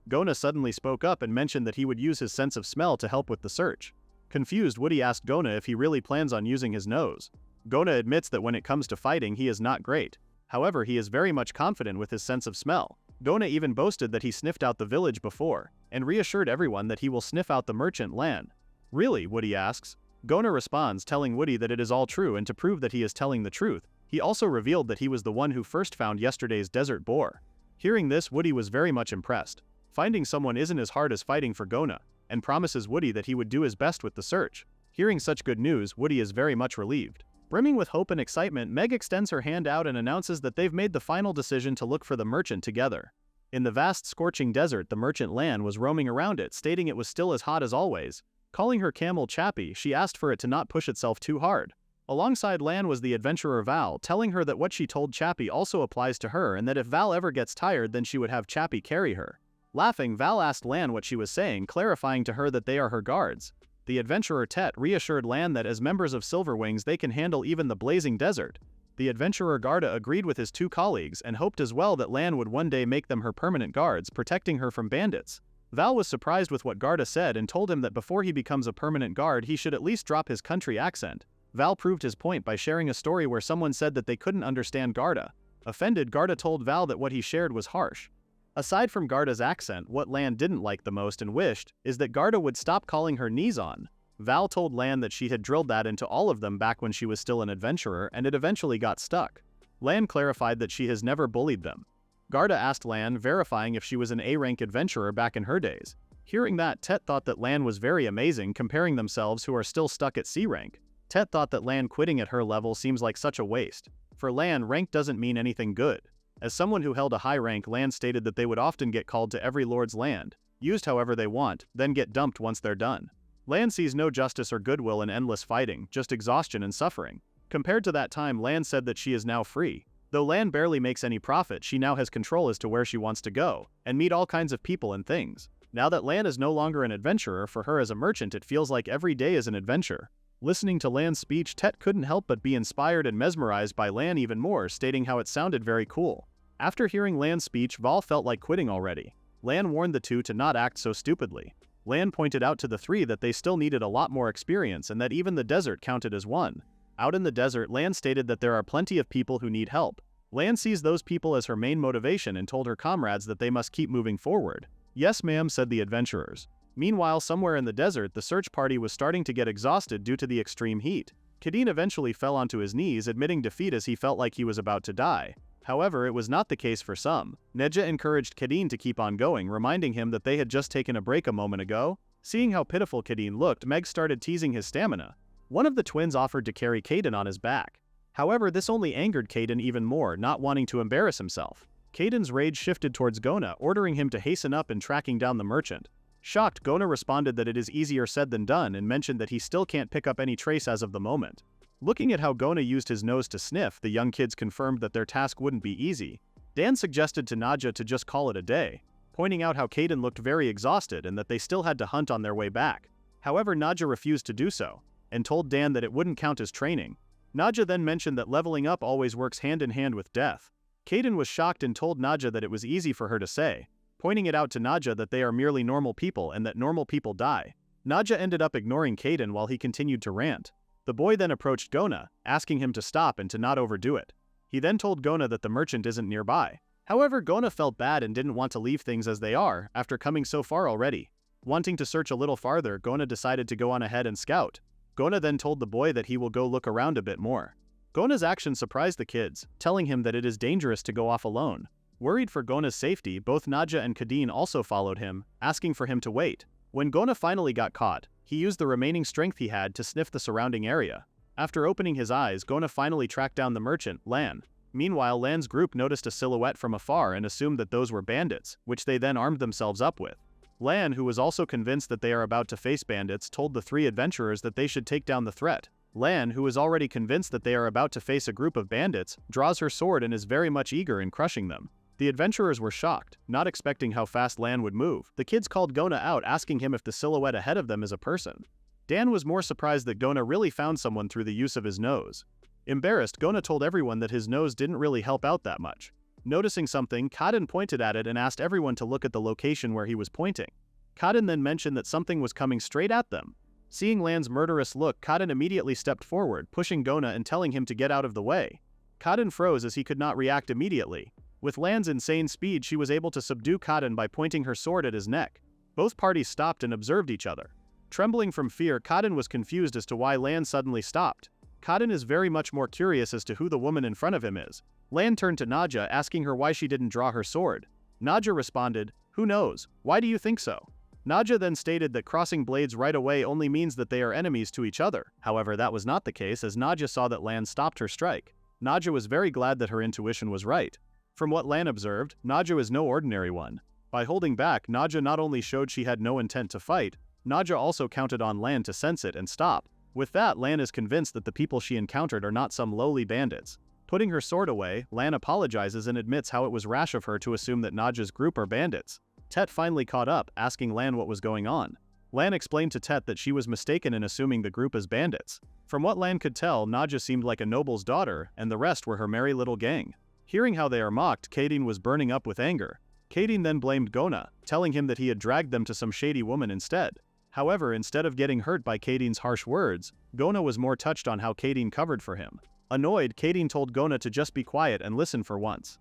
Gona suddenly spoke up and mentioned that he would use his sense of smell to help with the search. Confused, Woody asked Gona if he really plans on using his nose. Gona admits that when it comes to fighting, he is not great. However, he is very much confident with his sense of smell. Gona even boasted that he sniffed out the village before, and reassured everyone that he will sniff out the merchant Lan. Really? Woody asks. Gona responds, telling Woody that it is all true, and to prove that he is telling the truth, he also revealed that he was the one who first found yesterday's desert boar. Hearing this, Woody was very much impressed. Finding someone isn't as hard as fighting for Gona, and promises Woody that he would do his best with the search. Hearing such good news, Woody is very much relieved. Brimming with hope and excitement, Meg extends her hand out and announces that they've made the final decision to look for the merchant together. In the vast scorching desert, the merchant Lan was roaming around it, stating it was still as hot as always. Calling her camel Chappie, she asked for it to not push itself too hard. Alongside Lan was the adventurer Val, telling her that what she told Chappie also applies to her and that if Val ever gets tired, then she would have Chappie carry her. Laughing, Val asked Lan what she was saying, clarifying to her that they are her guards. The adventurer Tet reassured Lan that as members of Silverwings they can handle even the blazing desert. The adventurer Garda agreed with his two colleagues and hoped as well that Lan would one day make them her permanent guards, protecting her from bandits. Val was surprised with what Garda said and told him that before he becomes a permanent guard he should at least drop his country accent. Val proved his point by sharing a story where someone said that they couldn't understand Garda. Offended, Garda told Val that what he shared was harsh. Aside from Garda's accent, what Lan didn't like the most and wished is that Garda would stop calling her Nizon. Val told Lan that she had drilled that into all of them back when she was still an adventurer and it eventually got stuck. Lan clarified that she has never bullied them. Garda asked Lan, verifying if she was an A-rank adventurer back in her days. Hearing that, Tet thought that Lan was very amazing, comparing themselves who are still stuck at C-rank. Tet thought that Lan quitting at her level seems like such a waste. For Lan, rank doesn't mean anything good. As someone who held a high rank, Lan stated that they would often get called to every lord's land, used however they want, then get dumped once they're done. Lan sees no justice or goodwill in endless fighting, just exhaustion and suffering. Compared to that time, Lan said that she is now free. Though Lan barely makes any profit, she now has control as to where she wants to go, and meet all kinds of people and things. Now that Lan is no longer an adventurer, for her as a merchant it feels like every day is an adventure. Listening to Lan's speech, Tet couldn't help but be inspired and mesmerized by Lan even more, stating how it sounded very cool. After hearing Lan's speech, Val felt like quitting already. Lan warned the two to not act so stupidly. Lan pointed out to the three that they still needed a lot more experience and that even the desert counted as one. Out in the desert, Lan stated that there are plenty of people who need help. Lan sees those people as her main motivation and told her comrades that they must keep moving forward. Yes ma'am, said the adventurers. Meanwhile, somewhere in the desert, the search party was starting to get exhausted due to the extreme heat. Kadeen eventually fell onto his knees, admitting defeat as he felt like he was about to die. However, it was not the case for some. Neja encouraged Kadeen to keep on going, reminding him that they had just taken a break a moment ago. Seeing how pitiful Kadeen looked, Meg started teasing his stamina. One of the twins offered to carry Caden on his back. However, this only angered Caden even more, not wanting to embarrass himself. Caden's rage shifted towards Gona, ordering him to hasten up and tracking down the merchant. Shocked, Gona responded that it is easier said than done and mentioned that he still can't pick up any trace as of the moment. Looking at how Gona used his nose to sniff, the young kids confirmed that their task wouldn't be easy. Dan suggested to Naja to just call it a day, pointing out how Caden looked very exhausted and that they still had to hunt on their way back. However, Naja refused to do so, and told Dan that it wouldn't count as training. Naja then mentioned that leveling up always works hand in hand with death. Caden was shocked and told Naja that it was easy for her to say, pointing it out to Naja that they are merely normal people and that normal people die. Naja ended up ignoring Caden while he continued to rant. The boy then approached Gona, asking him to stop and to not overdo it. He then told Gona that the merchant isn't nearby. However, Gona felt bad and didn't want to leave things as they are after coming so far already. Wanting to search a little farther, Gona decided to go on ahead and scout. Gona then told the boy that he will go look around a bit more. Gona's action surprised the kids, telling him that it is dangerous to go off alone. Worried for Gona's safety, both Naja and Kadeen also followed him, asking for him to wait. When Gona finally got caught, he used the remaining strength he had to sniff the surrounding area. After opening his eyes, Gona finally tracked down the merchant, Lan. Meanwhile, Lan's group noticed a silhouette from afar and assumed that those were bandits, which they then armed themselves up with. Lan, who was also convinced that they are about to face bandits, told the three adventurers that they should take down the threat. Lan, who is already convinced that they are about to face a group of bandits, draws her sword and is very much eager in crushing them. The adventurers were shocked, not expecting how fast Lan would move. The kids called Gona out, asking him if the silhouette ahead of them is a person. Dan was more surprised that Gona really found someone through the use of his nose. Embarrassed, Gona told everyone that his nose didn't really help out that much. Noticing something, Kadin pointed at it and asked everyone to look at the location where he was pointing. Kadin then mentioned that something was coming straight at them. Seeing Lan's murderous look, Kadin immediately stepped forward, pushing Gona and telling him to get out of the way. Kadin froze as he could not react immediately. With Lan's insane speed, she was able to subdue Kadin by pointing her sword at his neck. Both parties stopped and observed each other. Trembling from fear, Kadin was confused as to why Lan suddenly stopped. Kadin is very much more curious as to who the woman in front of him is. Lan turned to Naja, asking her why she didn't draw her sword. Naja responded, "Who knows? Why do you think so?" Naja then stated that crossing blades right away only means that they are enemies to each other. However, that was not the case as Naja saw that Lan stopped her strike. Naja was very glad that her intuition was right. From what Lan observed, Naja is no ordinary one. By holding back, Naja not only showed she had no intent to fight, Naja also counted on Lan to sense it and stop. With that, Lan is convinced that the people she encountered are not some lowly bandits. Putting her sword away, Lan apologizes and admits how it was rash of her to assume that Naja's group are bandits. Tet finally caught up, asking Lan what was going on. Lan explained to Tet that she was mistaken in assuming the group as bandits. From what Lan could tell, Naja seemed like a noble's daughter, and the rest were her merry little gang. Hearing how they are mocked, Kadeen was burning up with anger. Kadeen then blamed Gona, telling him that he had dragged them to some shady woman instead. However, instead of getting hurt by Kadeen's harsh words, Gona was more touched on how Kadeen covered for him. Annoyed, Kadeen told Gona to just be quiet and listen for once.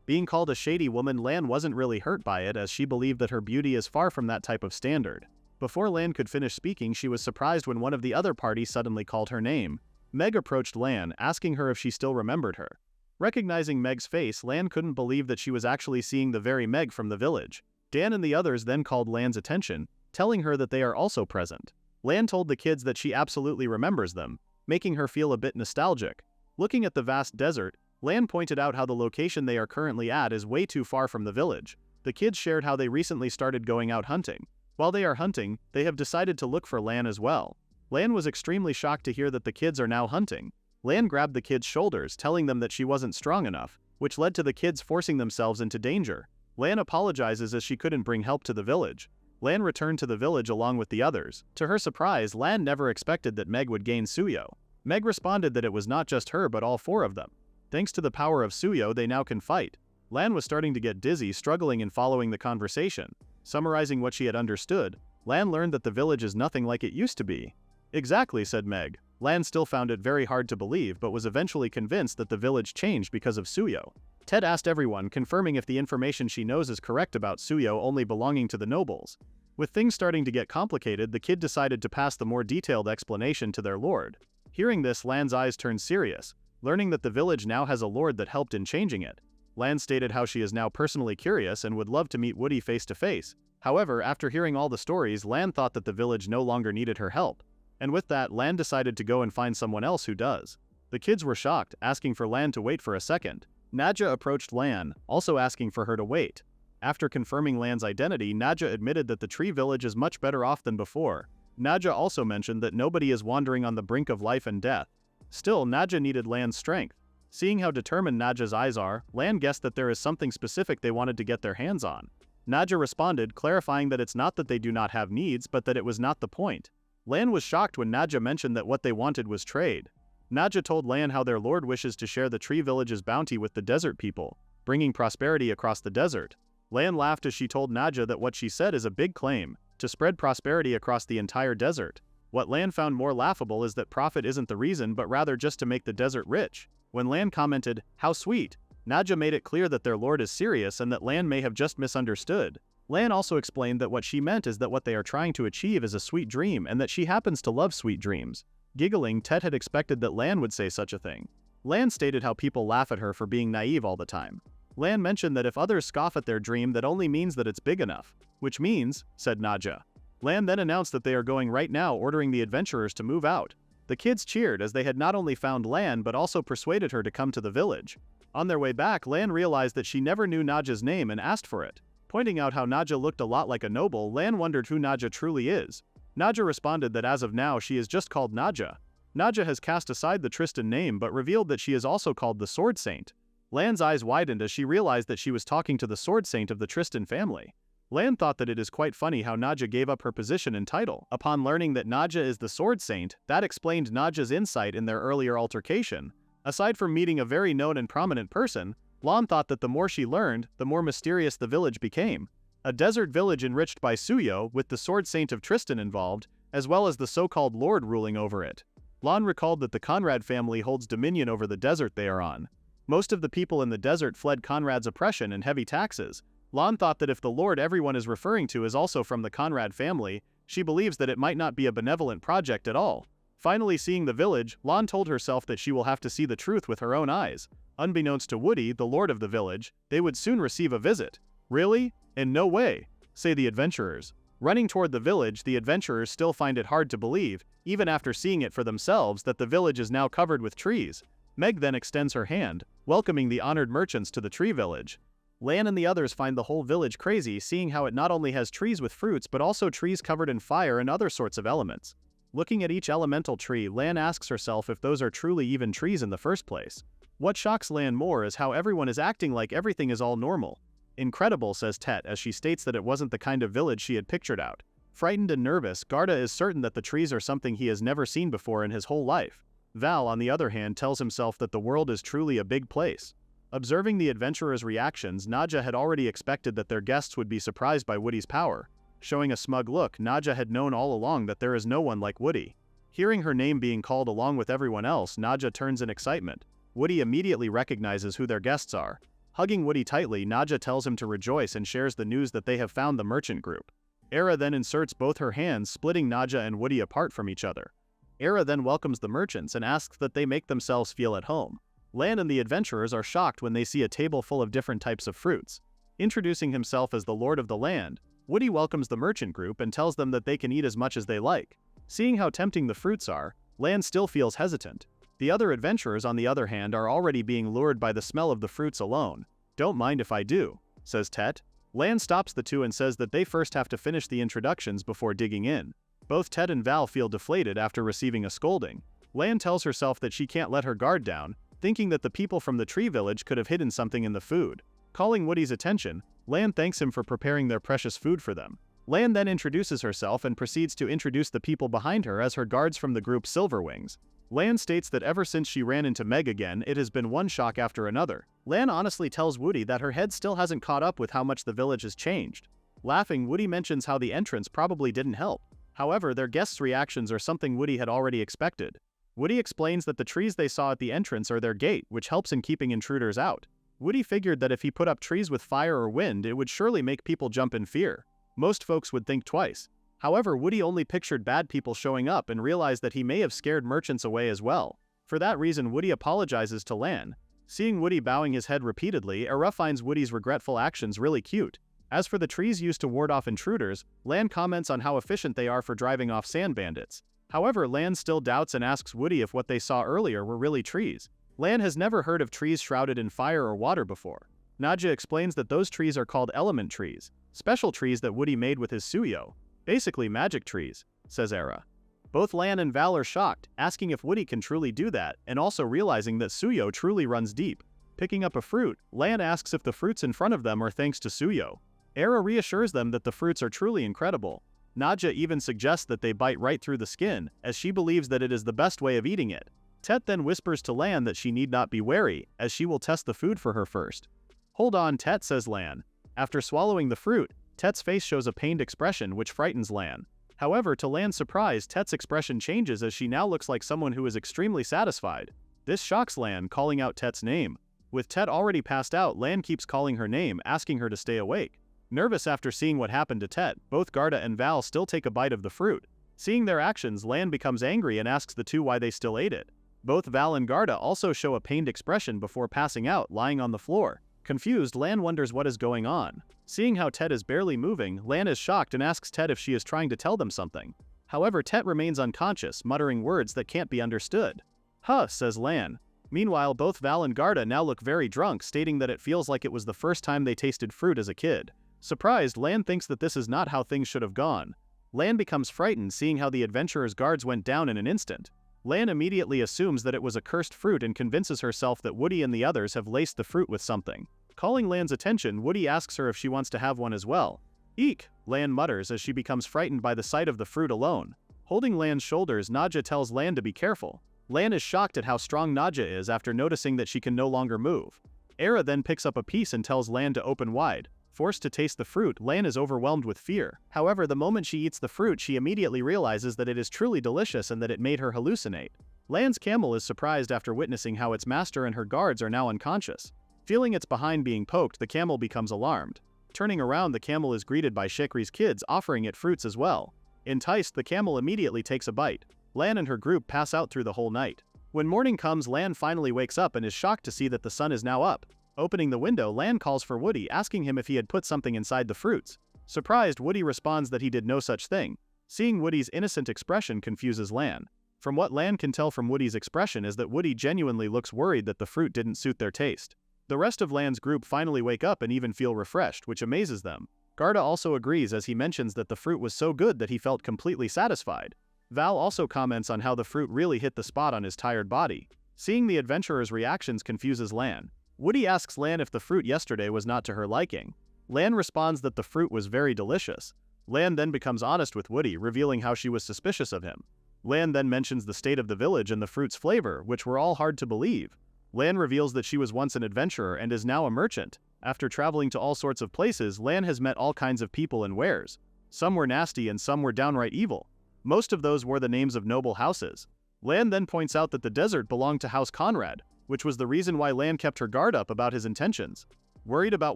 Being called a shady woman, Lan wasn't really hurt by it as she believed that her beauty is far from that type of standard. Before Lan could finish speaking, she was surprised when one of the other party suddenly called her name. Meg approached Lan, asking her if she still remembered her. Recognizing Meg's face, Lan couldn't believe that she was actually seeing the very Meg from the village. Dan and the others then called Lan's attention, telling her that they are also present. Lan told the kids that she absolutely remembers them, making her feel a bit nostalgic. Looking at the vast desert, Lan pointed out how the location they are currently at is way too far from the village. The kids shared how they recently started going out hunting. While they are hunting, they have decided to look for Lan as well. Lan was extremely shocked to hear that the kids are now hunting. Lan grabbed the kids' shoulders, telling them that she wasn't strong enough, which led to the kids forcing themselves into danger. Lan apologizes as she couldn't bring help to the village. Lan returned to the village along with the others. To her surprise, Lan never expected that Meg would gain Suyo. Meg responded that it was not just her but all four of them. Thanks to the power of Suyo, they now can fight. Lan was starting to get dizzy, struggling in following the conversation. Summarizing what she had understood, Lan learned that the village is nothing like it used to be. Exactly, said Meg. Lan still found it very hard to believe but was eventually convinced that the village changed because of Suyo. Ted asked everyone, confirming if the information she knows is correct about Suyo only belonging to the nobles. With things starting to get complicated, the kid decided to pass the more detailed explanation to their lord. Hearing this, Lan's eyes turned serious, learning that the village now has a lord that helped in changing it. Lan stated how she is now personally curious and would love to meet Woody face to face. However, after hearing all the stories, Lan thought that the village no longer needed her help. And with that, Lan decided to go and find someone else who does. The kids were shocked, asking for Lan to wait for a second. Nadja approached Lan, also asking for her to wait. After confirming Lan's identity, Nadja admitted that the tree village is much better off than before. Nadja also mentioned that nobody is wandering on the brink of life and death. Still, Nadja needed Lan's strength. Seeing how determined Nadja's eyes are, Lan guessed that there is something specific they wanted to get their hands on. Nadja responded, clarifying that it's not that they do not have needs, but that it was not the point. Lan was shocked when Nadja mentioned that what they wanted was trade. Nadja told Lan how their lord wishes to share the tree village's bounty with the desert people, bringing prosperity across the desert. Lan laughed as she told Nadja that what she said is a big claim, to spread prosperity across the entire desert. What Lan found more laughable is that profit isn't the reason but rather just to make the desert rich. When Lan commented, "How sweet," Nadja made it clear that their lord is serious and that Lan may have just misunderstood. Lan also explained that what she meant is that what they are trying to achieve is a sweet dream and that she happens to love sweet dreams. Giggling, Tet had expected that Lan would say such a thing. Lan stated how people laugh at her for being naive all the time. Lan mentioned that if others scoff at their dream, that only means that it's big enough. Which means, said Nadja. Lan then announced that they are going right now, ordering the adventurers to move out. The kids cheered as they had not only found Lan but also persuaded her to come to the village. On their way back, Lan realized that she never knew Nadja's name and asked for it. Pointing out how Nadja looked a lot like a noble, Lan wondered who Nadja truly is. Nadja responded that as of now she is just called Nadja. Nadja has cast aside the Tristan name but revealed that she is also called the Sword Saint. Lan's eyes widened as she realized that she was talking to the Sword Saint of the Tristan family. Lan thought that it is quite funny how Nadja gave up her position and title. Upon learning that Nadja is the Sword Saint, that explained Nadja's insight in their earlier altercation. Aside from meeting a very known and prominent person, Lan thought that the more she learned, the more mysterious the village became. A desert village enriched by Suyo, with the Sword Saint of Tristan involved, as well as the so-called Lord ruling over it. Lan recalled that the Conrad family holds dominion over the desert they are on. Most of the people in the desert fled Conrad's oppression and heavy taxes. Lan thought that if the Lord everyone is referring to is also from the Conrad family, she believes that it might not be a benevolent project at all. Finally seeing the village, Lan told herself that she will have to see the truth with her own eyes. Unbeknownst to Woody, the lord of the village, they would soon receive a visit. Really? In no way, say the adventurers. Running toward the village, the adventurers still find it hard to believe, even after seeing it for themselves, that the village is now covered with trees. Meg then extends her hand, welcoming the honored merchants to the tree village. Lan and the others find the whole village crazy, seeing how it not only has trees with fruits but also trees covered in fire and other sorts of elements. Looking at each elemental tree, Lan asks herself if those are truly even trees in the first place. What shocks Lan more is how everyone is acting like everything is all normal. Incredible, says Tet as she states that it wasn't the kind of village she had pictured out. Frightened and nervous, Garda is certain that the trees are something he has never seen before in his whole life. Val, on the other hand, tells himself that the world is truly a big place. Observing the adventurers' reactions, Nadja had already expected that their guests would be surprised by Woody's power. Showing a smug look, Nadja had known all along that there is no one like Woody. Hearing her name being called along with everyone else, Nadja turns in excitement. Woody immediately recognizes who their guests are. Hugging Woody tightly, Nadja tells him to rejoice and shares the news that they have found the merchant group. Era then inserts both her hands, splitting Nadja and Woody apart from each other. Era then welcomes the merchants and asks that they make themselves feel at home. Lan and the adventurers are shocked when they see a table full of different types of fruits. Introducing himself as the Lord of the Land, Woody welcomes the merchant group and tells them that they can eat as much as they like. Seeing how tempting the fruits are, Lan still feels hesitant. The other adventurers, on the other hand, are already being lured by the smell of the fruits alone. "Don't mind if I do," says Tet. Lan stops the two and says that they first have to finish the introductions before digging in. Both Tet and Val feel deflated after receiving a scolding. Lan tells herself that she can't let her guard down, thinking that the people from the tree village could have hidden something in the food. Calling Woody's attention, Lan thanks him for preparing their precious food for them. Lan then introduces herself and proceeds to introduce the people behind her as her guards from the group Silverwings. Lan states that ever since she ran into Meg again, it has been one shock after another. Lan honestly tells Woody that her head still hasn't caught up with how much the village has changed. Laughing, Woody mentions how the entrance probably didn't help. However, their guests' reactions are something Woody had already expected. Woody explains that the trees they saw at the entrance are their gate, which helps in keeping intruders out. Woody figured that if he put up trees with fire or wind, it would surely make people jump in fear. Most folks would think twice. However, Woody only pictured bad people showing up and realized that he may have scared merchants away as well. For that reason, Woody apologizes to Lan. Seeing Woody bowing his head repeatedly, Era finds Woody's regretful actions really cute. As for the trees used to ward off intruders, Lan comments on how efficient they are for driving off sand bandits. However, Lan still doubts and asks Woody if what they saw earlier were really trees. Lan has never heard of trees shrouded in fire or water before. Nadja explains that those trees are called element trees, special trees that Woody made with his suyo. Basically magic trees, says Era. Both Lan and Val are shocked, asking if Woody can truly do that, and also realizing that suyo truly runs deep. Picking up a fruit, Lan asks if the fruits in front of them are thanks to suyo. Era reassures them that the fruits are truly incredible. Nadja even suggests that they bite right through the skin, as she believes that it is the best way of eating it. Tet then whispers to Lan that she need not be wary, as she will test the food for her first. Hold on, Tet, says Lan. After swallowing the fruit, Tet's face shows a pained expression which frightens Lan. However, to Lan's surprise, Tet's expression changes as she now looks like someone who is extremely satisfied. This shocks Lan, calling out Tet's name. With Tet already passed out, Lan keeps calling her name, asking her to stay awake. Nervous after seeing what happened to Tet, both Garda and Val still take a bite of the fruit. Seeing their actions, Lan becomes angry and asks the two why they still ate it. Both Val and Garda also show a pained expression before passing out, lying on the floor. Confused, Lan wonders what is going on. Seeing how Tet is barely moving, Lan is shocked and asks Tet if she is trying to tell them something. However, Tet remains unconscious, muttering words that can't be understood. Huh, says Lan. Meanwhile, both Val and Garda now look very drunk, stating that it feels like it was the first time they tasted fruit as a kid. Surprised, Lan thinks that this is not how things should have gone. Lan becomes frightened seeing how the adventurers' guards went down in an instant. Lan immediately assumes that it was a cursed fruit and convinces herself that Woody and the others have laced the fruit with something. Calling Lan's attention, Woody asks her if she wants to have one as well. Eek, Lan mutters as she becomes frightened by the sight of the fruit alone. Holding Lan's shoulders, Nadja tells Lan to be careful. Lan is shocked at how strong Nadja is after noticing that she can no longer move. Era then picks up a piece and tells Lan to open wide. Forced to taste the fruit, Lan is overwhelmed with fear. However, the moment she eats the fruit, she immediately realizes that it is truly delicious and that it made her hallucinate. Lan's camel is surprised after witnessing how its master and her guards are now unconscious. Feeling its behind being poked, the camel becomes alarmed. Turning around, the camel is greeted by Shekri's kids, offering it fruits as well. Enticed, the camel immediately takes a bite. Lan and her group pass out through the whole night. When morning comes, Lan finally wakes up and is shocked to see that the sun is now up. Opening the window, Lan calls for Woody, asking him if he had put something inside the fruits. Surprised, Woody responds that he did no such thing. Seeing Woody's innocent expression confuses Lan. From what Lan can tell from Woody's expression is that Woody genuinely looks worried that the fruit didn't suit their taste. The rest of Lan's group finally wake up and even feel refreshed, which amazes them. Garda also agrees as he mentions that the fruit was so good that he felt completely satisfied. Val also comments on how the fruit really hit the spot on his tired body. Seeing the adventurer's reactions confuses Lan. Woody asks Lan if the fruit yesterday was not to her liking. Lan responds that the fruit was very delicious. Lan then becomes honest with Woody, revealing how she was suspicious of him. Lan then mentions the state of the village and the fruit's flavor, which were all hard to believe. Lan reveals that she was once an adventurer and is now a merchant. After traveling to all sorts of places, Lan has met all kinds of people and wares. Some were nasty and some were downright evil. Most of those wore the names of noble houses. Lan then points out that the desert belonged to House Conrad, which was the reason why Lan kept her guard up about his intentions. Worried about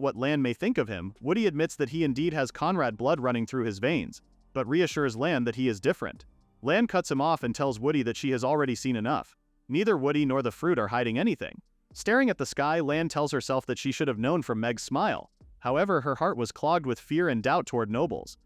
what Lan may think of him, Woody admits that he indeed has Conrad blood running through his veins, but reassures Lan that he is different. Lan cuts him off and tells Woody that she has already seen enough. Neither Woody nor the fruit are hiding anything. Staring at the sky, Lan tells herself that she should have known from Meg's smile. However, her heart was clogged with fear and doubt toward nobles.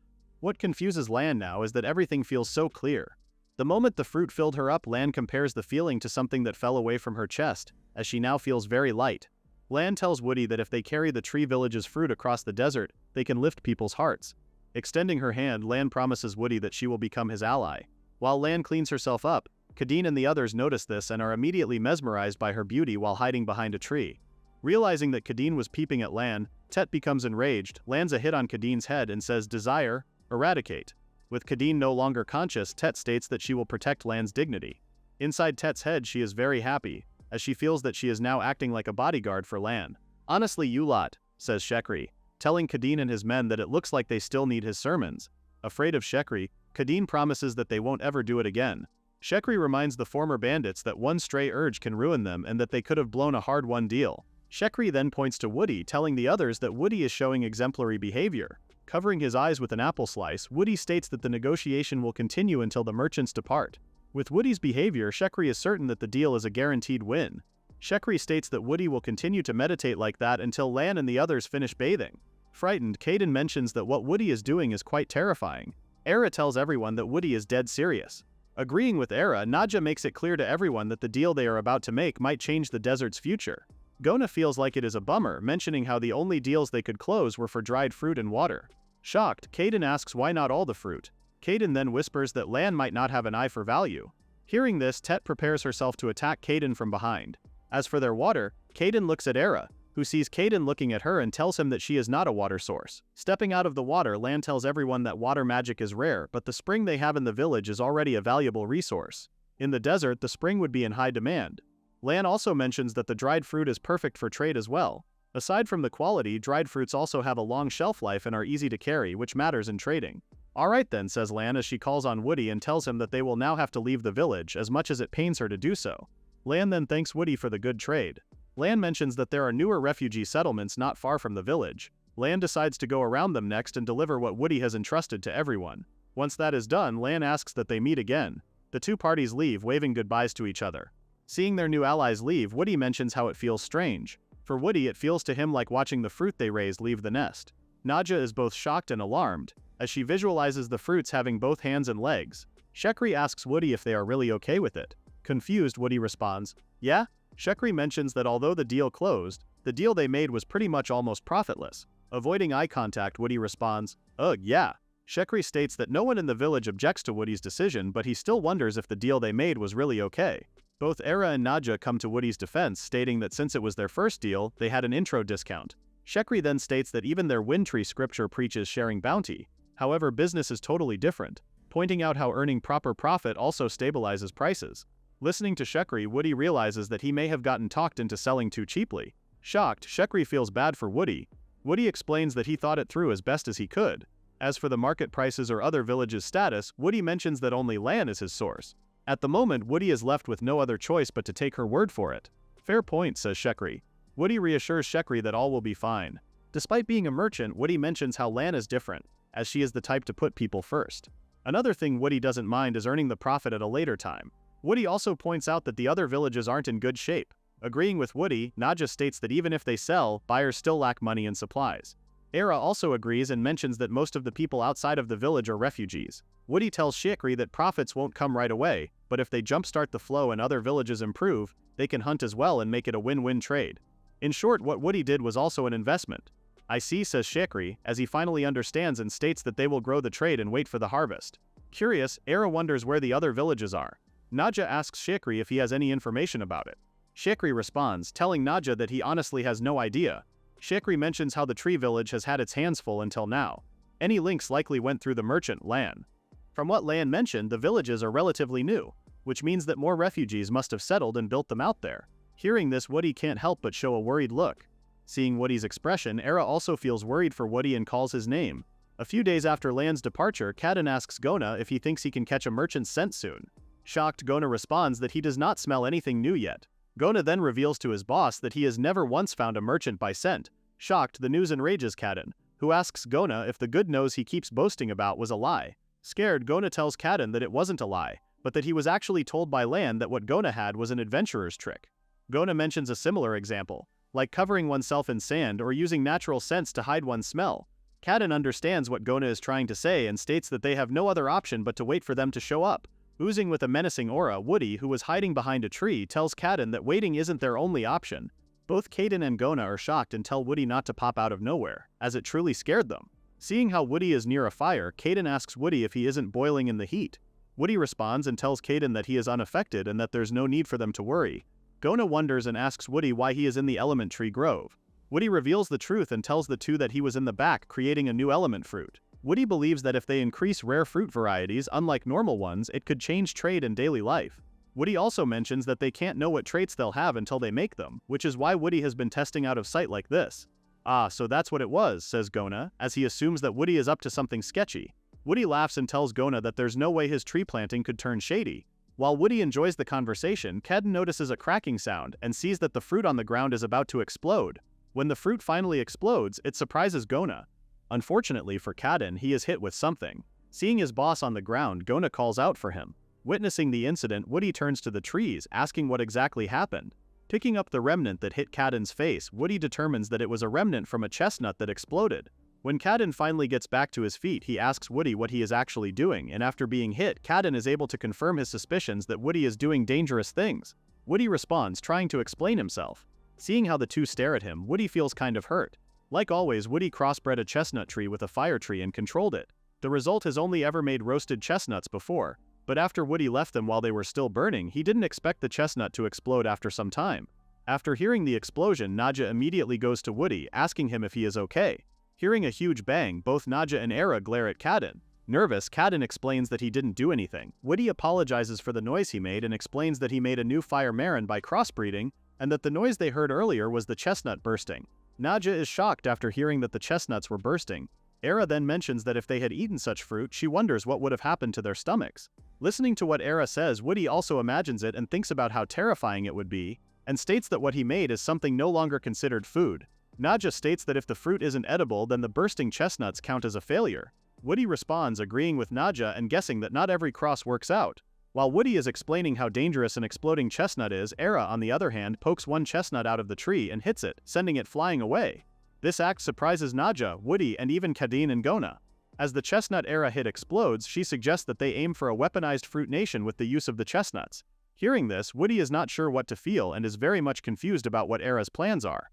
What confuses Lan now is that everything feels so clear. The moment the fruit filled her up, Lan compares the feeling to something that fell away from her chest, as she now feels very light. Lan tells Woody that if they carry the tree village's fruit across the desert, they can lift people's hearts. Extending her hand, Lan promises Woody that she will become his ally. While Lan cleans herself up, Kadeen and the others notice this and are immediately mesmerized by her beauty while hiding behind a tree. Realizing that Kadeen was peeping at Lan, Tet becomes enraged, lands a hit on Kadeen's head and says, "Desire, eradicate." With Kadeen no longer conscious, Tet states that she will protect Lan's dignity. Inside Tet's head, she is very happy, as she feels that she is now acting like a bodyguard for Lan. "Honestly, you lot," says Shekri, telling Kadeen and his men that it looks like they still need his sermons. Afraid of Shekri, Kadeen promises that they won't ever do it again. Shekri reminds the former bandits that one stray urge can ruin them and that they could have blown a hard-won deal. Shekri then points to Woody, telling the others that Woody is showing exemplary behavior. Covering his eyes with an apple slice, Woody states that the negotiation will continue until the merchants depart. With Woody's behavior, Shekri is certain that the deal is a guaranteed win. Shekri states that Woody will continue to meditate like that until Lan and the others finish bathing. Frightened, Caden mentions that what Woody is doing is quite terrifying. Era tells everyone that Woody is dead serious. Agreeing with Era, Nadja makes it clear to everyone that the deal they are about to make might change the desert's future. Gona feels like it is a bummer, mentioning how the only deals they could close were for dried fruit and water. Shocked, Caden asks why not all the fruit. Caden then whispers that Lan might not have an eye for value. Hearing this, Tet prepares herself to attack Caden from behind. As for their water, Caden looks at Era, who sees Caden looking at her and tells him that she is not a water source. Stepping out of the water, Lan tells everyone that water magic is rare, but the spring they have in the village is already a valuable resource. In the desert, the spring would be in high demand. Lan also mentions that the dried fruit is perfect for trade as well. Aside from the quality, dried fruits also have a long shelf life and are easy to carry, which matters in trading. Alright then, says Lan as she calls on Woody and tells him that they will now have to leave the village, as much as it pains her to do so. Lan then thanks Woody for the good trade. Lan mentions that there are newer refugee settlements not far from the village. Lan decides to go around them next and deliver what Woody has entrusted to everyone. Once that is done, Lan asks that they meet again. The two parties leave, waving goodbyes to each other. Seeing their new allies leave, Woody mentions how it feels strange. For Woody, it feels to him like watching the fruit they raised leave the nest. Nadja is both shocked and alarmed, as she visualizes the fruits having both hands and legs. Shekri asks Woody if they are really okay with it. Confused, Woody responds, "Yeah?" Shekri mentions that although the deal closed, the deal they made was pretty much almost profitless. Avoiding eye contact, Woody responds, "Ugh, yeah." Shekri states that no one in the village objects to Woody's decision, but he still wonders if the deal they made was really okay. Both Era and Nadja come to Woody's defense, stating that since it was their first deal, they had an intro discount. Shekri then states that even their wind tree scripture preaches sharing bounty. However, business is totally different, pointing out how earning proper profit also stabilizes prices. Listening to Shekri, Woody realizes that he may have gotten talked into selling too cheaply. Shocked, Shekri feels bad for Woody. Woody explains that he thought it through as best as he could. As for the market prices or other villages' status, Woody mentions that only Lan is his source. At the moment, Woody is left with no other choice but to take her word for it. Fair point, says Shekri. Woody reassures Shekri that all will be fine. Despite being a merchant, Woody mentions how Lan is different, as she is the type to put people first. Another thing Woody doesn't mind is earning the profit at a later time. Woody also points out that the other villages aren't in good shape. Agreeing with Woody, Nadja states that even if they sell, buyers still lack money and supplies. Era also agrees and mentions that most of the people outside of the village are refugees. Woody tells Shekri that profits won't come right away, but if they jumpstart the flow and other villages improve, they can hunt as well and make it a win-win trade. In short, what Woody did was also an investment. I see, says Shekri, as he finally understands and states that they will grow the trade and wait for the harvest. Curious, Era wonders where the other villages are. Nadja asks Shekri if he has any information about it. Shekri responds, telling Nadja that he honestly has no idea. Shekri mentions how the tree village has had its hands full until now. Any links likely went through the merchant, Lan. From what Lan mentioned, the villages are relatively new, which means that more refugees must have settled and built them out there. Hearing this, Woody can't help but show a worried look. Seeing Woody's expression, Era also feels worried for Woody and calls his name. A few days after Lan's departure, Caden asks Gona if he thinks he can catch a merchant's scent soon. Shocked, Gona responds that he does not smell anything new yet. Gona then reveals to his boss that he has never once found a merchant by scent. Shocked, the news enrages Caden, who asks Gona if the good nose he keeps boasting about was a lie. Scared, Gona tells Caden that it wasn't a lie, but that he was actually told by Lan that what Gona had was an adventurer's trick. Gona mentions a similar example, like covering oneself in sand or using natural scents to hide one's smell. Caden understands what Gona is trying to say and states that they have no other option but to wait for them to show up. Oozing with a menacing aura, Woody, who was hiding behind a tree, tells Caden that waiting isn't their only option. Both Caden and Gona are shocked and tell Woody not to pop out of nowhere, as it truly scared them. Seeing how Woody is near a fire, Caden asks Woody if he isn't boiling in the heat. Woody responds and tells Caden that he is unaffected and that there's no need for them to worry. Gona wonders and asks Woody why he is in the element tree grove. Woody reveals the truth and tells the two that he was in the back creating a new element fruit. Woody believes that if they increase rare fruit varieties, unlike normal ones, it could change trade and daily life. Woody also mentions that they can't know what traits they'll have until they make them, which is why Woody has been testing out of sight like this. Ah, so that's what it was, says Gona, as he assumes that Woody is up to something sketchy. Woody laughs and tells Gona that there's no way his tree planting could turn shady. While Woody enjoys the conversation, Caden notices a cracking sound and sees that the fruit on the ground is about to explode. When the fruit finally explodes, it surprises Gona. Unfortunately for Kadin, he is hit with something. Seeing his boss on the ground, Gona calls out for him. Witnessing the incident, Woody turns to the trees, asking what exactly happened. Picking up the remnant that hit Kadin's face, Woody determines that it was a remnant from a chestnut that exploded. When Kadin finally gets back to his feet, he asks Woody what he is actually doing, and after being hit, Kadin is able to confirm his suspicions that Woody is doing dangerous things. Woody responds, trying to explain himself. Seeing how the two stare at him, Woody feels kind of hurt. Like always, Woody crossbred a chestnut tree with a fire tree and controlled it. The result has only ever made roasted chestnuts before, but after Woody left them while they were still burning, he didn't expect the chestnut to explode after some time. After hearing the explosion, Nadja immediately goes to Woody, asking him if he is okay. Hearing a huge bang, both Nadja and Era glare at Kadin. Nervous, Kadin explains that he didn't do anything. Woody apologizes for the noise he made and explains that he made a new fire Marin by crossbreeding, and that the noise they heard earlier was the chestnut bursting. Nadja is shocked after hearing that the chestnuts were bursting. Era then mentions that if they had eaten such fruit, she wonders what would have happened to their stomachs. Listening to what Era says, Woody also imagines it and thinks about how terrifying it would be, and states that what he made is something no longer considered food. Nadja states that if the fruit isn't edible, then the bursting chestnuts count as a failure. Woody responds, agreeing with Nadja and guessing that not every cross works out. While Woody is explaining how dangerous an exploding chestnut is, Era, on the other hand, pokes one chestnut out of the tree and hits it, sending it flying away. This act surprises Nadja, Woody, and even Kadin and Gona. As the chestnut Era hit explodes, she suggests that they aim for a weaponized fruit nation with the use of the chestnuts. Hearing this, Woody is not sure what to feel and is very much confused about what Era's plans are.